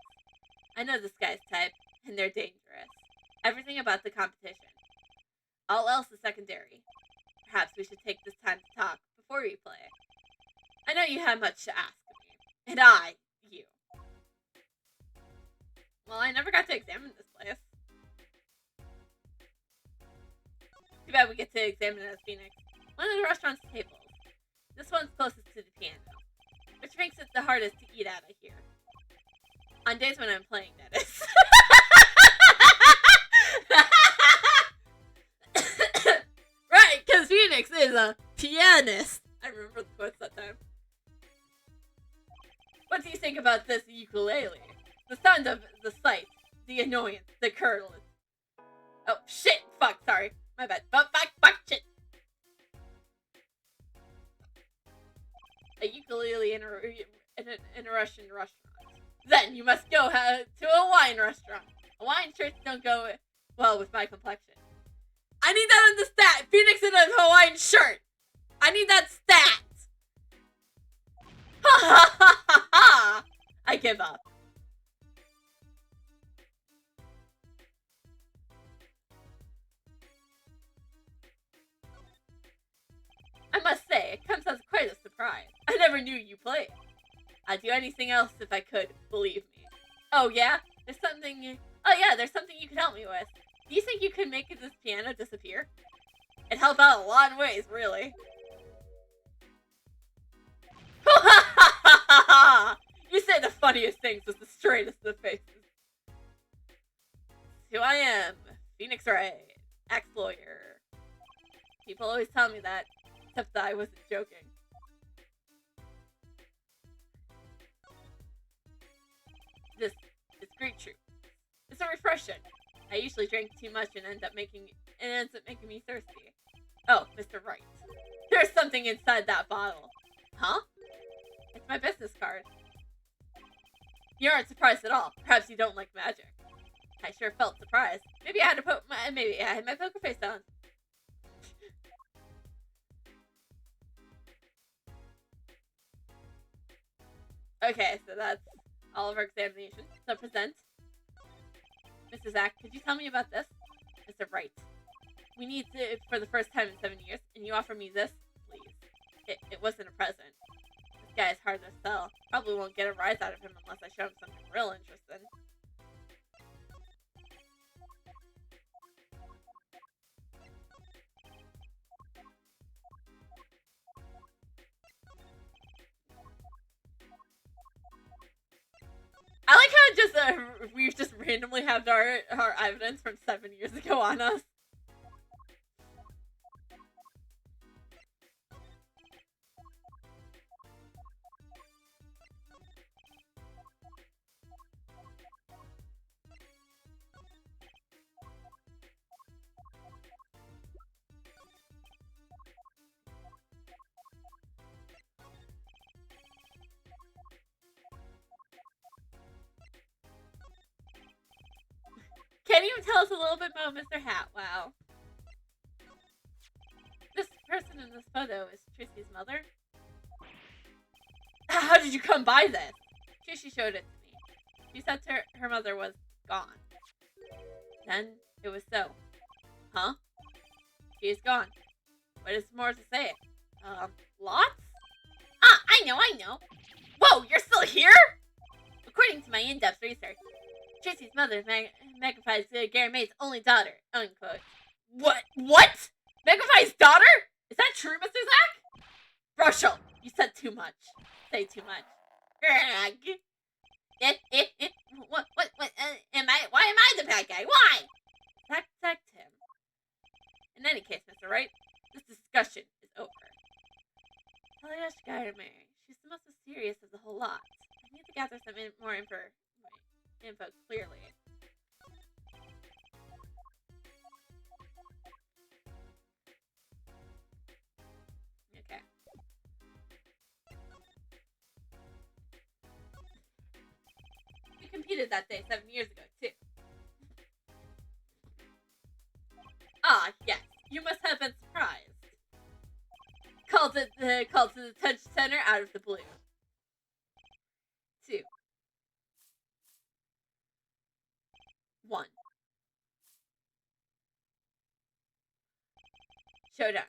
I know this guy's type, and they're dangerous. Everything about the competition. All else is secondary. Perhaps we should take this time to talk before we play. I know you have much to ask of me. And you. Well, I never got to examine this place. Too bad we get to examine it as Phoenix. One of the restaurant's tables. This one's closest to the piano, which makes it the hardest to eat at, I hear. On days when I'm playing, that is. Right, because Phoenix is a pianist. I remember the quotes that time. What do you think about this ukulele? The sound of the sight, the annoyance, the curdle. Oh, shit! Fuck, sorry. My bad. Fuck, shit! A ukulele in a Russian restaurant. Then you must go to a wine restaurant. Hawaiian shirts don't go well with my complexion. I need that on the stat! Phoenix in a Hawaiian shirt! I need that stat! Ha ha ha ha ha! I give up. I must say, it comes as quite a surprise. I never knew you played. I'd do anything else if I could, believe me. Oh yeah? There's something you could help me with. Do you think you could make this piano disappear? It'd help out a lot of ways, really. You say the funniest things with the straightest of faces. Who I am, Phoenix Wright, ex-lawyer. People always tell me that, except that I wasn't joking. This is Greek truth. It's a refreshing. I usually drink too much and ends up making me thirsty. Oh, Mr. Wright. There's something inside that bottle. Huh? It's my business card. You aren't surprised at all. Perhaps you don't like magic. I sure felt surprised. Maybe I had my poker face on. Okay, so that's all of our examinations. So present. Mr. Zach, could you tell me about this? Mr. Wright. We need to for the first time in 7 years, and you offer me this? Please. It wasn't a present. This guy is hard to sell. Probably won't get a rise out of him unless I show him something real interesting. I like how we just randomly have our evidence from 7 years ago on us. Can you tell us a little bit about Mr. Hat? Wow. This person in this photo is Trixie's mother. How did you come by this? Trixie showed it to me. She said her mother was gone. Then it was so. Huh? She is gone. What is more to say? Lots? Ah, I know. Whoa, you're still here? According to my in-depth research, Trixie's mother magnifies Garame's only daughter, unquote. What? Magnify's daughter? Is that true, Mr. Zack? Rochelle, you said too much. Say too much. What, why am I the bad guy? Why? Zack him. In any case, Mr. Wright, this discussion is over. Elias Garame, she's the most mysterious of the whole lot. I need to gather some more info clearly. Okay. You competed that day 7 years ago, too. Ah, yes. You must have been surprised. Called to the touch center out of the blue. 2. 1. Showdown 10.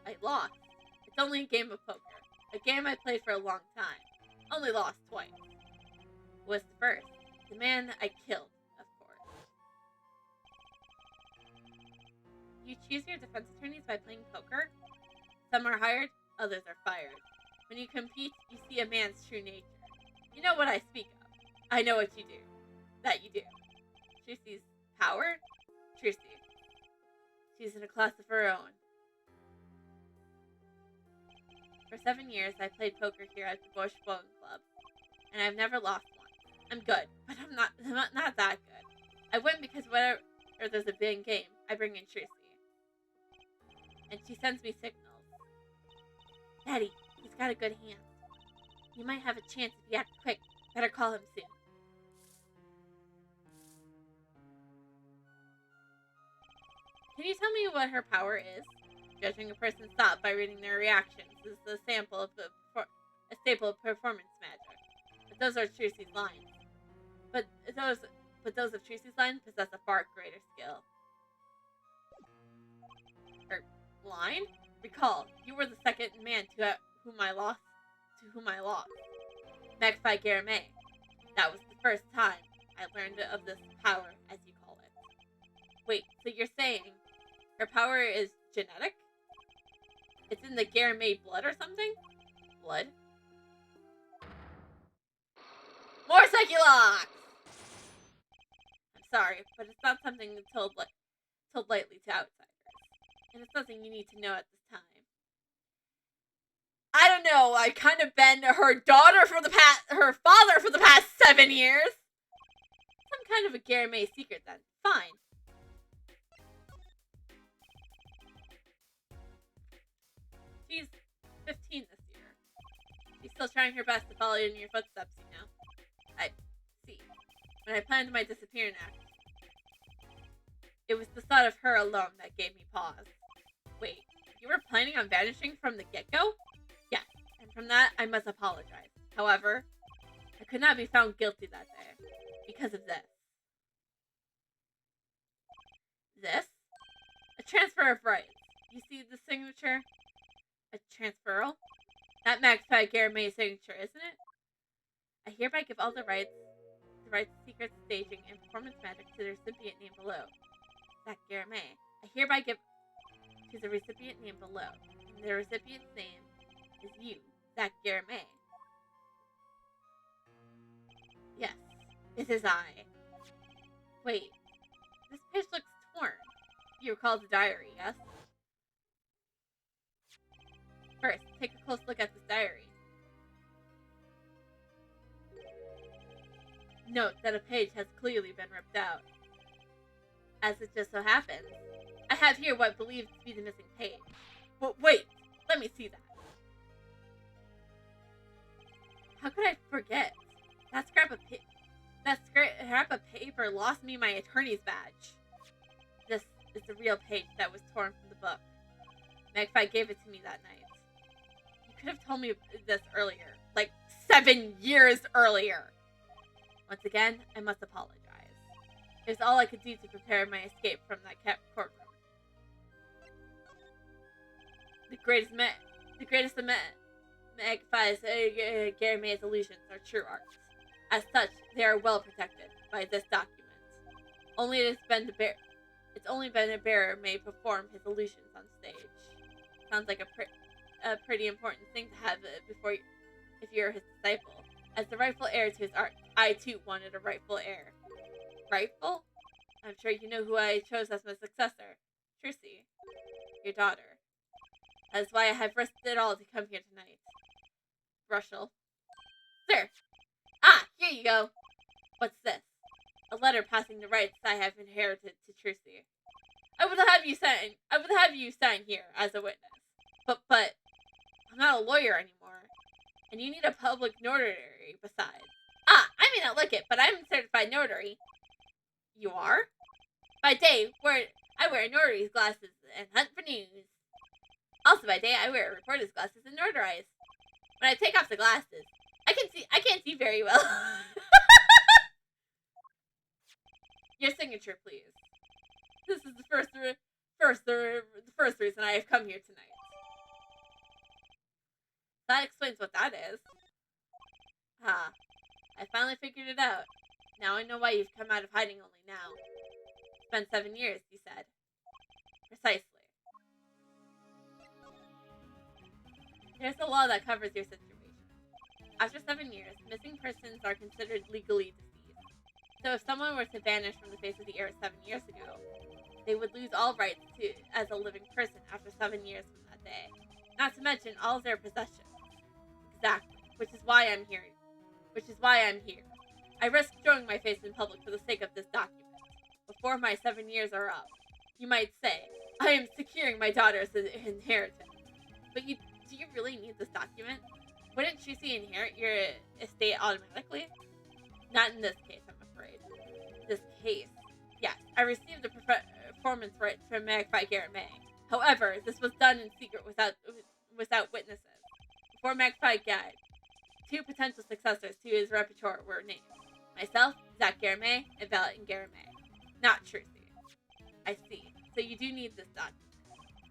I lost. It's only a game of poker. A game I played for a long time. Only lost twice. Was the first. The man I killed, of course. You choose your defense attorneys by playing poker? Some are hired, others are fired. When you compete, you see a man's true nature. You know what I speak of. I know what you do. That you do. Trixie's power? Trixie. She's in a class of her own. For 7 years, I played poker here at the Bush Bowling Club, and I've never lost one. I'm good, but I'm not that good. I win because whenever there's a big game, I bring in Trixie. And she sends me signals. Daddy, he's got a good hand. You might have a chance if you act quick. Better call him soon. Can you tell me what her power is? Judging a person's thought by reading their reactions is a staple of performance magic. But those are Trixie's lines. But those of Trixie's lines possess a far greater skill. Her line? Recall, you were the second man to whom I lost. Magpie Garame. That was the first time I learned of this power, as you call it. Wait, so you're saying her power is genetic? It's in the Garame blood or something? Blood? More Psyche-Locks! I'm sorry, but it's not something that's told lightly to outsiders. And it's nothing you need to know at this time. I don't know, I've kind of been her father for the past 7 years. Some kind of a Garame secret then. Fine. She's 15 this year. She's still trying her best to follow in your footsteps, you know. I see. When I planned my disappearance act, it was the thought of her alone that gave me pause. Wait, you were planning on vanishing from the get-go? Yes, and from that, I must apologize. However, I could not be found guilty that day because of this. This? A transfer of rights. You see the signature? A transferal? That Magpie Garamay signature, isn't it? I hereby give all the rights to secret staging and performance magic to the recipient named below. Zach Garamay. I hereby give to the recipient named below. And the recipient's name is you, Zach Garamay. Yes, it is I. Wait, this page looks torn. You recall the diary, yes? First, take a close look at this diary. Note that a page has clearly been ripped out. As it just so happens, I have here what I believe to be the missing page. But wait, let me see that. How could I forget? That scrap of paper lost me my attorney's badge. This is the real page that was torn from the book. Magpie gave it to me that night. You could have told me this earlier, like 7 years earlier. Once again, I must apologize. It was all I could do to prepare my escape from that courtroom. The greatest of Magpie's Garamay's illusions are true arts. As such, they are well protected by this document. It's only been a bearer may perform his illusions on stage. Sounds like a pretty important thing to have if you're his disciple. As the rightful heir to his art, I too wanted a rightful heir. Rightful? I'm sure you know who I chose as my successor. Trucy, your daughter. That's why I have risked it all to come here tonight. Rushel. Sir! Ah, here you go! What's this? A letter passing the rights I have inherited to Trucy. I would have you sign here as a witness. But I'm not a lawyer anymore. And you need a public notary besides. Ah, I may not look it, but I'm a certified notary. You are? By day, I wear notary's glasses and hunt for news. Also by day, I wear reporter's glasses and notarize. When I take off the glasses, I can't see very well. Your signature, please. This is the first reason I have come here tonight. That explains what that is. Ah, I finally figured it out. Now I know why you've come out of hiding only now. It's been 7 years, you said. Precisely. There's a law that covers your situation. After 7 years, missing persons are considered legally deceased. So if someone were to vanish from the face of the earth 7 years ago, they would lose all rights as a living person after 7 years from that day. Not to mention all their possessions. Exactly. Which is why I'm here. I risk showing my face in public for the sake of this document. Before my 7 years are up, you might say, I am securing my daughter's inheritance. But do you really need this document? Wouldn't Trucy inherit your estate automatically? Not in this case, I'm afraid. This case? Yes, I received the performance rights from Magpie Garamay. However, this was done in secret without witnesses. Before Magpie died, 2 potential successors to his repertoire were named. Myself, Zach Garamay, and Valentin Garamay. Not Trucy. I see. So you do need this document.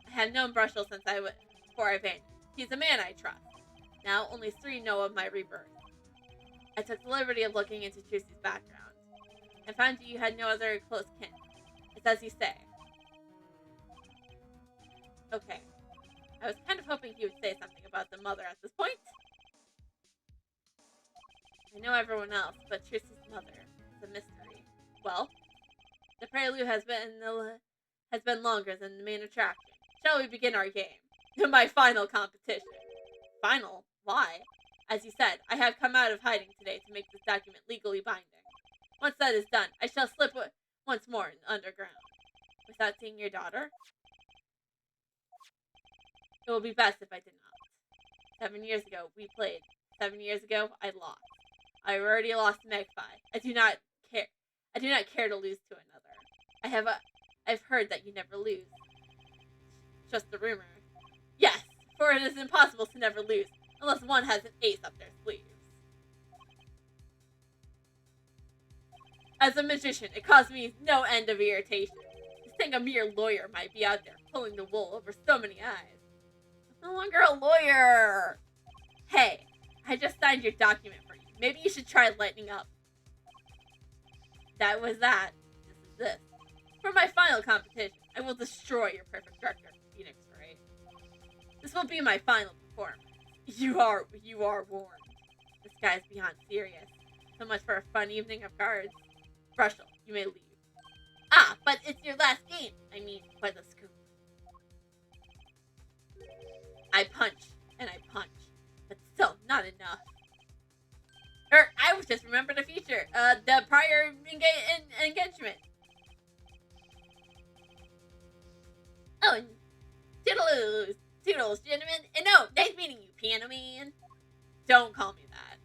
I have known Brushel since before I vanished. He's a man I trust. Now, only 3 know of my rebirth. I took the liberty of looking into Trucy's background, and found you had no other close kin. It's as you say. Okay. I was kind of hoping he would say something about the mother at this point. I know everyone else, but Trucy's mother is a mystery. Well, the prelude has been longer than the main attraction. Shall we begin our game? My final competition. Final? Why? As you said, I have come out of hiding today to make this document legally binding. Once that is done, I shall slip once more underground. Without seeing your daughter? It will be best if I did not. 7 years ago, we played. 7 years ago, I lost. I already lost Magpie. I do not care to lose to another. I've heard that you never lose. Just a rumor. Yes, for it is impossible to never lose, unless one has an ace up their sleeves. As a magician, it caused me no end of irritation. To think a mere lawyer might be out there pulling the wool over so many eyes. I'm no longer a lawyer! Hey, I just signed your document for you. Maybe you should try lightening up. That was that. This is this. For my final competition, I will destroy your perfect record, Phoenix Wright. This will be my final performance. You are warned. This guy's beyond serious. So much for a fun evening of cards. Brushel, you may leave. Ah, but it's your last game. I mean, by the scoop. I punch, and I punch. But still, not enough. I was just remembered a feature. The prior engagement. Oh, toodaloos. Toodles, gentlemen. And no, nice meeting you, Piano Man. Don't call me that.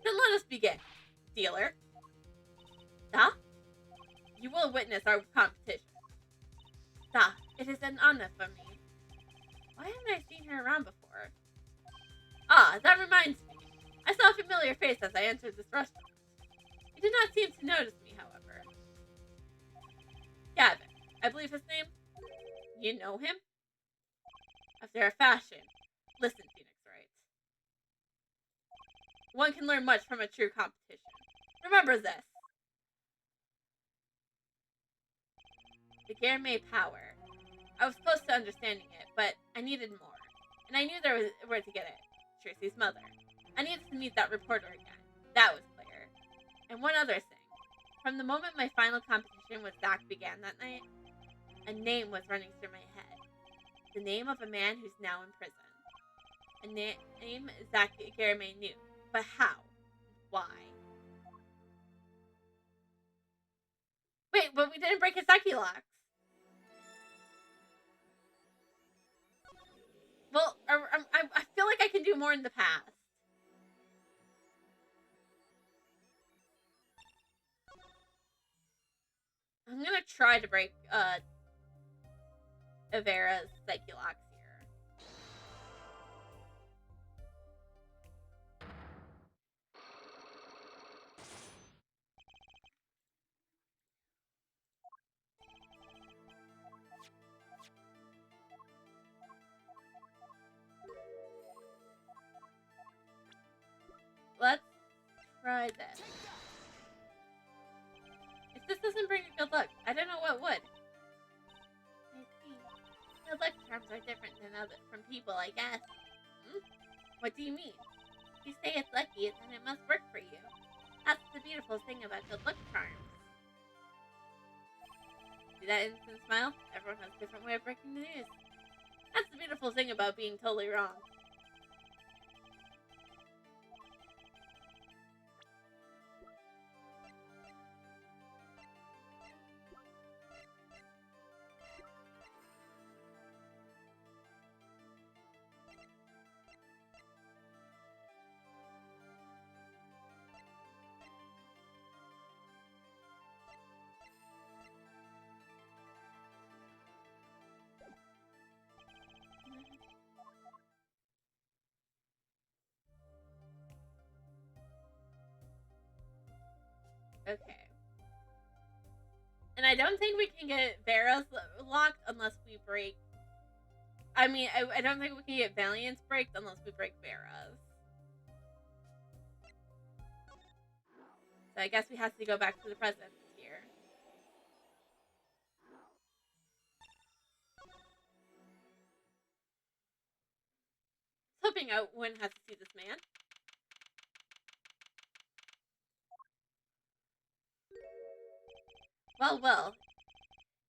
Then let us begin. Dealer. Huh? You will witness our competition. Ah, it is an honor for me. Why haven't I seen her around before? Ah, that reminds me. I saw a familiar face as I entered this restaurant. He did not seem to notice me, however. Gavin, I believe his name. You know him? After a fashion. Listen, Phoenix Wright. One can learn much from a true competition. Remember this. The Garame power. I was close to understanding it, but I needed more. And I knew there was where to get it. Tracy's mother. I needed to meet that reporter again. That was clear. And one other thing. From the moment my final competition with Zach began that night, a name was running through my head. The name of a man who's now in prison. A name Zach Garame knew. But how? Why? Wait, but we didn't break his Psyche locks. Well, I feel like I can do more in the past. I'm gonna try to break Avera's Psyche locks here. Let's try this. If this doesn't bring a good luck, I don't know what would. I see. Good luck charms are different from people, I guess. Hmm? What do you mean? If you say it's lucky, then it must work for you. That's the beautiful thing about good luck charms. See that instant smile? Everyone has a different way of breaking the news. That's the beautiful thing about being totally wrong. Okay. And I don't think we can get Vera's locked unless we break... I mean, I don't think we can get Valiant's breaked unless we break Vera's. So I guess we have to go back to the present here. Hoping I wouldn't have to see this man. Well.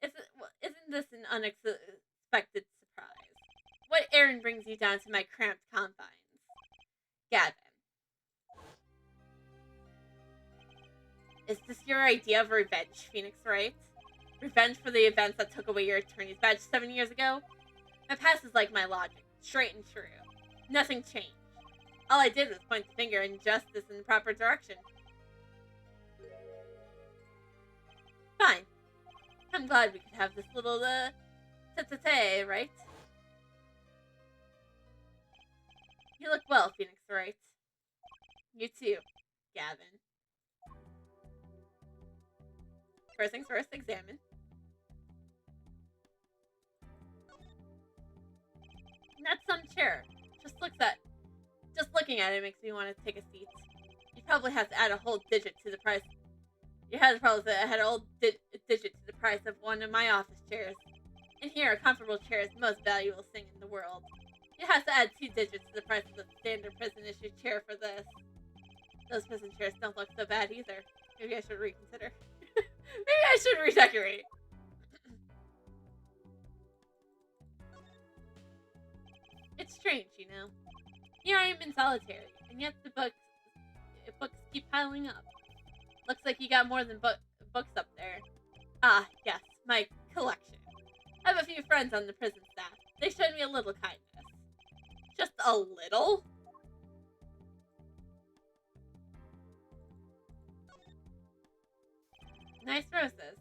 Isn't this an unexpected surprise? What errand brings you down to my cramped confines? Gavin. Is this your idea of revenge, Phoenix Wright? Revenge for the events that took away your attorney's badge 7 years ago? My past is like my logic, straight and true. Nothing changed. All I did was point the finger in justice in the proper direction. Fine. I'm glad we could have this little, tete-a-tete, right? You look well, Phoenix Wright. You too, Gavin. First things first, examine. That's some chair. Just looking at it makes me want to take a seat. You probably have to add a whole digit to the price. You had probably add a whole digit to the price of one of my office chairs. And here, a comfortable chair is the most valuable thing in the world. You have to add 2 digits to the price of the standard prison issue chair for this. Those prison chairs don't look so bad either. Maybe I should reconsider. Maybe I should redecorate. It's strange, you know. Here I am in solitary, and yet the books keep piling up. Looks like you got more than books up there. Ah, yes, my collection. I have a few friends on the prison staff. They showed me a little kindness. Just a little? Nice roses.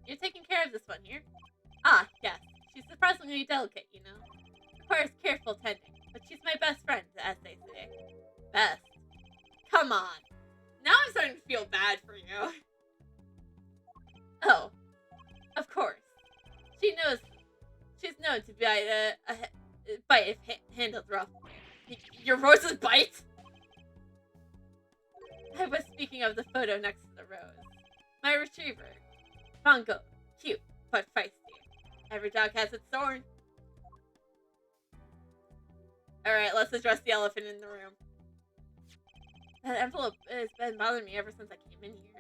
You're taking care of this one here? Ah, yes. She's surprisingly delicate, you know. Requires careful tending, but she's my best friend, as they say. Best. Come on. Now I'm starting to feel bad for you. Oh, of course. She's known to bite if handled rough. Your roses bite? I was speaking of the photo next to the rose. My retriever. Bongo. Cute, but feisty. Every dog has its thorn. Alright, let's address the elephant in the room. That envelope has been bothering me ever since I came in here.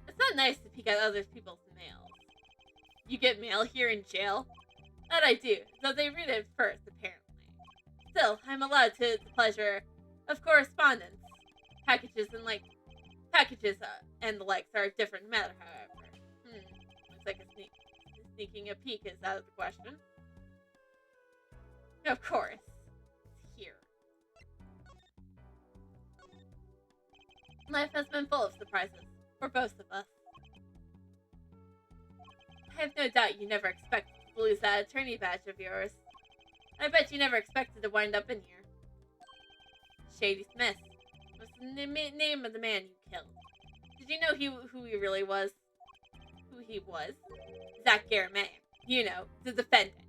It's not nice to peek at other people's mail. You get mail here in jail? That I do, though they read it first, apparently. Still, I'm allowed to the pleasure of correspondence. Packages and the likes are a different matter, however. Looks like sneaking a peek is out of the question. Of course. It's here. Life has been full of surprises, for both of us. I have no doubt you never expected to lose that attorney badge of yours. I bet you never expected to wind up in here. Shady Smith was the name of the man you killed. Did you know who he really was? Who he was? Zach Garamay. You know, the defendant.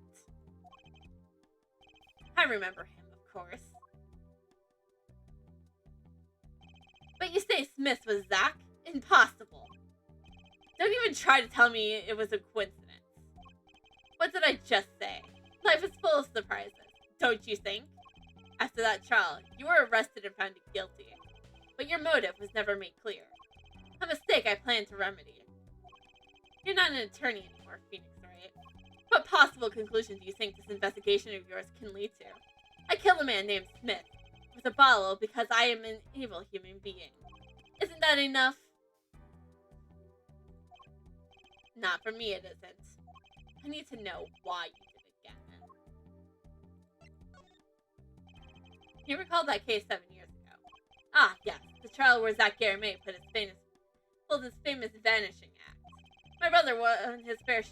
I remember him, of course. But you say Smith was Zach? Impossible. Don't even try to tell me it was a coincidence. What did I just say? Life is full of surprises, don't you think? After that trial, you were arrested and found guilty. But your motive was never made clear. A mistake I plan to remedy. You're not an attorney anymore, Phoenix, right? What possible conclusion do you think this investigation of yours can lead to? I killed a man named Smith with a bottle because I am an evil human being. Isn't that enough? Not for me, it isn't. I need to know why you did it again. You recall that case 7 years ago? Ah, yes, the trial where Zach Garamay pulled his famous vanishing act. My brother won his fair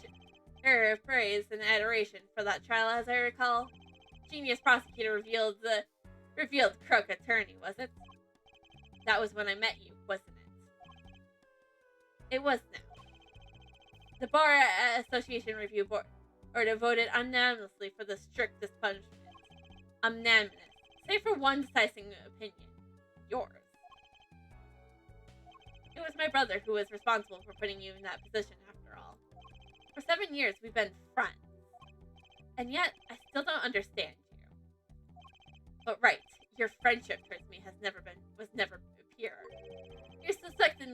share of praise and adoration for that trial, as I recall. Genius prosecutor revealed crook attorney, was it? That was when I met you, wasn't it? It was now. The Bar Association Review Board voted unanimously for the strictest punishment. Unanimous. Save for one decisive opinion. Yours. It was my brother who was responsible for putting you in that position, after all. For 7 years, we've been friends. And yet, I still don't understand you. But right, your friendship towards me was never pure. You suspected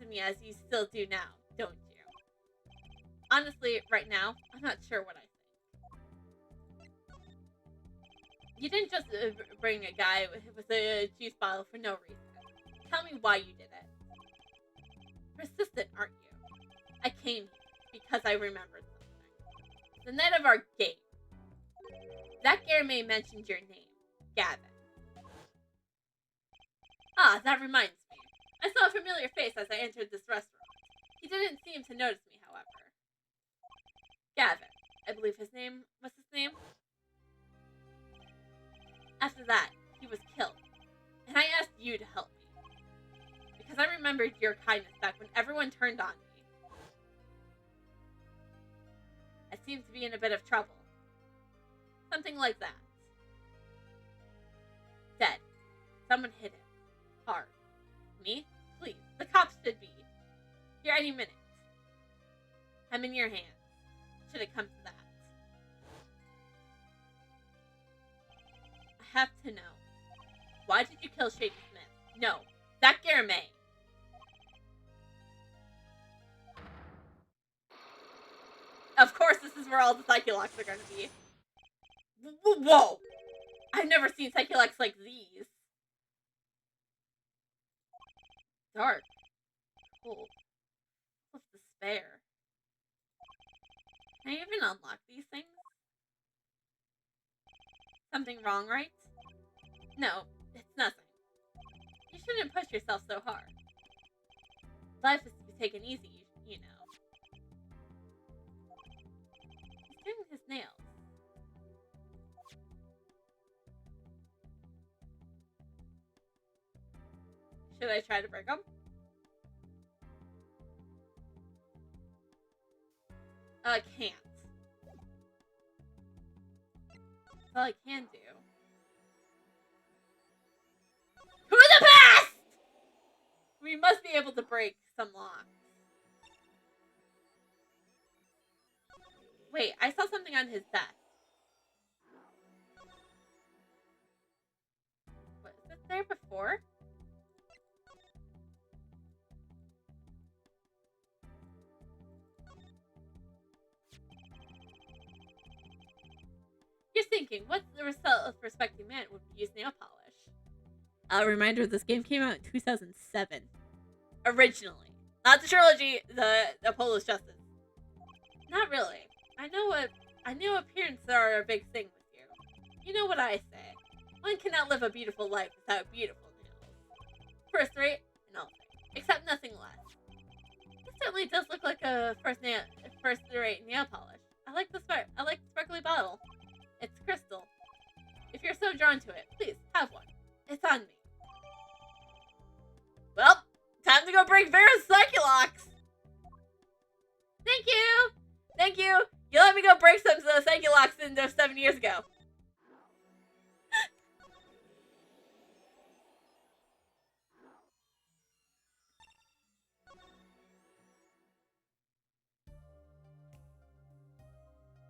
me as you still do now, don't you? Honestly, right now, I'm not sure what I think. You didn't just bring a guy with a juice bottle for no reason. Tell me why you did it. Persistent, aren't you? I came here because I remembered something. The night of our game. Zach Garamay mentioned your name, Gavin. Ah, that reminds me. I saw a familiar face as I entered this restaurant. He didn't seem to notice me, however. Gavin, I believe was his name? After that, he was killed, and I asked you to help me. Because I remembered your kindness back when everyone turned on me. I seem to be in a bit of trouble. Something like that. Dead. Someone hit him. Hard. Me? Please. The cops should be here any minute. I'm in your hands. Should it come to that. I have to know. Why did you kill Shady Smith? No. Zach Garamay. Of course, this is where all the Psyche-Locks are going to be. Whoa! I've never seen Psyche-Locks like these. Dark. Cold. Full of despair. Can I even unlock these things? Something wrong, right? No, it's nothing. You shouldn't push yourself so hard. Life is to be taken easy, you know. He's doing his nails. Should I try to break them? I can't. That's all I can do. Who the best? We must be able to break some locks. Wait, I saw something on his desk. Was it there before? You're thinking, what's the self-respecting man would use nail polish? A reminder, this game came out in 2007. Originally. Not the trilogy, the Apollo's Justice. Not really. I know appearances are a big thing with you. You know what I say. One cannot live a beautiful life without beautiful nails. First rate, and all. Except nothing less. It certainly does look like a first rate nail polish. I like the sparkly bottle. It's crystal. If you're so drawn to it, please, have one. It's on me. Well, time to go break Vera's Psyche-Locks! Thank you! Thank you! You let me go break some of the Psyche-Locks 7 years ago.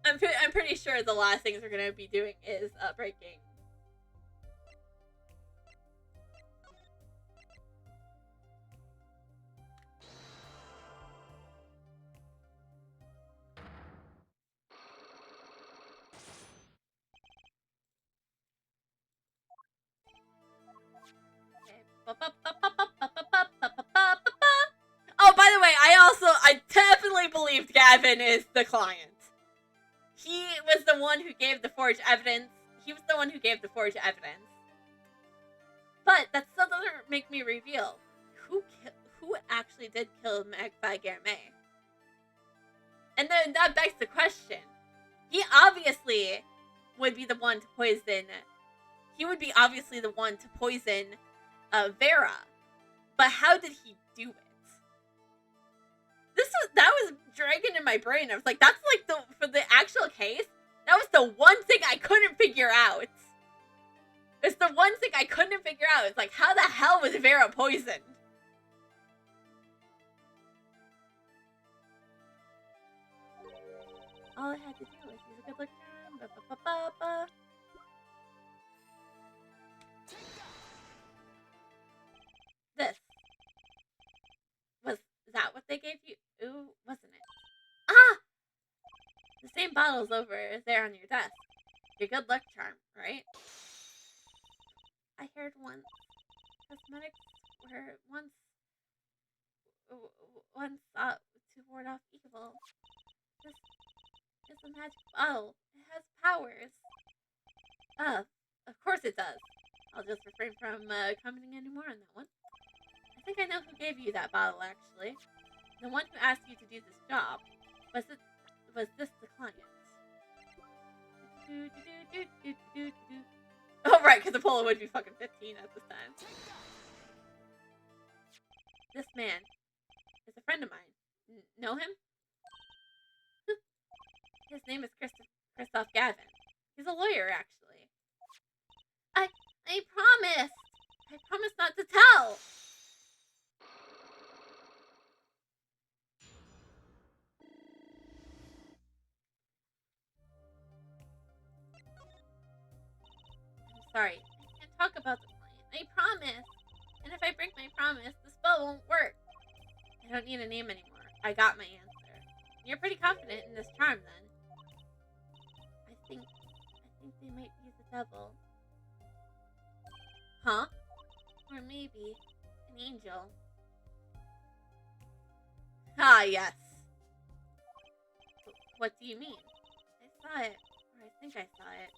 I'm pretty sure the last things we're gonna be doing is breaking. Oh, by the way, I definitely believed Gavin is the client. He was the one who gave the forged evidence. But that still doesn't make me reveal who actually did kill Magpie Garamay. And then that begs the question. He obviously would be the one to poison. He would be obviously the one to poison Vera. But how did he do it? That was dragging in my brain. I was like, that's like for the actual case, that was the one thing I couldn't figure out. It's the one thing I couldn't figure out. It's like, how the hell was Vera poisoned? All I had to do was use a good luck charm. This. Was that what they gave you? Ooh, wasn't it? Ah! The same bottle's over there on your desk. Your good luck charm, right? I heard once cosmetics were once thought to ward off evil. This is a magic bottle. It has powers. Of course it does. I'll just refrain from commenting anymore on that one. I think I know who gave you that bottle, actually. The one who asked you to do this job. Was this the client? Oh, right, because Apollo would be fucking 15 at this time. This man is a friend of mine. Know him? His name is Christoph Gavin. He's a lawyer, actually. I promised! I promised not to tell! I'm sorry. I can't talk about the client. I promise! And if I break my promise, the spell won't work. I don't need a name anymore. I got my answer. You're pretty confident in this charm, then. I think they might be the devil. Huh? Or maybe an angel. Ah, yes. What do you mean? I saw it, or I think I saw it.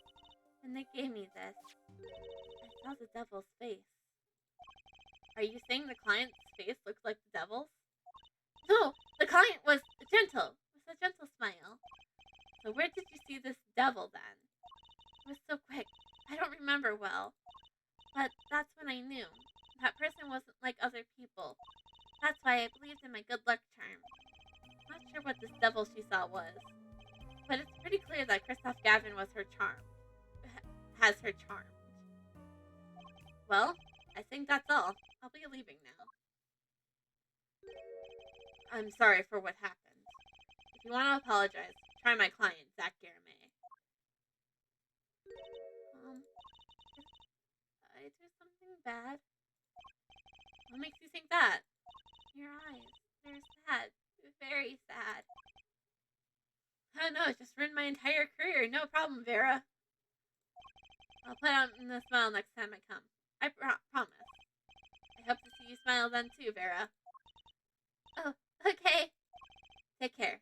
And they gave me this. I saw the devil's face. Are you saying the client's face looks like the devil's? No, the client was gentle, with a gentle smile. So where did you see this devil then? It was so quick. I don't remember well. But that's when I knew. That person wasn't like other people. That's why I believed in my good luck charm. Not sure what this devil she saw was. But it's pretty clear that Christoph Gavin was her charm. Has her charmed. Well, I think that's all. I'll be leaving now. I'm sorry for what happened. If you want to apologize, try my client, Zach Garamay. Did I do something bad? What makes you think that? Your eyes. They're sad. Very sad. Oh no, it just ruined my entire career. No problem, Vera. I'll put on the smile next time I come. I promise. I hope to see you smile then too, Vera. Oh, okay. Take care.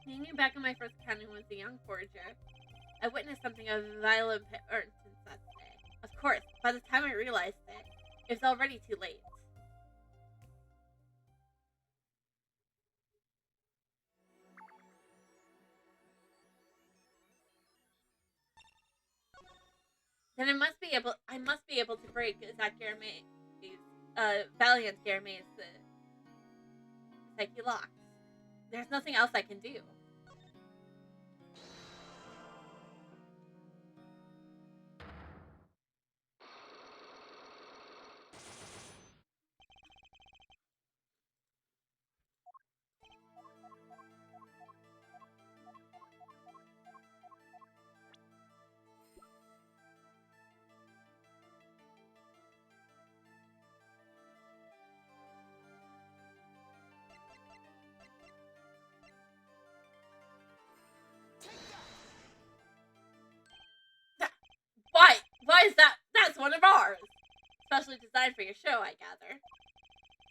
Hanging back in my first accounting was a young forager. I witnessed something of violent since that day. Of course, by the time I realized it was already too late. Then I must be able to break Zach Garamay's, Valiant Garamay's, Psyche locks. There's nothing else I can do. Why is that? That's one of ours! Specially designed for your show, I gather.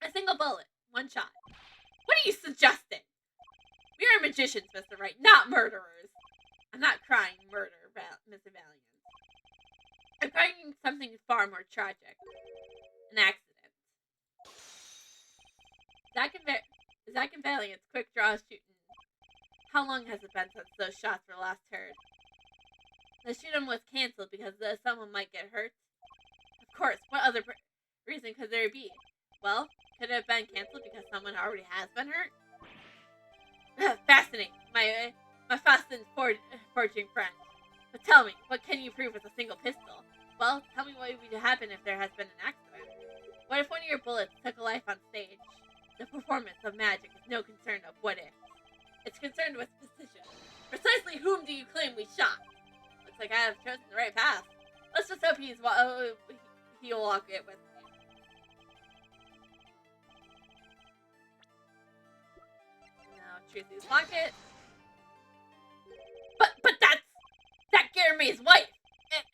A single bullet, one shot. What are you suggesting? We are magicians, Mr. Wright, not murderers. I'm not crying murder, Mr. Valiant. I'm crying something far more tragic. An accident. Zach and Valiant's quick draw shooting. How long has it been since those shots were last heard? The shoot-'em was cancelled because someone might get hurt. Of course, what other reason could there be? Well, could it have been cancelled because someone already has been hurt? Fascinating, my fascinating forging friend. But tell me, what can you prove with a single pistol? Well, tell me what would happen if there has been an accident. What if one of your bullets took a life on stage? The performance of magic is no concern of what if. It's concerned with precision. Precisely whom do you claim we shot? Looks like I have chosen the right path. Let's just hope he'll walk it with me. Now Tracy's pocket. But that's Zach Garamay's wife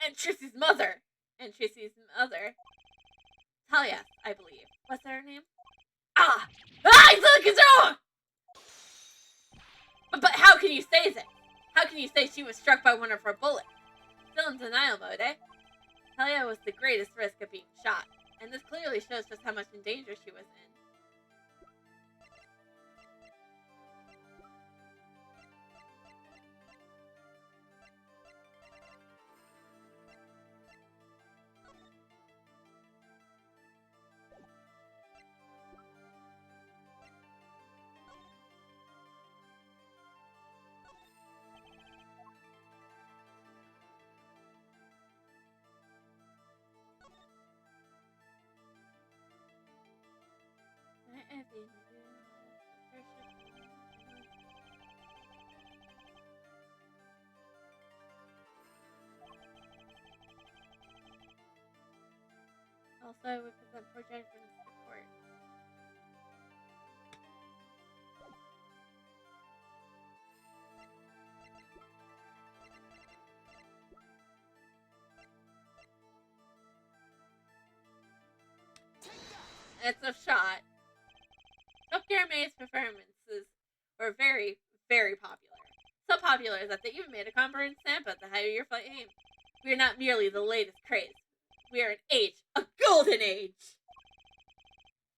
and Tracy's mother. And Tracy's mother. Talia, I believe. What's her name? Look, it's wrong! But how can you say that? How can you say she was struck by one of her bullets? Still in denial mode, eh? Talia was the greatest risk of being shot, and this clearly shows just how much in danger she was in. Also, I would present poor judgments to court. It's a shot. Garame's performances were very, very popular. So popular that they even made a commemorative stamp at the height of your fame. We are not merely the latest craze. We are an age, a golden age.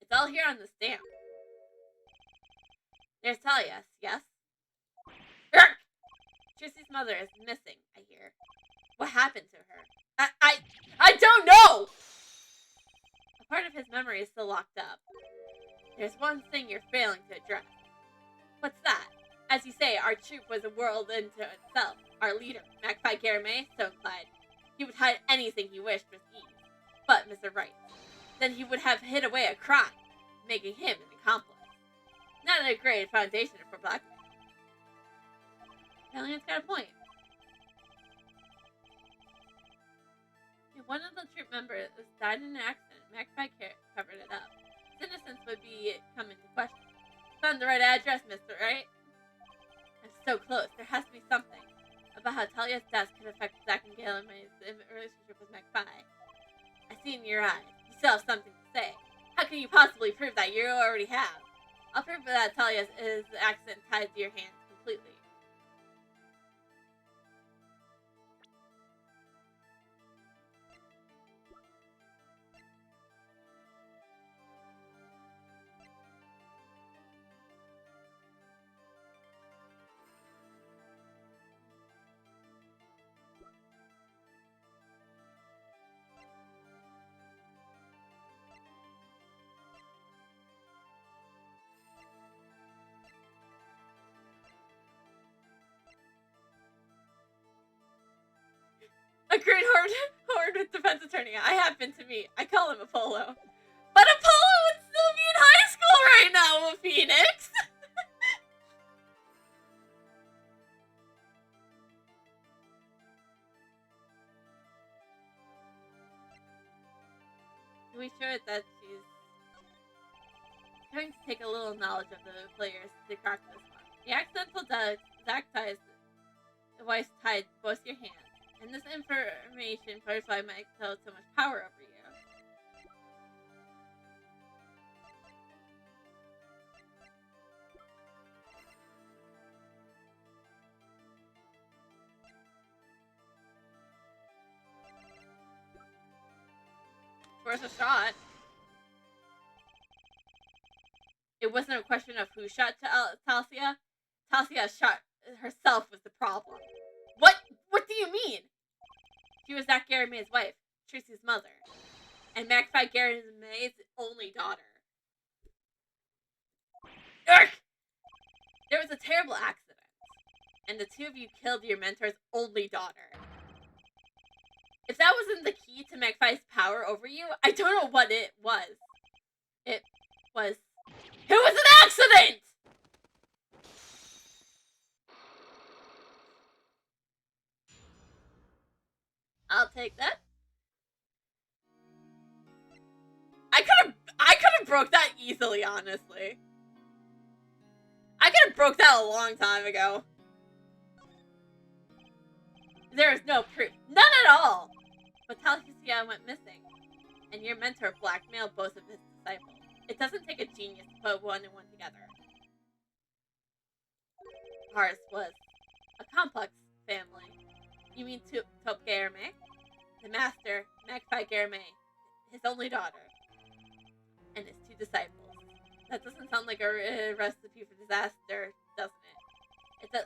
It's all here on the stamp. There's Talia, yes? Urgh! Trissy's mother is missing, I hear. What happened to her? I don't know! A part of his memory is still locked up. There's one thing you're failing to address. What's that? As you say, our troop was a world into itself. Our leader, Magpie Garame, Stoneclide. He would hide anything he wished with ease. But Mr. Wright. Then he would have hid away a crime, making him an accomplice. Not a great foundation for blackmail. Valiant's got a point. If one of the troop members died in an accident, Magpie covered it up. His innocence would be come into question. Found the right address, Mr. Wright. I'm so close. There has to be something about how Talia's death could affect Zack and Galame's relationship with Magpie. I see in your eyes. You still have something to say. How can you possibly prove that? You already have. I'll prove that Talia's accident tied to your hands completely. A great horde with defense attorney. I happen to meet. I call him Apollo. But Apollo would still be in high school right now with Phoenix. We show it that she's going to take a little knowledge of the players to crack this one. The accidental Zack ties the wife tied both your hands. And this information Firefly might hold so much power over you. Worth a shot. It wasn't a question of who shot Talia. Talia shot herself was the problem. What do you mean? She was Zack Garame's wife, Tracy's mother, and Magpie Garame's only daughter. Urgh! There was a terrible accident, and the two of you killed your mentor's only daughter. If that wasn't the key to Magpie's power over you, I don't know what it was. It was an accident! I'll take that. I could have broke that easily, honestly. I could have broke that a long time ago. There is no proof. None at all. But Talia went missing. And your mentor blackmailed both of his disciples. It doesn't take a genius to put one and one together. Ours was a complex family. You mean Taupe Garame? The master, Magpie Garame, his only daughter, and his two disciples. That doesn't sound like a recipe for disaster, doesn't it?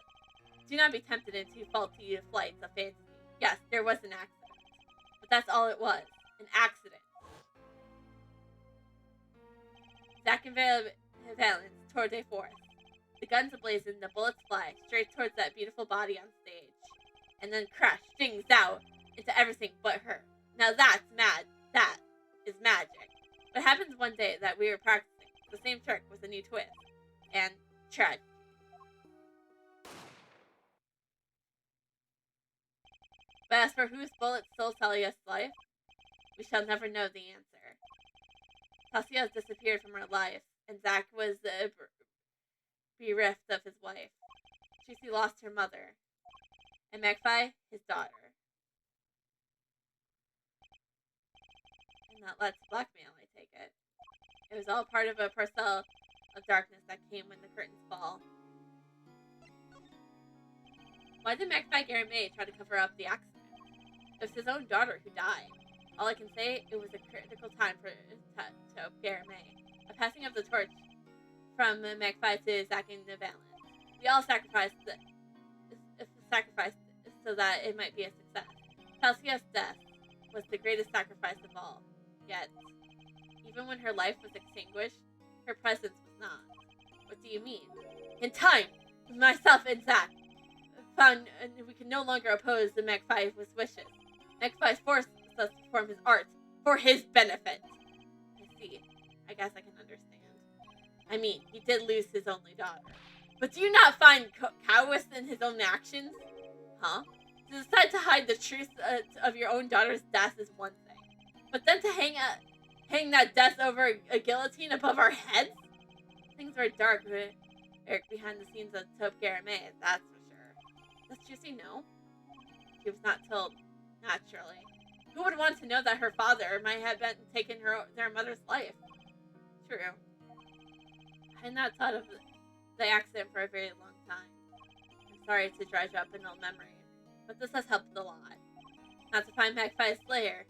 Do not be tempted into faulty flights of fantasy. Yes, there was an accident. But that's all it was. An accident. Zack and Valence tore de forth. The guns ablazing, the bullets fly straight towards that beautiful body on stage. And then crash things out into everything but her. Now that's mad. That is magic. What happened one day that we were practicing, the same trick with a new twist. And tragedy. But as for whose bullet stole Talia's life, we shall never know the answer. Talia disappeared from her life, and Zack was bereft of his wife. Tracy lost her mother, and McFly his daughter. And that led to blackmail, I take it. It was all part of a parcel of darkness that came when the curtains fall. Why did McFly Garamay try to cover up the accident? It was his own daughter who died. All I can say, it was a critical time for Taupe Garamay. A passing of the torch from McFly to Zack and Valance. We all sacrificed so that it might be a success. Talia's death was the greatest sacrifice of all. Yet, even when her life was extinguished, her presence was not. What do you mean? In time, myself and Zack found we could no longer oppose the McFly's wishes. McFly forced us to perform his art for his benefit. I see. I guess I can understand. I mean, he did lose his only daughter. But do you not find cowardice in his own actions? Huh? To decide to hide the truth of your own daughter's death is one thing. But then to hang that death over a guillotine above our heads? Things were dark behind the scenes of Taupe Garamay, that's for sure. Does Juicy know? She was not told, naturally. Who would want to know that her father might have been taken their mother's life? True. I had not thought of the accident for a very long time. I'm sorry to dredge up an old memory, but this has helped a lot. Not to find McFly's slayer.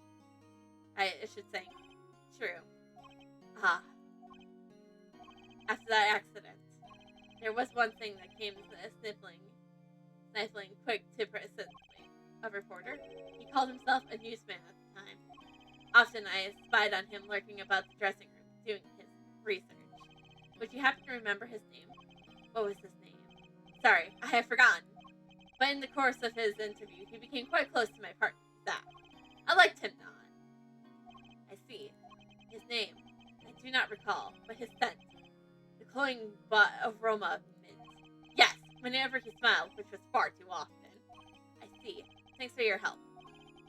I should say, true. Ah. After that accident, there was one thing that came sniffling quick to presently. A reporter. He called himself a newsman at the time. Often I spied on him lurking about the dressing room, doing his research. Would you happen to remember his name? What was his name? Sorry, I have forgotten. But in the course of his interview, he became quite close to my partner, Zack. I liked him not. I see. His name, I do not recall, but his scent. The cloying aroma of mint. Yes, whenever he smiled, which was far too often. I see. Thanks for your help.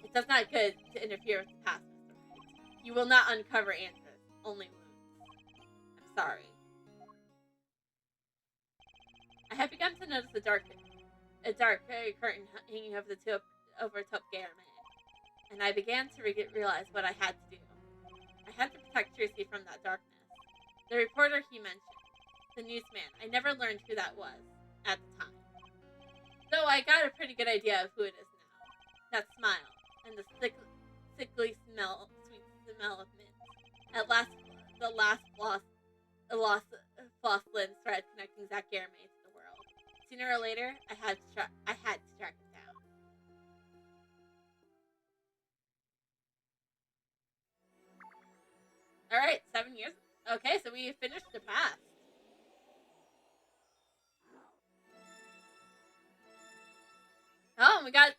It does not good to interfere with the past, Mr. Wright. You will not uncover answers, only wounds. I'm sorry. I had begun to notice a dark curtain hanging over Taupe Garamay, and I began to realize what I had to do. I had to protect Tracy from that darkness. The reporter he mentioned, the newsman, I never learned who that was at the time. Though I got a pretty good idea of who it is now. That smile, and the sweet smell of mint. At last, the last floss lens thread connecting Zack Garamay to the world. Sooner or later, I had to track him down. Alright, 7 years. Okay, so we finished the past. Oh, we got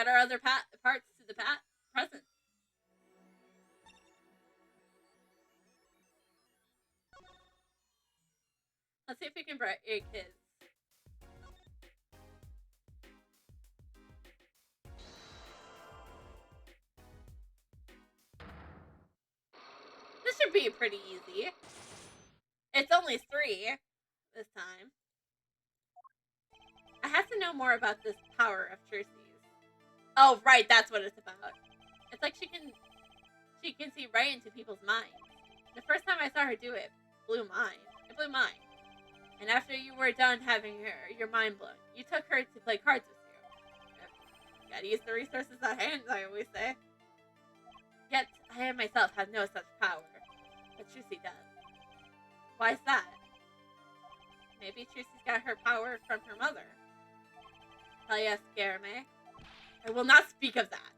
our other parts to the present. Let's see if we can break his. This should be pretty easy. It's only 3 this time. I have to know more about this power of Tracy's. Oh, right, that's what it's about. It's like she can see right into people's minds. The first time I saw her do it, it blew mine. And after you were done having your mind blown, you took her to play cards with you. You gotta use the resources at hand, I always say. Yet, I myself have no such power. But Tracy does. Why is that? Maybe Tracy's got her power from her mother. Talia Garamay. I will not speak of that.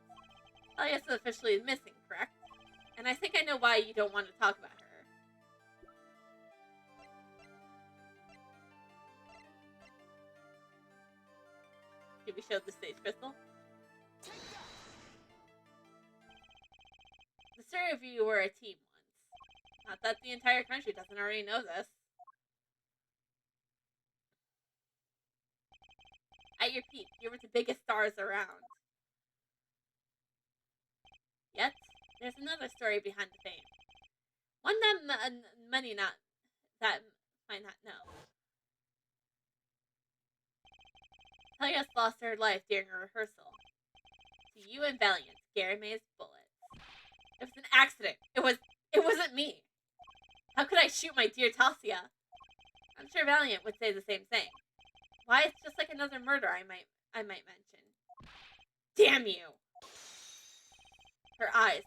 Talia's officially missing, correct? And I think I know why you don't want to talk about her. Should we show the stage crystal? The story of you were a team once. Not that the entire country doesn't already know this. At your peak, you were the biggest stars around. Yet, there's another story behind the fame. One that many might not know. Talia's lost her life during a rehearsal. To you and Valiant, Gary May's bullets. It was an accident. It wasn't me. How could I shoot my dear Talia? I'm sure Valiant would say the same thing. Why, it's just like another murder I might mention. Damn you! Her eyes.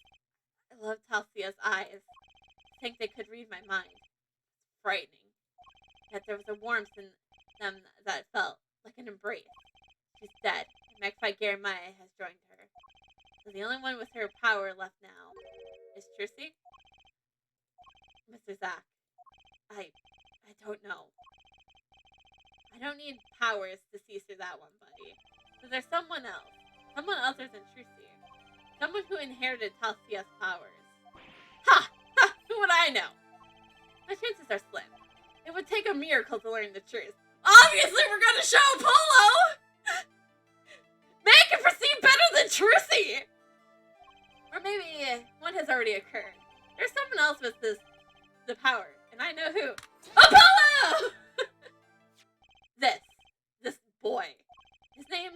I love Talia's eyes. I think they could read my mind. Frightening. Yet there was a warmth in them that felt like an embrace. She's dead. Magpie Garamaya has joined her. So the only one with her power left now is Trissy? Mr. Zack, I don't know. I don't need powers to see through that one, buddy. So there's someone else. Someone other than Trissy. Someone who inherited Talia's powers. Ha! Ha! Who would I know? My chances are slim. It would take a miracle to learn the truth. Obviously, we're gonna show Apollo! Man can perceive better than Trissy! Or maybe one has already occurred. There's someone else with the power, and I know who. Apollo! This boy. His name,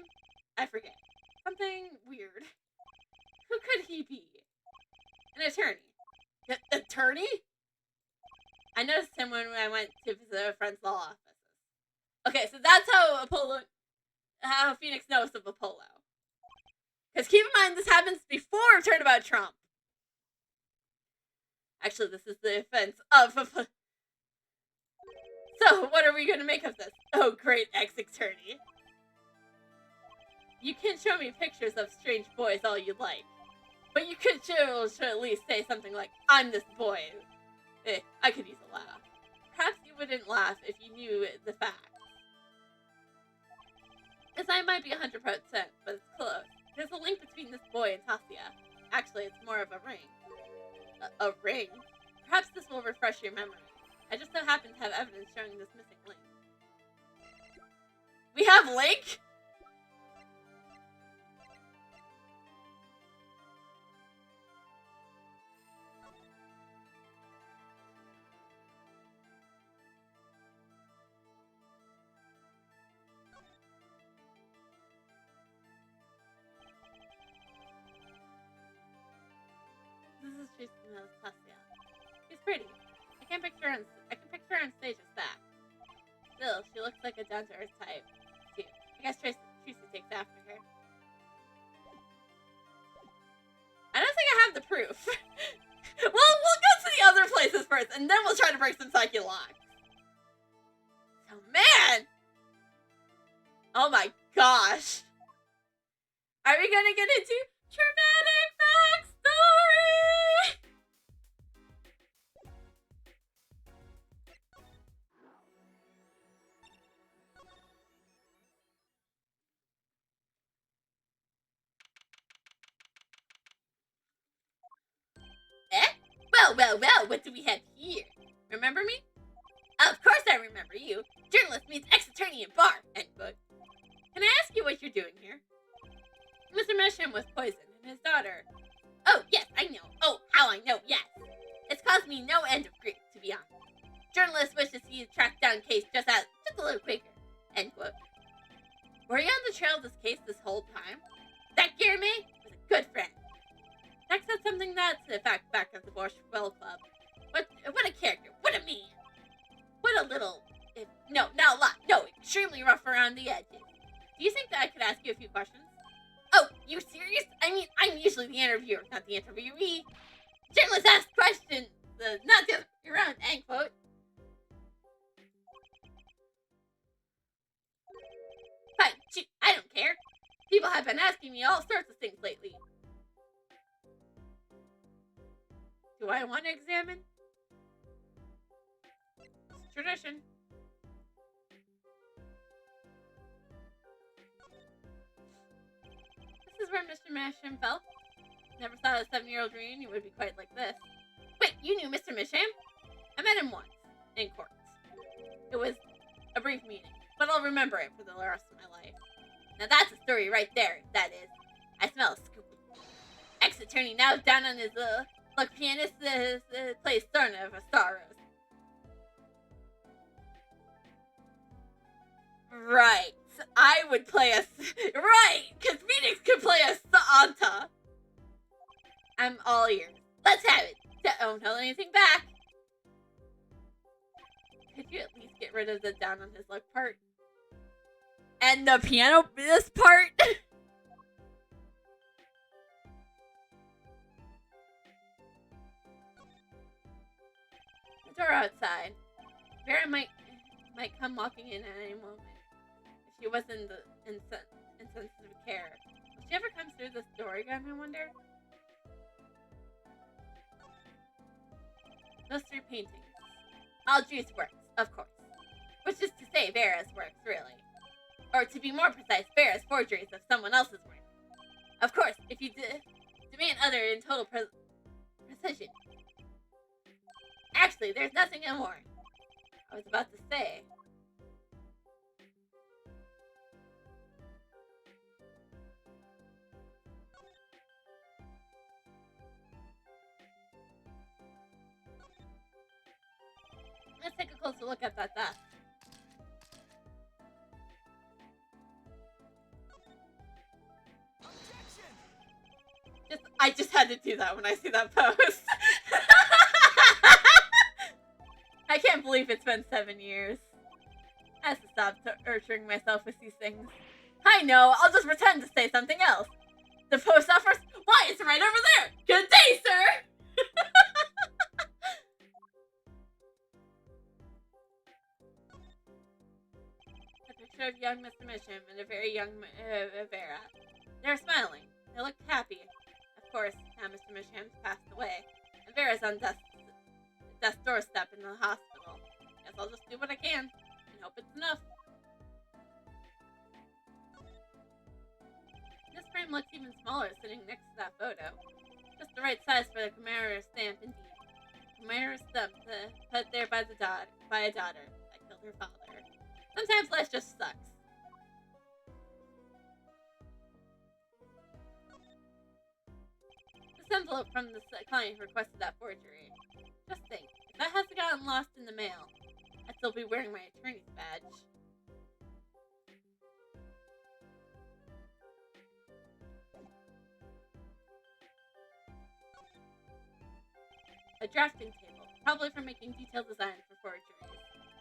I forget. Something weird. Who could he be? An attorney. Attorney? I noticed him when I went to visit a friend's law offices. Okay, so that's how Phoenix knows of Apollo. Because keep in mind, this happens before Turnabout Trump. Actually, this is the offense of... So, what are we going to make of this? Oh, great ex-attorney. You can show me pictures of strange boys all you like. But you could should at least say something like, I'm this boy. I could use a laugh. Perhaps you wouldn't laugh if you knew the facts. Because I might be 100%, but it's close. There's a link between this boy and Talia. Actually, it's more of a ring. A ring? Perhaps this will refresh your memory. I just so happen to have evidence showing this missing link. We have Link? This is Tristana's Talia. She's pretty. I can picture her on stage as that. Still, she looks like a down-to-earth type, too. I guess Tracy takes after her. I don't think I have the proof. Well, we'll go to the other places first, and then we'll try to break some psyche locks. Oh, man! Oh my gosh. Are we gonna get into traumatic backstory? Well, what do we have here? Remember me? Of course I remember you. Journalist meets ex-attorney in bar, end quote. Can I ask you what you're doing here? Mr. Mesham was poisoned, and his daughter... Oh, yes, I know. Oh, how I know, yes. It's caused me no end of grief, to be honest. Journalists wish to see you track down case just a little quicker, end quote. Were you on the trail of this case this whole time? That Jeremy was a good friend. Jack said something that's the fact back of the Borswell Club. What a character. What a man. What a little... No, not a lot. No, extremely rough around the edges. Do you think that I could ask you a few questions? Oh, you serious? I mean, I'm usually the interviewer, not the interviewee. Journalists ask questions, not the other way around, end quote. Fine, shoot, I don't care. People have been asking me all sorts of things lately. Do I want to examine? It's tradition. This is where Mr. Masham fell. Never thought a 7-year-old reunion would be quite like this. Wait, You knew Mr. Misham? I met him once, in court. It was a brief meeting, but I'll remember it for the rest of my life. Now that's a story right there, that is. I smell a scoop. Ex-attorney now down on his luck pianist plays Storna of Staros. Right. I would play a... Right! Because Phoenix could play a Santa. I'm all ears. Let's have it. Don't hold anything back. Could you at least get rid of the down on his luck part? And the piano this part? The door outside. Vera might come walking in at any moment. If she was in the insensitive care. Will she ever come through this door again, I wonder? Those three paintings. Aldri's works, of course. Which is to say Vera's works, really. Or to be more precise, Vera's forgeries of someone else's work. Of course, if you demand other in total precision. Actually, there's nothing more. I was about to say. Let's take a closer look at that desk. I just had to do that when I see that post. I can't believe it's been 7 years. I have to stop torturing myself with these things. I know, I'll just pretend to say something else. The post office? Why, it's right over there! Good day, sir! A picture of young Mr. Misham and a very young Vera. They're smiling. They look happy. Of course, now Mr. Misham's passed away, and Vera's on death's doorstep in the hospital. Guess I'll just do what I can, and hope it's enough. This frame looks even smaller sitting next to that photo. Just the right size for the commemorative stamp, indeed. Commemorative stamp put there by a daughter that killed her father. Sometimes life just sucks. This envelope from the client who requested that forgery. Just think, if that hasn't gotten lost in the mail, I'd still be wearing my attorney's badge. A drafting table, probably for making detailed designs for forgeries.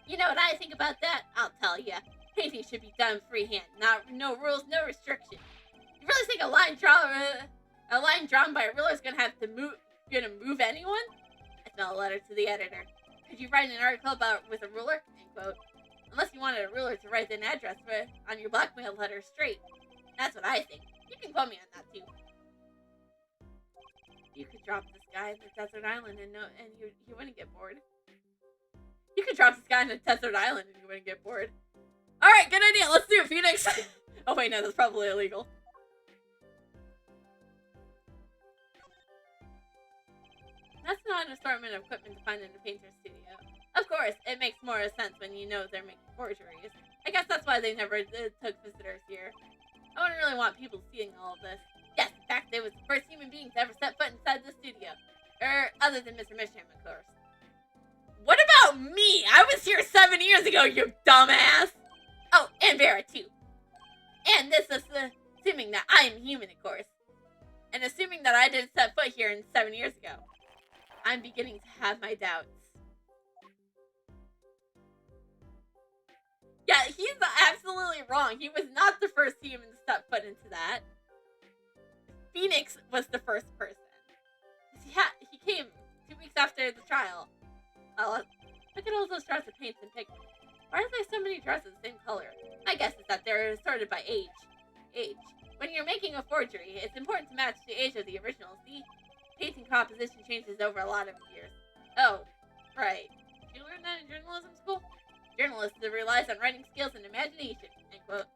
You know what I think about that? I'll tell ya. Painting should be done freehand, no rules, no restrictions. You really think a line drawn by a ruler is gonna move anyone? I smell a letter to the editor. Could you write an article about with a ruler? End quote. Unless you wanted a ruler to write an address on your blackmail letter straight. That's what I think. You can quote me on that too. You could drop this guy in the desert island and you wouldn't get bored. You could drop this guy in a desert island and you wouldn't get bored. Alright, good idea. Let's do it, Phoenix. Oh wait, no, that's probably illegal. That's not an assortment of equipment to find in a painter's studio. Of course, it makes more sense when you know they're making forgeries. I guess that's why they never took visitors here. I wouldn't really want people seeing all of this. Yes, in fact, they was the first human being to ever set foot inside the studio. Other than Mr. Misham, of course. What about me? I was here 7 years ago, you dumbass! Oh, and Vera, too. And this is assuming that I am human, of course. And assuming that I didn't set foot here 7 years ago. I'm beginning to have my doubts. Yeah, he's absolutely wrong. He was not the first human to step foot into that. Phoenix was the first person. He came 2 weeks after the trial. Look at all those jars of paints and pigments. Why are there so many jars of the same color? My guess is that they're sorted by age. When you're making a forgery, it's important to match the age of the original. See? Painting composition changes over a lot of years. Oh, right. Did you learn that in journalism school? Journalists that relies on writing skills and imagination. End quote.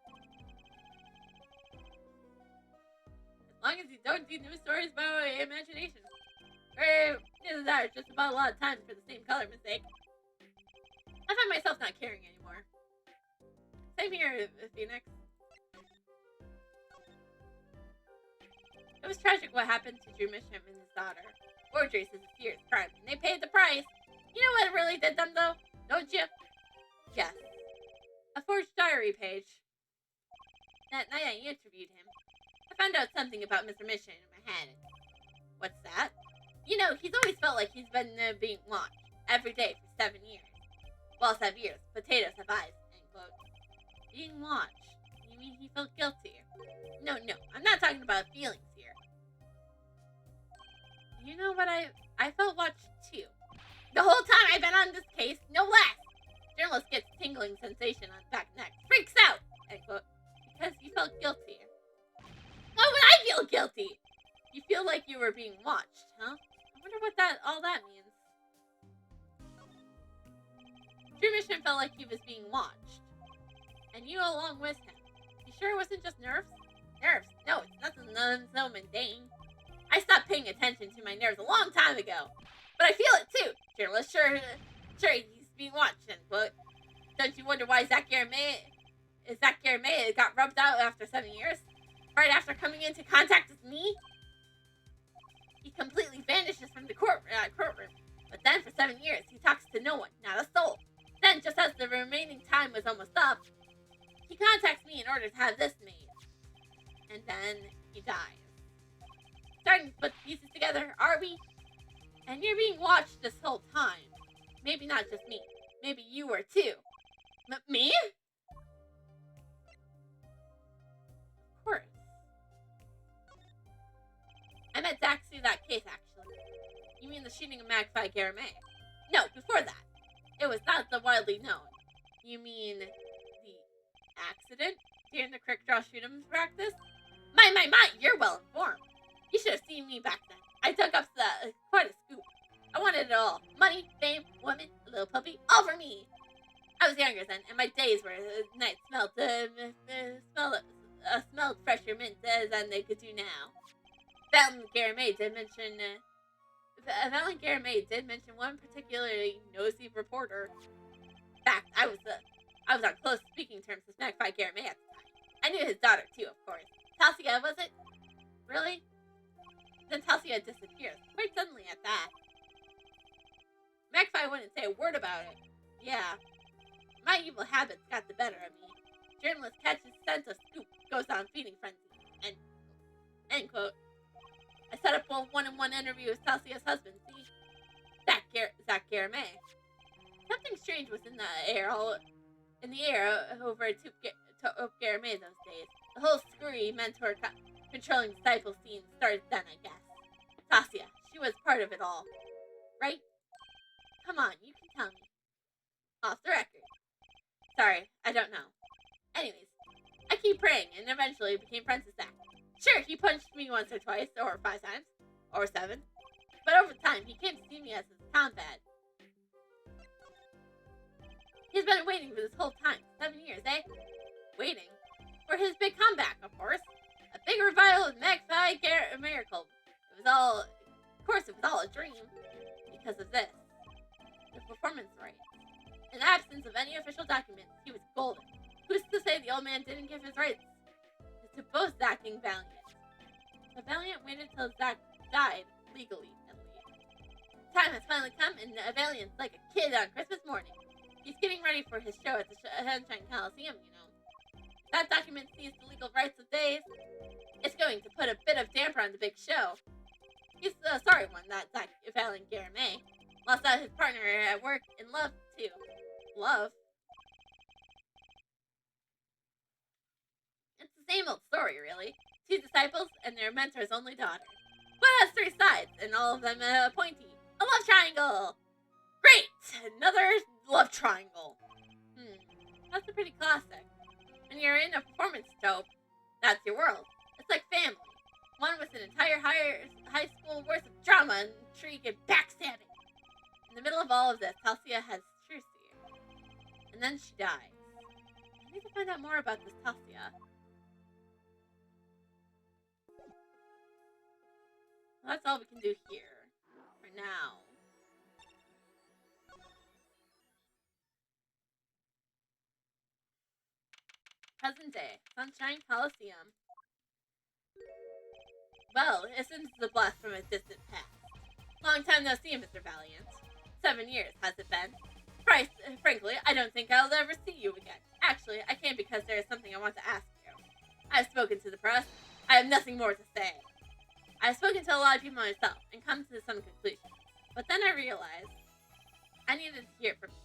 As long as you don't do news stories by imagination. Where neither that or just about a lot of time for the same color mistake. I find myself not caring anymore. Same here, Phoenix. It was tragic what happened to Drew Misham and his daughter. Forgeries is a serious crime, and they paid the price. You know what really did them, though? Don't you? Yes. A forged diary page. That night I interviewed him. I found out something about Mr. Mission in my head. What's that? You know, he's always felt like he's been being watched every day for 7 years. Walls have ears, potatoes have eyes, end quote. Being watched? You mean he felt guilty? No, I'm not talking about feelings here. You know what, I felt watched too. The whole time I've been on this case, no less. Journalist gets tingling sensation on back neck. Freaks out, end quote. Because he felt guilty. Why would I feel guilty? You feel like you were being watched, huh? I wonder what all that means. Drew Mission felt like he was being watched. And you along with him. You sure it wasn't just nerves? Nerves? No, it's nothing so mundane. I stopped paying attention to my nerves a long time ago. But I feel it too. Journalist, sure he's being watched, end quote. Don't you wonder why Zach Garamay got rubbed out after 7 years? Right after coming into contact with me? He completely vanishes from the courtroom. But then for 7 years, he talks to no one, not a soul. Then, just as the remaining time was almost up, he contacts me in order to have this made. And then he dies. Starting to put the pieces together, are we? And you're being watched this whole time. Maybe not just me. Maybe you were too. Me? Of course. I met Zach through that case, actually. You mean the shooting of Magpie Garamay? No, before that. It was not so widely known. You mean the accident during the crick draw shoot 'em practice? My, you're well informed. You should have seen me back then. I dug up quite a scoop. I wanted it all. Money, fame, women, a little puppy, all for me. I was younger then, and my days were nights smelled fresher mint than they could do now. Valen Garamay did mention one particularly nosy reporter. In fact, I was on close speaking terms with Magpie Garamay at the time. I knew his daughter too, of course. Tasia, was it? Really? Then Tasia disappears, quite suddenly at that. Magpie wouldn't say a word about it. Yeah. My evil habits got the better of me. Journalist catches sense of scoop, goes on feeding frenzy. End quote. I set up a one-on-one interview with Tasia's husband, see? Zach Garamay. Something strange was in the air over at Tope Garamay those days. The whole screwy mentor controlling disciple scene started then, I guess. Tasia, she was part of it all. Right? Come on, you can tell me. Off the record. Sorry, I don't know. Anyways, I keep praying and eventually became friends with Zach. Sure, he punched me once or twice, or 5 times, or 7. But over time, he came to see me as his combat. He's been waiting for this whole time. 7 years, eh? Waiting. For his big comeback, of course. A big revival of Magpie Miracle. It was all a dream. Because of this. The performance rights. In the absence of any official documents, he was golden. Who's to say the old man didn't give his rights to both Zach and Valiant? But Valiant waited till Zach died, legally, at least. Time has finally come, and Valiant's like a kid on Christmas morning. He's getting ready for his show at the Sunshine Coliseum, you know. That document sees the legal rights of days. It's going to put a bit of damper on the big show. He's the sorry one, that Zach Valiant Garamay. Lost out his partner at work and love, too. Love? It's the same old story, really. 2 disciples and their mentor's only daughter. But it has 3 sides, and all of them pointy. A love triangle! Great! Another love triangle. That's a pretty classic. When you're in a performance trope, that's your world. It's like family. One with an entire high school worth of drama, intrigue, and backstabbing. In the middle of all of this, Tasia has Trucy. And then she dies. I need to find out more about this Tasia. Well, that's all we can do here. now. Present day, Sunshine Coliseum. Well, it seems a blast from a distant past. Long time no see, Mr. Valiant. 7 years, has it been? Frankly, I don't think I'll ever see you again. Actually, I came because there is something I want to ask you. I've spoken to the press. I have nothing more to say. I've spoken to a lot of people myself and come to some conclusions. But then I realized I needed to hear from you.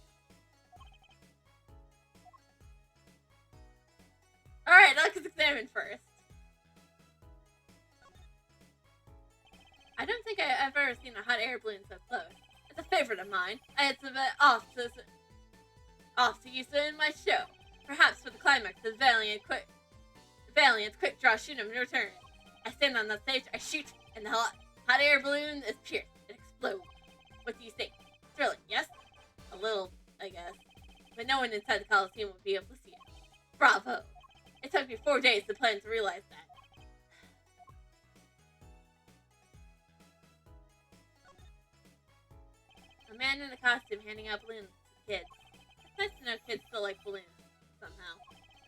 Alright, let's examine first. I don't think I've ever seen a hot air balloon so close. It's a favorite of mine. It's a bit off to use it in my show. Perhaps for the climax of Valiant's quick draw shoot 'em in return. I stand on that stage, I shoot, and the hot air balloon is pierced. It explodes. What do you think? Thrilling, yes? A little, I guess. But no one inside the Coliseum will be able to see it. Bravo! It took me 4 days to plan to realize that. A man in a costume handing out balloons to kids. It's nice to know kids still like balloons, somehow.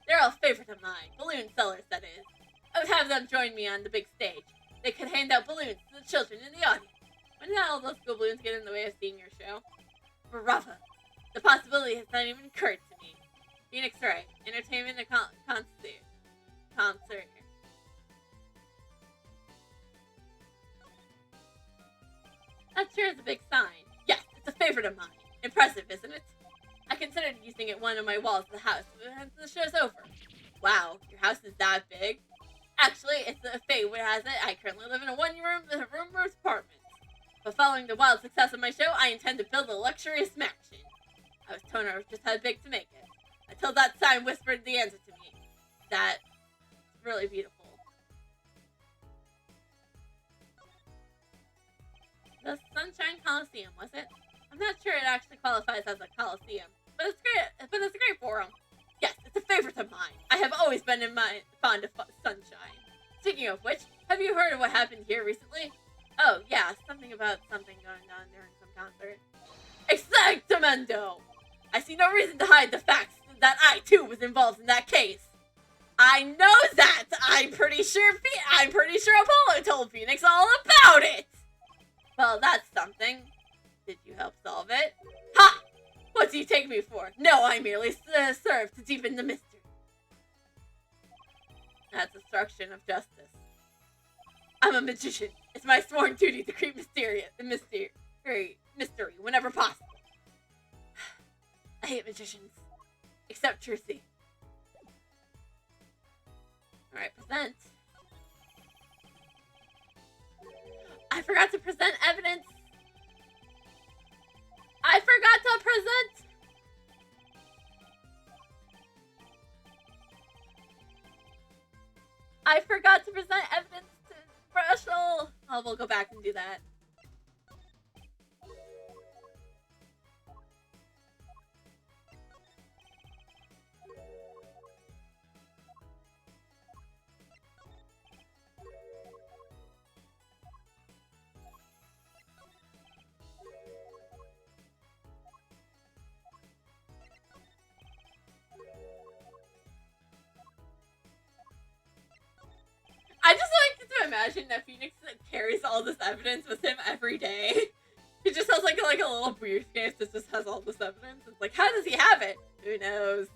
They're all a favorite of mine. Balloon sellers, that is. I would have them join me on the big stage. They could hand out balloons to the children in the audience. When did all those school balloons get in the way of seeing your show? Bravo! The possibility has not even occurred to me. Phoenix Wright, entertainment and concert. That sure is a big sign. Yes, it's a favorite of mine. Impressive, isn't it? I considered using it one of my walls of the house once the show's over. Wow, your house is that big? Actually, it's a fate what has it. I currently live in a one-room apartment. But following the wild success of my show, I intend to build a luxurious mansion. I was told I was just how big to make it. Until that sign whispered the answer to me. That's really beautiful. The Sunshine Coliseum, was it? I'm not sure it actually qualifies as a coliseum, but it's great. But it's a great forum. Yes, it's a favorite of mine. I have always been fond of sunshine. Speaking of which, have you heard of what happened here recently? Oh yeah, something about something going on during some concert. Exactamento! I see no reason to hide the facts that I too was involved in that case. I know that. I'm pretty sure Apollo told Phoenix all about it. Well, that's something. Did you help solve it? Ha! What do you take me for? No, I merely serve to deepen the mystery. That's obstruction of justice. I'm a magician. It's my sworn duty to create mystery whenever possible. I hate magicians. Except Trucy. Alright, present. I forgot to present evidence. I forgot to present. I forgot to present evidence to Threshold. Oh, we'll go back and do that. I just like to imagine that Phoenix carries all this evidence with him every day. He just has like a little briefcase that just has all this evidence. It's like, how does he have it? Who knows?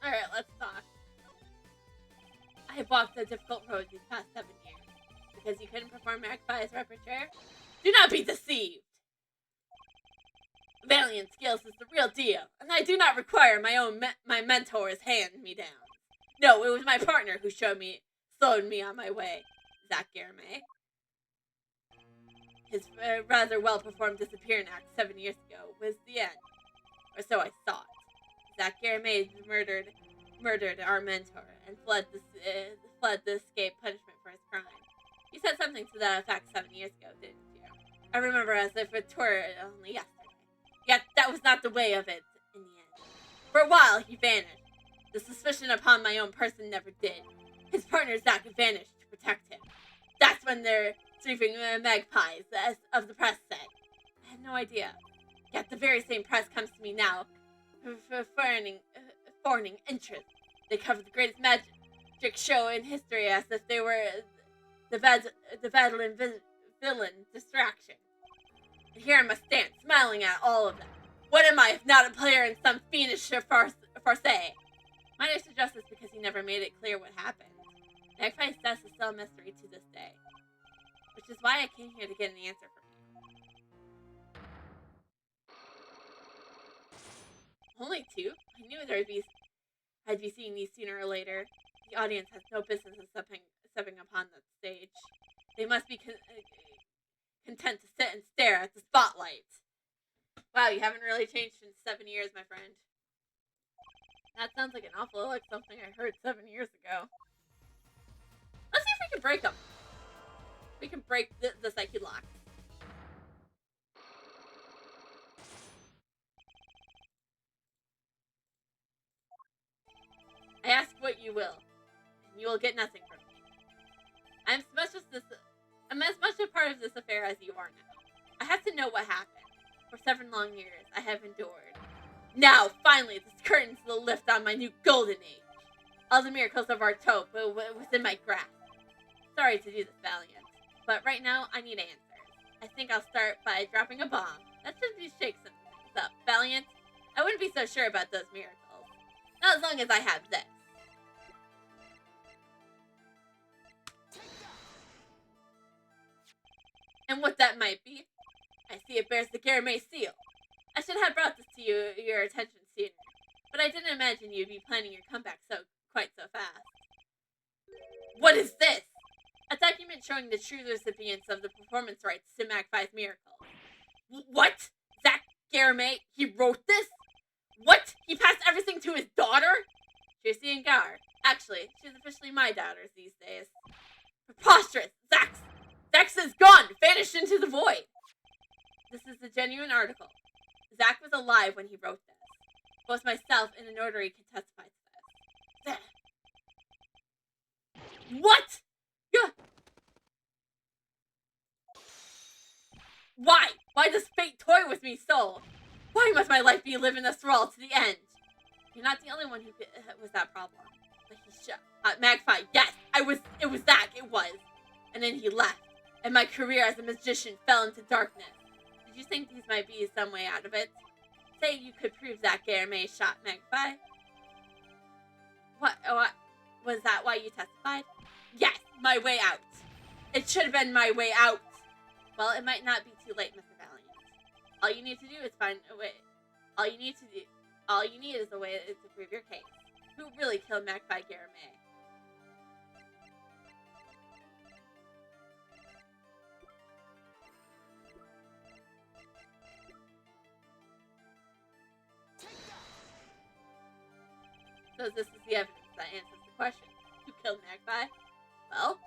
Alright, let's talk. I have walked a difficult road these past 7 years. because you couldn't perform Magpie's repertoire? Do not be deceived! Valiant skills is the real deal, and I do not require my mentor's hand-me-down. No, it was my partner who slowed me on my way, Zack Garamay. His rather well-performed disappearance act 7 years ago was the end, or so I thought. Zack Garamay murdered our mentor and fled to escape punishment for his crime. You said something to that effect 7 years ago, didn't you? I remember as if it were only yesterday. Yet that was not the way of it in the end. For a while, he vanished. The suspicion upon my own person never did. His partner Zack vanished to protect him. That's when their sweeping magpies of the press said. I had no idea. Yet the very same press comes to me now, fawning interest. They cover the greatest magic show in history as if they were the Vadalin villain distraction. And here I must stand, smiling at all of them. What am I if not a player in some fiendish farce? Might I suggest this because he never made it clear what happened? Magpie's death is still a mystery to this day. Which is why I came here to get an answer from you. Only 2? I knew I'd be seeing these sooner or later. The audience has no business in stepping upon that stage. They must be content to sit and stare at the spotlight. Wow, you haven't really changed in 7 years, my friend. That sounds like an awful lot like something I heard 7 years ago. Let's see if we can break them. We can break the psyche lock. I ask what you will, and you will get nothing from me. I'm as much a part of this affair as you are now. I have to know what happened. For 7 long years, I have endured. Now, finally, this curtains will lift on my new golden age. All the miracles of our Taupe within my grasp. Sorry to do this, Valiant, but right now I need answers. I think I'll start by dropping a bomb. That should be shake some things up. Valiant, I wouldn't be so sure about those miracles. Not as long as I have this. And what that might be? I see it bears the Garamay seal. I should have brought this to your attention sooner, but I didn't imagine you'd be planning your comeback quite so fast. What is this? A document showing the true recipients of the performance rights to Magpie's Miracle. What? Zack Garamay? He wrote this? What? He passed everything to his daughter? Tracy and Gar. Actually, she's officially my daughter these days. Preposterous! Zack's is gone! Vanished into the void! This is a genuine article. Zack was alive when he wrote this. Both myself and a notary can testify to this. What? Why? Why does fate toy with me so? Why must my life be lived in a thrall to the end? You're not the only one who was that problem. But he Magpie, yes! It was Zack, it was. And then he left. And my career as a magician fell into darkness. Did you think these might be some way out of it? Say you could prove Zack Garamay shot Magpie? What? Was that why you testified? Yes, my way out. It should have been my way out. Well, it might not be too late, Mr. Valiant. All you need to do is find a way. All you need is a way to prove your case. Who really killed Magpie Garamay? So this is the evidence that answers the question. Who killed Magpie? Well,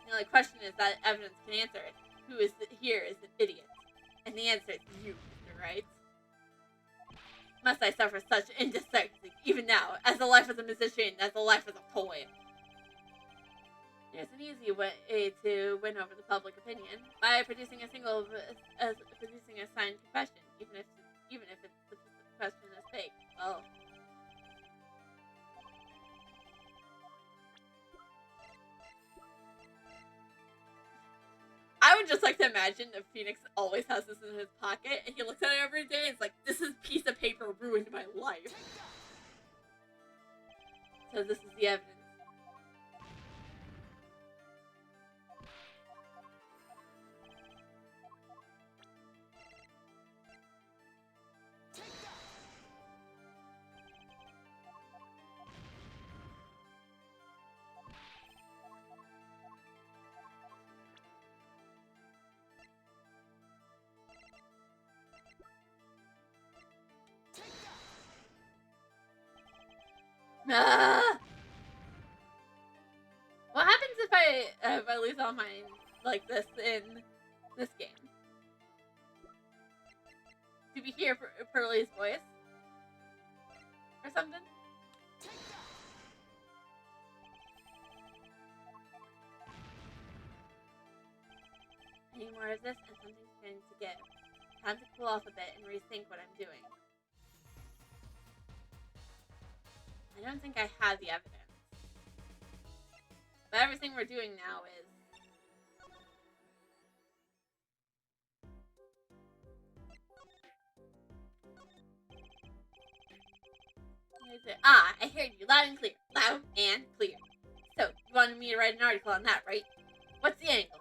the only question is that evidence can answer it. Who is here is an idiot? And the answer is you, Mr. Right? Must I suffer such indecency, even now, as a life as a musician, as a life as a poet? There's an easy way to win over the public opinion by producing a signed confession, even if the question is fake. Well, I would just like to imagine that Phoenix always has this in his pocket, and he looks at it every day, and it's like, this piece of paper ruined my life. So this is the evidence. Ah! What happens if I lose all mine like this in this game? Do we hear Pearly's voice? Or something? I need more of this and something's going to give. Time to cool off a bit and rethink what I'm doing. I don't think I have the evidence. But everything we're doing now is... What is it? Ah, I heard you loud and clear. Loud and clear. So, you wanted me to write an article on that, right? What's the angle?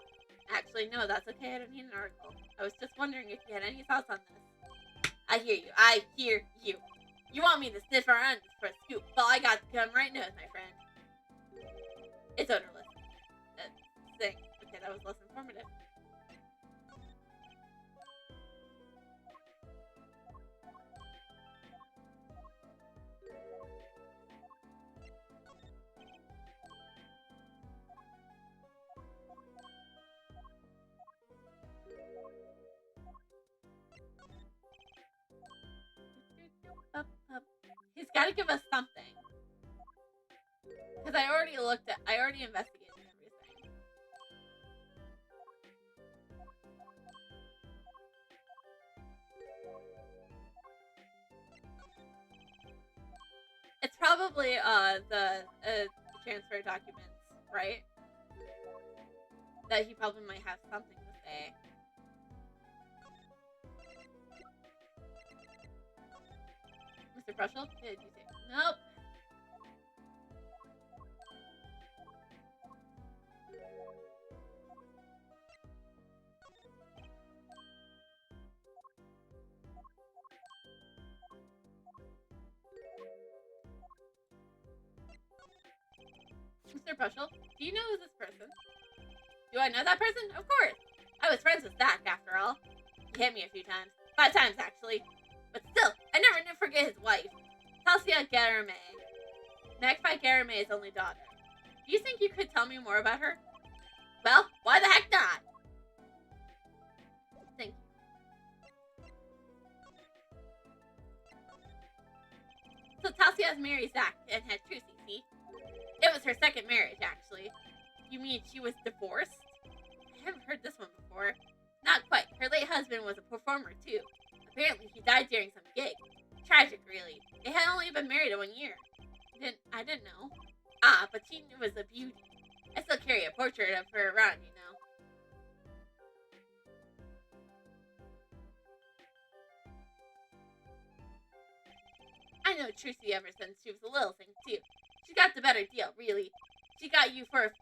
Actually, no, that's okay. I don't need an article. I was just wondering if you had any thoughts on this. I hear you. I hear you. You want me to sniff around for a scoop? Well, I got the gun right nose, my friend. It's odorless. Thing. Okay, that was less informative. He's got to give us something. Because I already investigated everything. It's probably the transfer documents, right? That he probably might have something to say. Mr. Brushel? Did you say? Nope. Mr. Brushel, do you know this person? Do I know that person? Of course. I was friends with Zach, after all. He hit me a few times. 5 times, actually. But still, I never forget his wife. Tasia Garame. Magpie Garame's only daughter. Do you think you could tell me more about her? Well, why the heck not? Thank you. So Tasia's married Zach and had Trucy, see? It was her second marriage, actually. You mean she was divorced? I haven't heard this one before. Not quite. Her late husband was a performer, too. Apparently, he died during some gig. Tragic, really. They had only been married 1 year. I didn't know. Ah, but she was a beauty. I still carry a portrait of her around, you know. I know Trucy ever since she was a little thing, too. She got the better deal, really. She got you for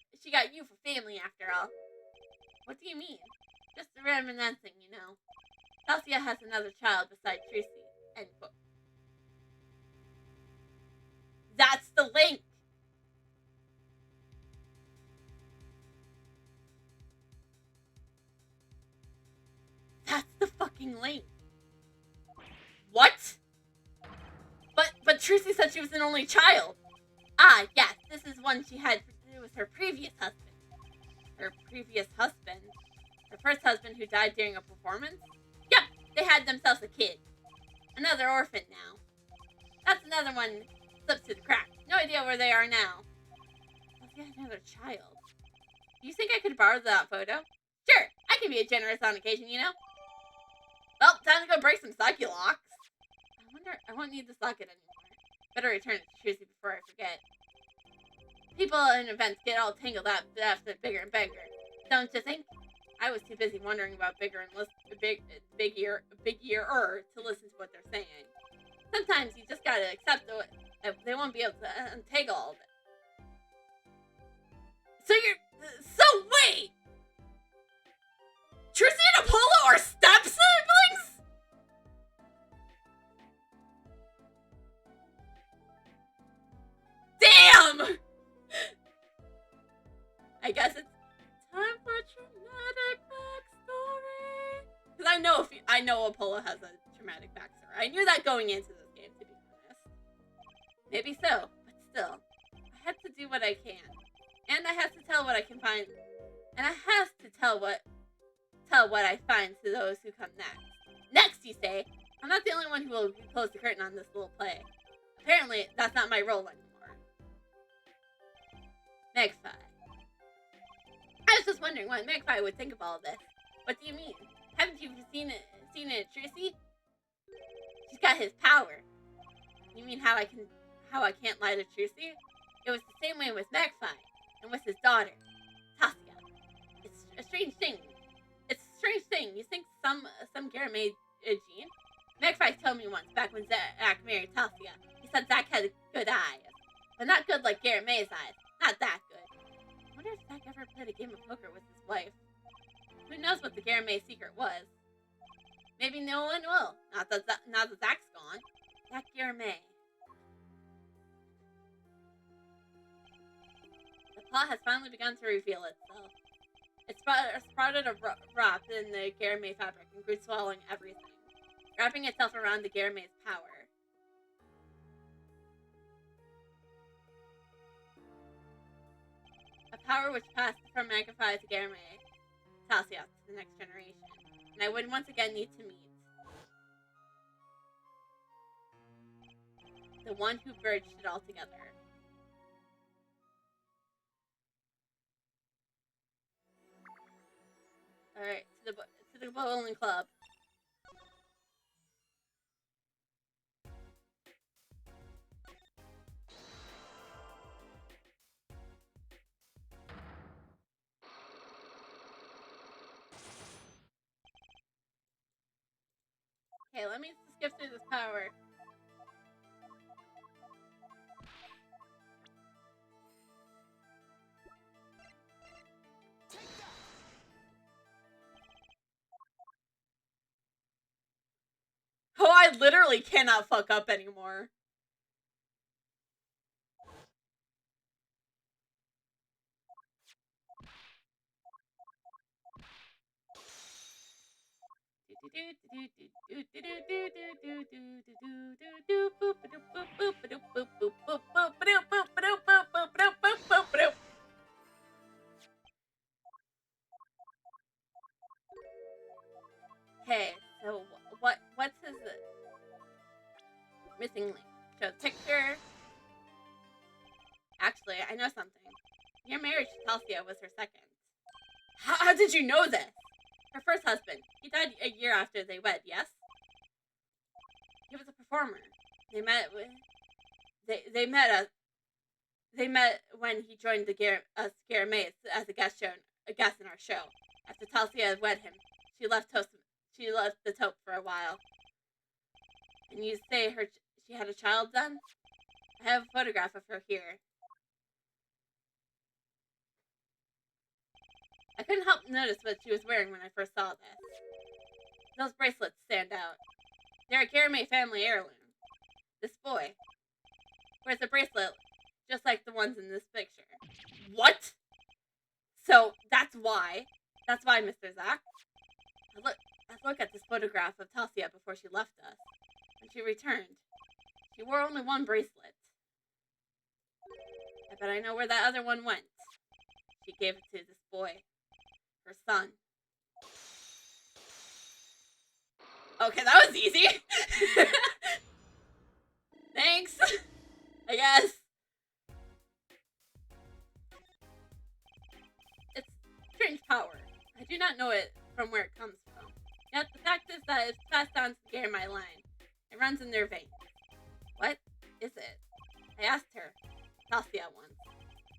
family, after all. What do you mean? Just reminiscing, you know. Tasia has another child besides Trucy. End quote. That's the link! That's the fucking link. What? But Trucy said she was an only child. Ah, yes, this is one she had with her previous husband. Her previous husband? Her first husband who died during a performance? Yep, they had themselves a kid. Another orphan now. That's another one slipped through the cracks. No idea where they are now. They had another child. Do you think I could borrow that photo? Sure, I can be a generous on occasion, you know? Well, time to go break some Psyche-Locks. I won't need the socket anymore. Better return it to Trucy before I forget. People and events get all tangled up after bigger and bigger. Don't you think? I was too busy wondering about big year to listen to what they're saying. Sometimes you just gotta accept that they won't be able to untangle all of it. So wait! Trucy and Apollo are step-siblings? Damn! I guess it's time for a traumatic backstory. Because I know Apollo has a traumatic backstory. I knew that going into this game, to be honest. Maybe so, but still, I have to do what I can. And I have to tell what I can find. And I have to tell what I find to those who come next. Next, you say? I'm not the only one who will close the curtain on this little play. Apparently, that's not my role anymore. Magpie. I was just wondering what Magpie would think of all this. What do you mean? Haven't you seen it at Trissy? She's got his power. You mean how I can't lie to Trissy? It was the same way with Magpie and with his daughter, Taskia. It's a strange thing. You think some Garamay Jean? Magpie told me once back when Zack married Taskia. He said Zack had good eyes, but not good like Garamay's eyes. Not that good. I wonder if Zack ever played a game of poker with his wife. Who knows what the Garamay secret was? Maybe no one will. Not that Zack's gone. Zack Garamay. The plot has finally begun to reveal itself. It sprouted a wrap in the Garamay fabric and grew swallowing everything, wrapping itself around the Garamay's power. A power which passed from Magpie to Garamay, Taskia to the next generation, and I would once again need to meet the one who bridged it all together. Alright, to the bowling club. Okay, let me skip through this power. Oh, I literally cannot fuck up anymore. Okay, so what's his missing link? Show the picture. Actually, I know something. Your marriage to Taskia was her second. How did you know this? Her first husband. He died a year after they wed, yes? He was a performer. They met when he joined the Garamays as a guest in our show. After Taskia had wed him, she left the Taupe for a while. And you say she had a child then? I have a photograph of her here. I couldn't help notice what she was wearing when I first saw this. Those bracelets stand out. They're a Garamay family heirloom. This boy wears a bracelet just like the ones in this picture. What? So that's why, Mr. Zack. Let's look at this photograph of Taskia before she left us. When she returned, she wore only one bracelet. I bet I know where that other one went. She gave it to this boy. Her son. Okay, that was easy. Thanks. I guess. It's strange power. I do not know it from where it comes from. Yet the fact is that it's passed down to the Garamay line. It runs in their veins. What is it? I asked her, Taskia once.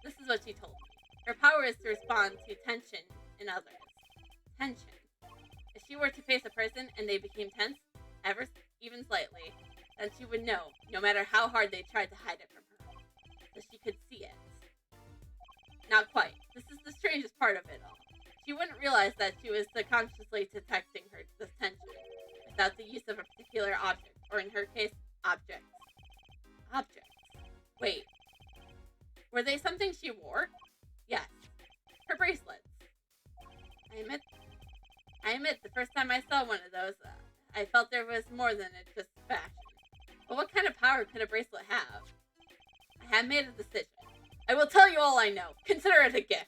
This is what she told me. Her power is to respond to tension in others. Tension. If she were to face a person and they became tense, even slightly, then she would know, no matter how hard they tried to hide it from her. So she could see it. Not quite. This is the strangest part of it all. She wouldn't realize that she was subconsciously detecting this tension without the use of a particular object, or in her case, objects. Objects. Wait. Were they something she wore? Yes. Her bracelets. I admit, the first time I saw one of those, I felt there was more than just fashion. But what kind of power could a bracelet have? I have made a decision. I will tell you all I know. Consider it a gift.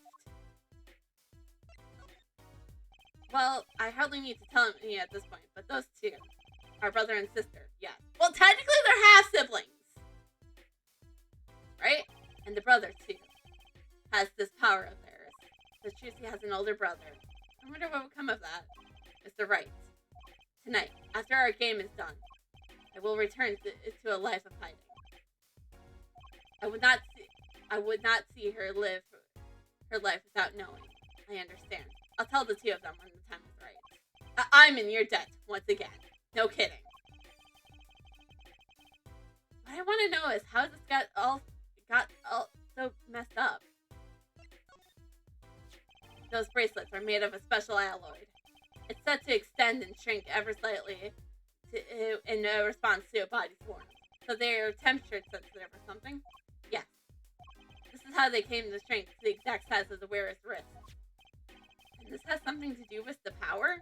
Well, I hardly need to tell you at this point, but those two are brother and sister, yes. Well, technically they're half-siblings. Right? And the brother, too, has this power of theirs. So Trucy has an older brother. I wonder what will come of that. Mr. Wright. Tonight, after our game is done, I will return to a life of hiding. I would not see her live her life without knowing. I understand. I'll tell the two of them when the time is right. I'm in your debt once again. No kidding. What I want to know is how this got all so messed up. Those bracelets are made of a special alloy. It's set to extend and shrink ever slightly in response to a body's warmth. So they're temperature sensitive or something? Yes. This is how they came to shrink to the exact size of the wearer's wrist. And this has something to do with the power?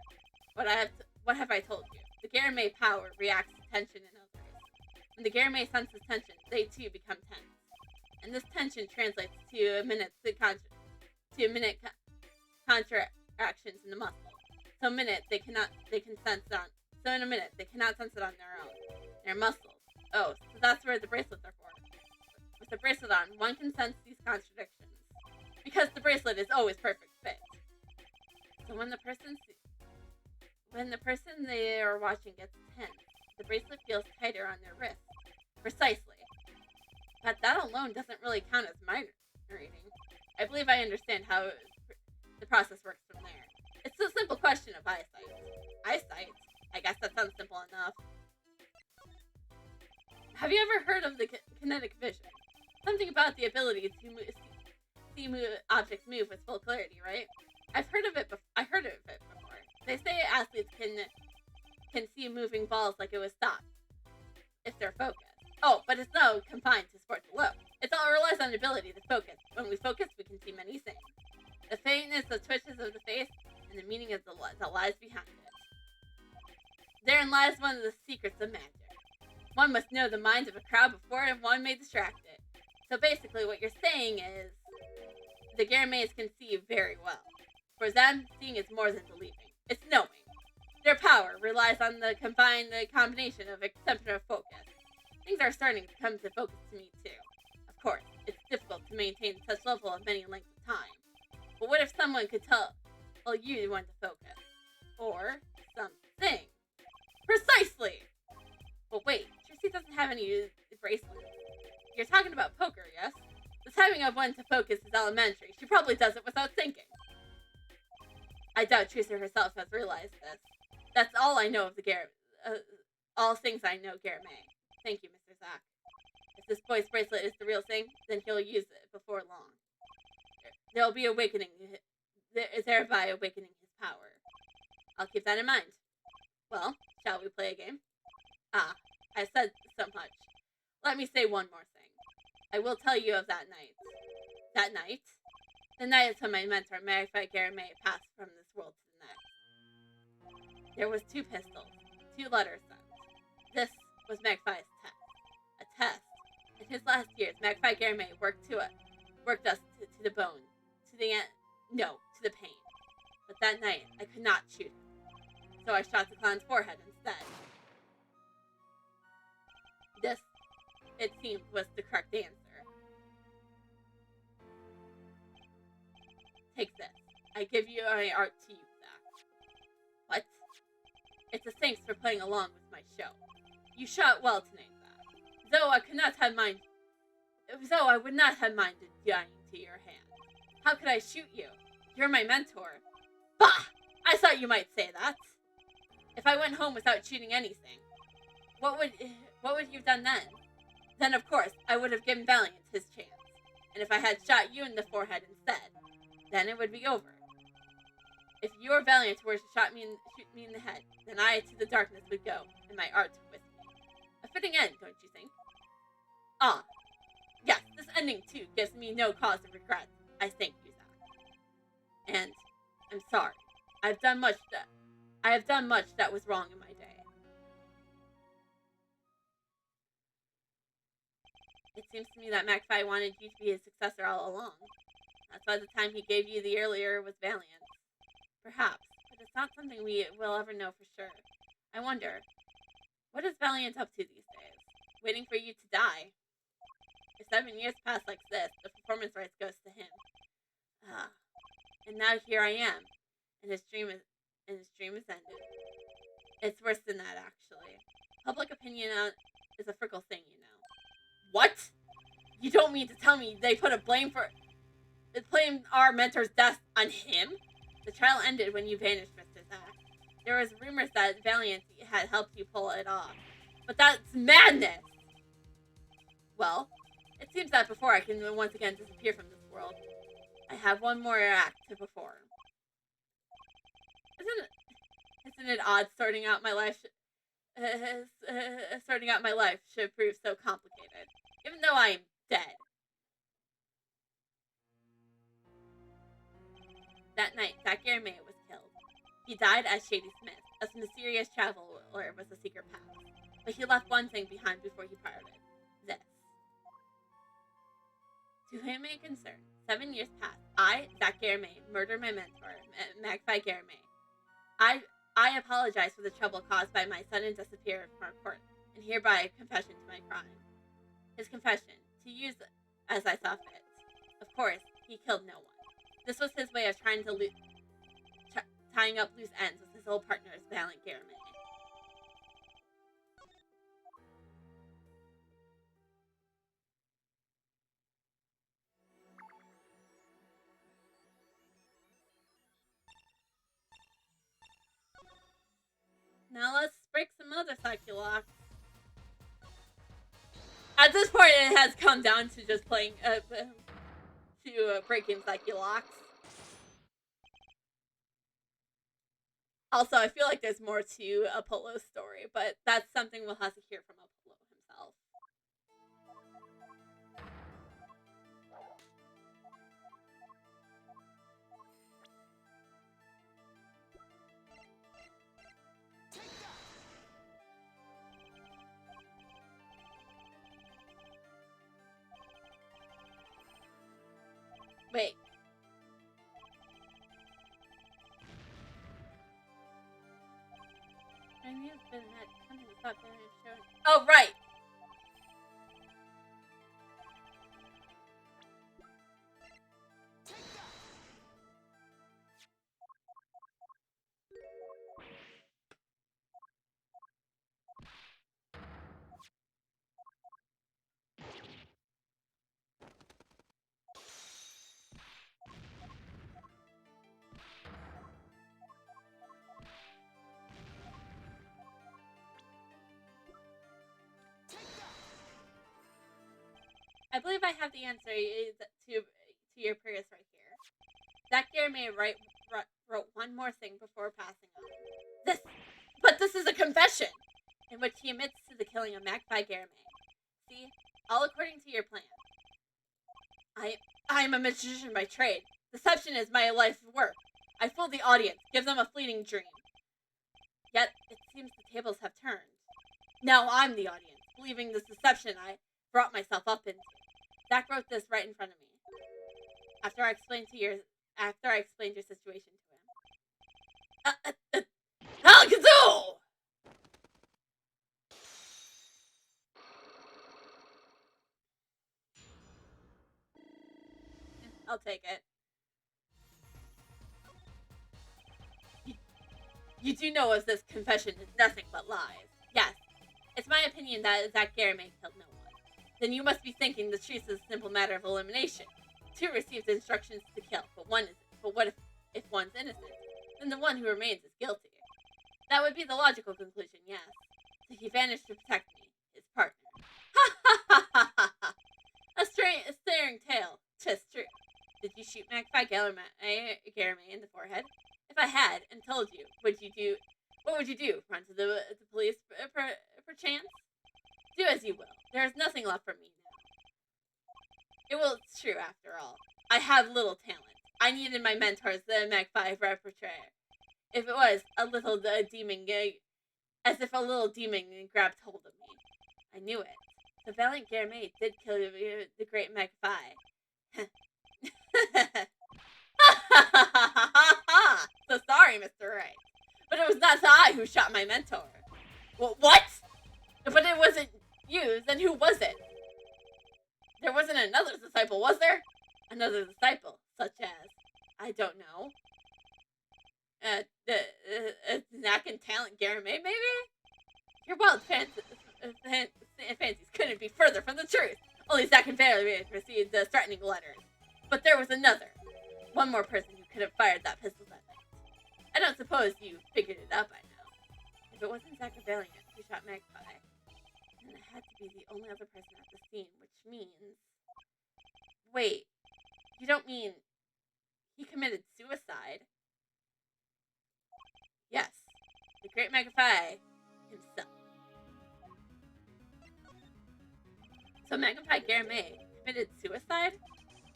What have I told you? The Garamay power reacts to tension in others. When the Garamay senses tension, they too become tense. And this tension translates to minute contractions in the muscle. So in a minute they cannot sense it on their own. Their muscles. Oh, so that's where the bracelets are for. With the bracelet on, one can sense these contradictions. Because the bracelet is always perfect fit. So when the person they are watching gets tense, the bracelet feels tighter on their wrist. Precisely. But that alone doesn't really count as mind reading. I believe I understand how the process works from there. It's a simple question of eyesight. Eyesight? I guess that sounds simple enough. Have you ever heard of the kinetic vision? Something about the ability to see objects move with full clarity, right? I've heard of it before. They say athletes can see moving balls like it was stopped if they're focused. Oh, but it's not confined to sports alone. It all relies on the ability to focus. When we focus, we can see many things. The faintness of twitches of the face and the meaning of that lies behind it. Therein lies one of the secrets of magic. One must know the mind of a crowd before one may distract it. So basically what you're saying is the Garamays can see very well. For them, seeing is more than believing. It's knowing. Their power relies on the combination of exceptional focus. Things are starting to come to focus to me too. Of course, it's difficult to maintain such level of many lengths of time. But what if someone could tell you when to focus? Or something. Precisely! But wait, Trixie doesn't have any bracelets. You're talking about poker, yes? The timing of when to focus is elementary. She probably does it without thinking. I doubt Trixie herself has realized this. That's all I know of the all things I know Garamay. Thank you, Mr. Zack. If this boy's bracelet is the real thing, then he'll use it before long. There'll be thereby awakening his power. I'll keep that in mind. Well, shall we play a game? I said so much. Let me say one more thing. I will tell you of that night. That night? The night until my mentor, Magpie Garamay, passed from this world to the next. There was 2 pistols, 2 letters sent. This was Magpie's test. A test. In his last years, Magpie Garamay worked us to the bone. To the pain. But that night, I could not shoot him. So I shot the clown's forehead instead. This, it seemed, was the correct answer. Take this. I give you my art to you, Zack. What? It's a thanks for playing along with my show. You shot well tonight, Zack. Though I would not have minded dying to your hand. How could I shoot you? You're my mentor. Bah! I thought you might say that. If I went home without shooting anything, what would you have done then? Then, of course, I would have given Valiant his chance. And if I had shot you in the forehead instead, then it would be over. If your Valiant were to shoot me in the head, then I to the darkness would go, and my art with me. A fitting end, don't you think? Ah, yes, this ending too gives me no cause of regret. I thank you, Zack. And I'm sorry. I have done much that was wrong in my day. It seems to me that McFly wanted you to be his successor all along. That's why the time he gave you the earlier was Valiant. Perhaps, but it's not something we will ever know for sure. I wonder, what is Valiant up to these days? Waiting for you to die. If 7 years pass like this, the performance rights goes to him. Ah, and now here I am, and his dream is ended. It's worse than that, actually. Public opinion is a fickle thing, you know. What? You don't mean to tell me they put a blame our mentor's death on him? The trial ended when you vanished, Mr. Zack. There was rumors that Valiant had helped you pull it off. But that's madness! Well, it seems that before I can once again disappear from this world, I have one more act to perform. Isn't it odd sorting out my life should prove so complicated, even though I am dead. That night, Zack Garamay was killed. He died as Shady Smith, a mysterious traveler with a secret past. But he left one thing behind before he parted. This. To whom it may concern, 7 years passed. I, Zack Garamay, murdered my mentor, McFly Garamay. I apologize for the trouble caused by my sudden disappearance from our court, and hereby confession to my crime. His confession, to use as I saw fit. Of course, he killed no one. This was his way of tying up loose ends with his old partner's Valiant Garamay. Now let's break some other Psyche-Locks. At this point, it has come down to just playing, breaking Psyche-Locks. Also, I feel like there's more to Apollo's story, but that's something we'll have to hear from Apollo himself. Wait. I knew it's been that something to stop doing a show. Oh, right! I believe I have the answer to your prayers right here. Zack Garamay wrote one more thing before passing on. This is a confession, in which he admits to the killing of McFly Garamay. See, all according to your plan. I am a magician by trade. Deception is my life's work. I fool the audience, give them a fleeting dream. Yet, it seems the tables have turned. Now I'm the audience, believing this deception I brought myself up into. Zack wrote this right in front of me. After I explained your situation to him. Alakazoo! I'll take it. You do know if this confession is nothing but lies. Yes. It's my opinion that Zack Garamay killed no one. Then you must be thinking the truth is a simple matter of elimination. 2 received instructions to kill, but one isn't. But what if one's innocent? Then the one who remains is guilty. That would be the logical conclusion, yes. So he vanished to protect me, his partner. Ha ha ha ha ha ha! A staring tale. 'Tis true. Did you shoot McFly Garamay in the forehead? If I had and told you, what would you do? Run to the police perchance? Do as you will. There is nothing left for me now. It's true after all. I have little talent. I needed my mentors, the McFly repertoire. If it was a little demon, as if a little demon grabbed hold of me. I knew it. The valiant Garamay did kill the great Magpie. So sorry, Mr. Right. But it was not I who shot my mentor. What? But it wasn't you, then who was it? There wasn't another disciple, was there? Another disciple, such as, I don't know. Knack and talent Garamay, maybe? Your wild fancies couldn't be further from the truth. Only Zack and Barry received the threatening letters. But there was another. One more person who could have fired that pistol that night. I don't suppose you figured it out by now. If it wasn't Zack and Valiant who shot Magpie, then it had to be the only other person at the scene, which means... Wait, you don't mean he committed suicide? Yes, the great Magpie himself. So Magpie Garamay committed suicide?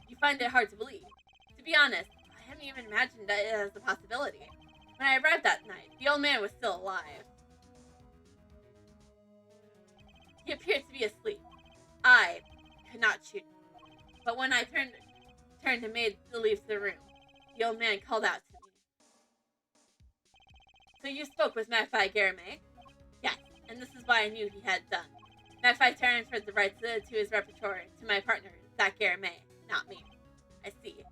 You find it hard to believe. To be honest, I hadn't even imagined that as a possibility. When I arrived that night, the old man was still alive. He appeared to be asleep. I could not shoot him. But when I turned and made to leave the room, the old man called out to me. So you spoke with Magpie Garamay? Yes, and this is why I knew he had done. Magpie transferred the rights to his repertoire to my partner, Zack Garamay, not me. I see.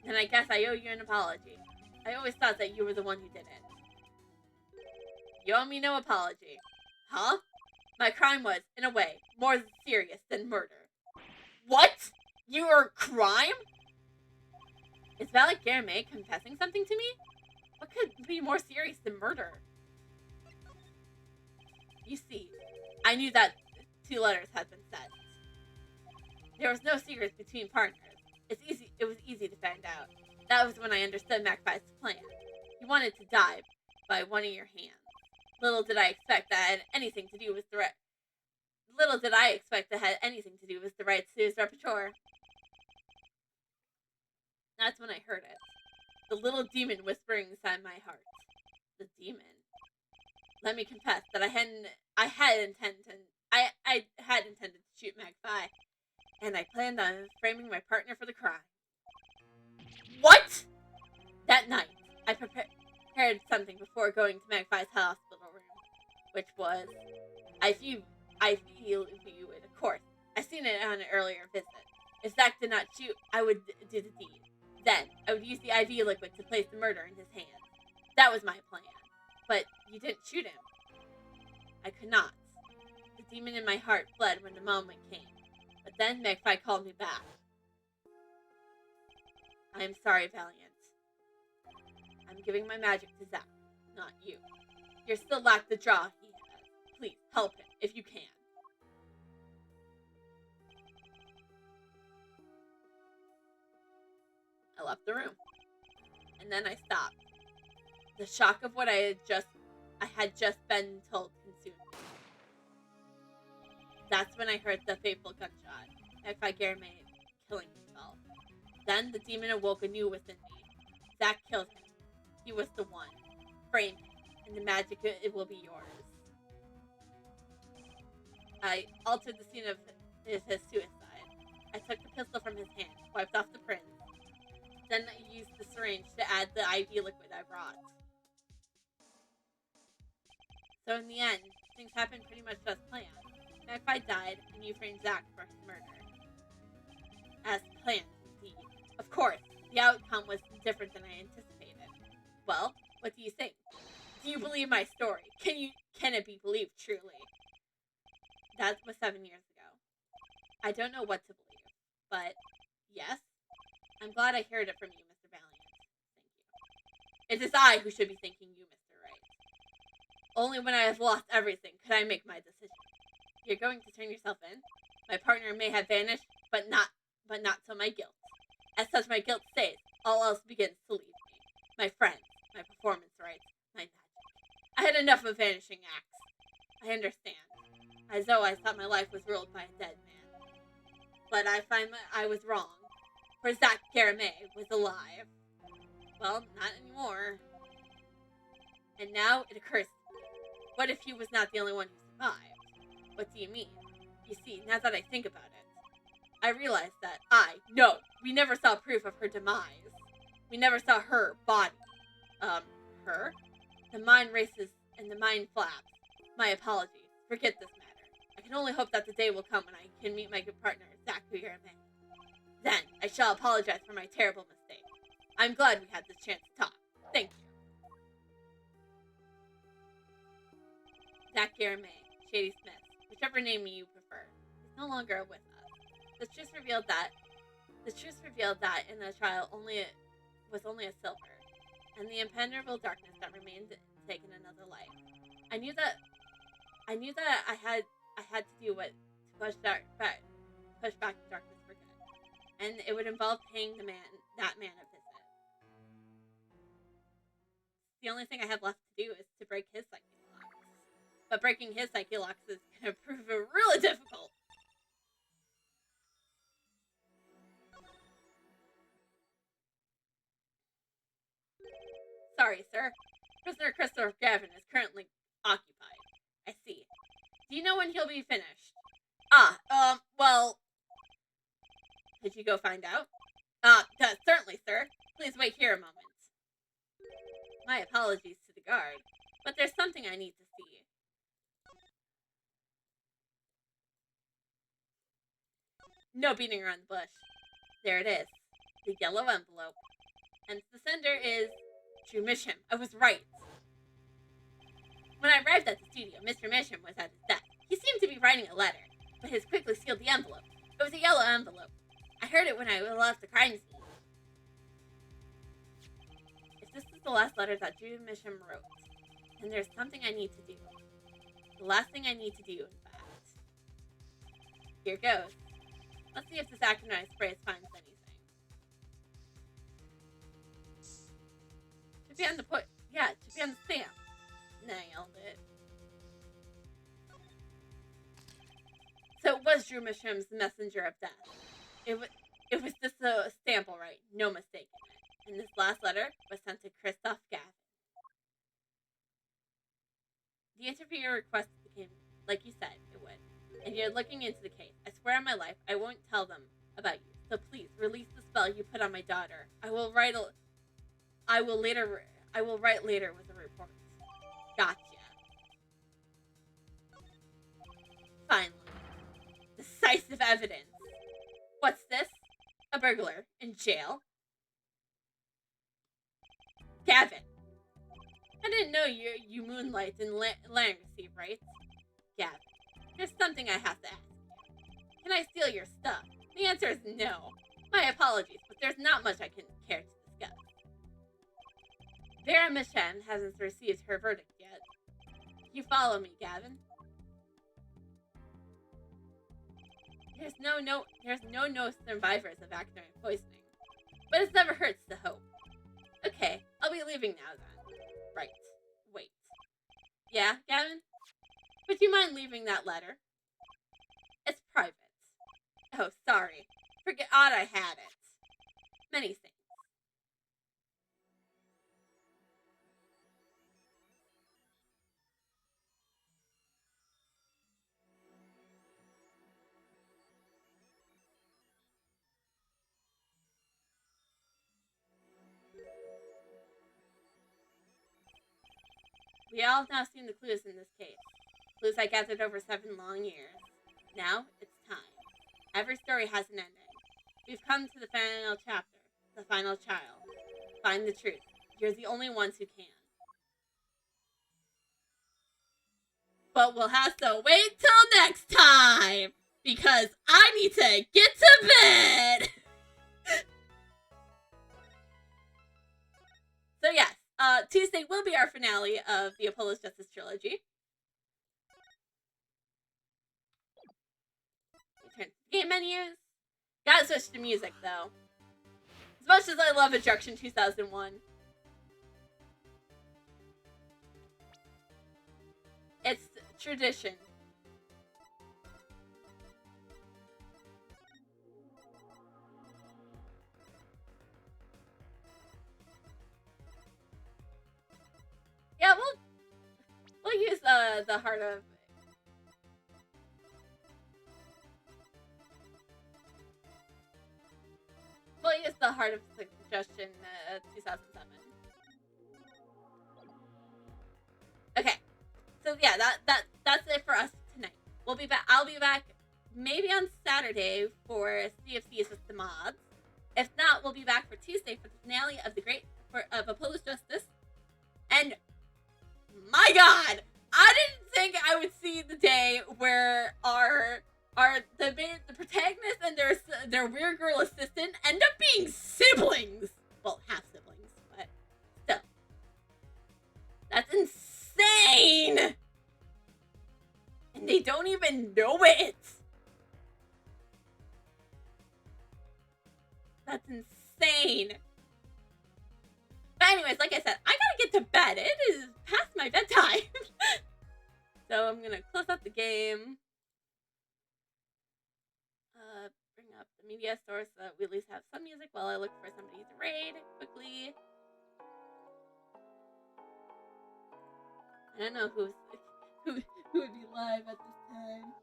Then I guess I owe you an apology. I always thought that you were the one who did it. You owe me no apology. Huh? My crime was, in a way, more serious than murder. What? Your crime? Is Valiant Garamay confessing something to me? What could be more serious than murder? You see, I knew that 2 letters had been sent. There was no secrets between partners. It was easy to find out. That was when I understood Magpie's plan. He wanted to die by one of your hands. Little did I expect that had anything to do with the rights to his repertoire. That's when I heard it. The little demon whispering inside my heart. The demon. Let me confess that I had intended to shoot Magpie, and I planned on framing my partner for the crime. What? That night, I prepared something before going to Magpie's hospital room, which was, I view it, of course. I seen it on an earlier visit. If Zack did not shoot, I would do the deed. Then, I would use the IV liquid to place the murder in his hands. That was my plan. But you didn't shoot him. I could not. The demon in my heart fled when the moment came. But then Magpie called me back. I am sorry, Valiant. I'm giving my magic to Zack, not you. You still lack the draw he has. Please, help him, if you can. I left the room. And then I stopped. The shock of what I had just been told consumed me. That's when I heard the fateful gunshot. Magpie Garamay killing himself. Then the demon awoke anew within me. Zack killed him. He was the one. Frame him, and the magic it will be yours. I altered the scene of his suicide. I took the pistol from his hand, wiped off the prints. Then I used the syringe to add the IV liquid I brought. So in the end, things happened pretty much as planned. Magpie died, and you framed Zack for his murder. As planned, indeed. Of course, the outcome was different than I anticipated. Well, what do you think? Do you believe my story? Can it be believed truly? That was 7 years ago. I don't know what to believe, but yes, I'm glad I heard it from you, Mr. Valiant. Thank you. It is I who should be thanking you, Mr. Right. Only when I have lost everything could I make my decision. You're going to turn yourself in? My partner may have vanished, but not so my guilt. As such, my guilt stays. All else begins to leave me. My friends, my performance rights, my magic. I had enough of vanishing acts. I understand. As though I thought my life was ruled by a dead man. But I find I was wrong. For Zack Garamay was alive. Well, not anymore. And now it occurs to me. What if he was not the only one who survived? What do you mean? You see, now that I think about it, I realize that we never saw proof of her demise. We never saw her body. Her? The mind races and the mind flaps. My apologies. Forget this matter. I can only hope that the day will come when I can meet my good partner, Zaku Hirame. Then, I shall apologize for my terrible mistake. I'm glad we had this chance to talk. Thank you. Zaku Hirame, Shady Smith, whichever name you prefer, is no longer with us. The truth revealed that in the trial was only a silver, and the impenetrable darkness that remained taken another life. I knew that I had to do what to push back the darkness for good, and it would involve paying that man a visit. The only thing I have left to do is to break his psyche locks, but breaking his psyche locks is going to prove really difficult. Sorry, sir. Prisoner Christopher Gavin is currently occupied. I see. Do you know when he'll be finished? Well... Did you go find out? Certainly, sir. Please wait here a moment. My apologies to the guard, but there's something I need to see. No beating around the bush. There it is. The yellow envelope. And the sender is... Drew Misham. I was right. When I arrived at the studio, Mr. Misham was at his desk. He seemed to be writing a letter, but he quickly sealed the envelope. It was a yellow envelope. I heard it when I left the crime scene. If this is the last letter that Drew Misham wrote, then there's something I need to do. The last thing I need to do, in fact. Here goes. Let's see if this acronized phrase finds anything. Should be on the should be on the stamp. Nailed it. So it was Drew Misham's messenger of death. It was just a stamp, alright. No mistake in it. And this last letter was sent to Christoph Gavin. The interviewer requested came like you said it would. And you're looking into the case. I swear on my life, I won't tell them about you. So please, release the spell you put on my daughter. I will write later with a report. Gotcha. Finally. Decisive evidence. What's this? A burglar in jail? Gavin. I didn't know you moonlight in Langersey, right? Gavin. There's something I have to ask you. Can I steal your stuff? The answer is no. My apologies, but there's not much I can care to discuss. Vera Misham hasn't received her verdict yet. You follow me, Gavin? There's no survivors of accident poisoning, but it never hurts to hope. Okay, I'll be leaving now then. Right. Wait. Yeah, Gavin? Would you mind leaving that letter? It's private. Oh, sorry. Forgot I had it. Many things. We all have now seen the clues in this case. Clues I gathered over 7 long years. Now, it's time. Every story has an ending. We've come to the final chapter. The final trial. Find the truth. You're the only ones who can. But we'll have to wait till next time! Because I need to get to bed! So yes, Tuesday will be our finale of the Apollo's Justice trilogy. Return to the game menus. Gotta switch to music though. As much as I love Instruction 2001. It's tradition. Yeah, we'll use the Heart of We'll use the Heart of Suggestion 2007. Okay, so yeah, that's it for us tonight. We'll be back. I'll be back maybe on Saturday for CFCs with the mods. If not, we'll be back for Tuesday for the finale of of Apollo's Justice. And my God, I didn't think I would see the day where the protagonist and their weird girl assistant end up being siblings. Well, half siblings, but still, that's insane. And they don't even know it. That's insane. But anyways, like I said, I gotta get to bed. It is past my bedtime. So I'm gonna close out the game. Bring up the media source so that we at least have some music while I look for somebody to raid quickly. I don't know who would be live at this time.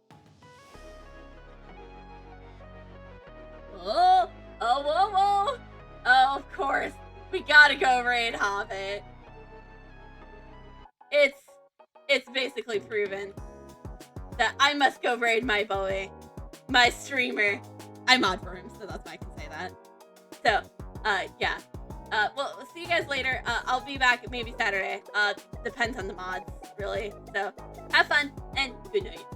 Oh, whoa. Oh, of course. We gotta go raid Hobbit. It's basically proven that I must go raid my boy, my streamer. I mod for him, so that's why I can say that. So, yeah. Well, we'll see you guys later. I'll be back maybe Saturday. Depends on the mods, really. So, have fun, and good night.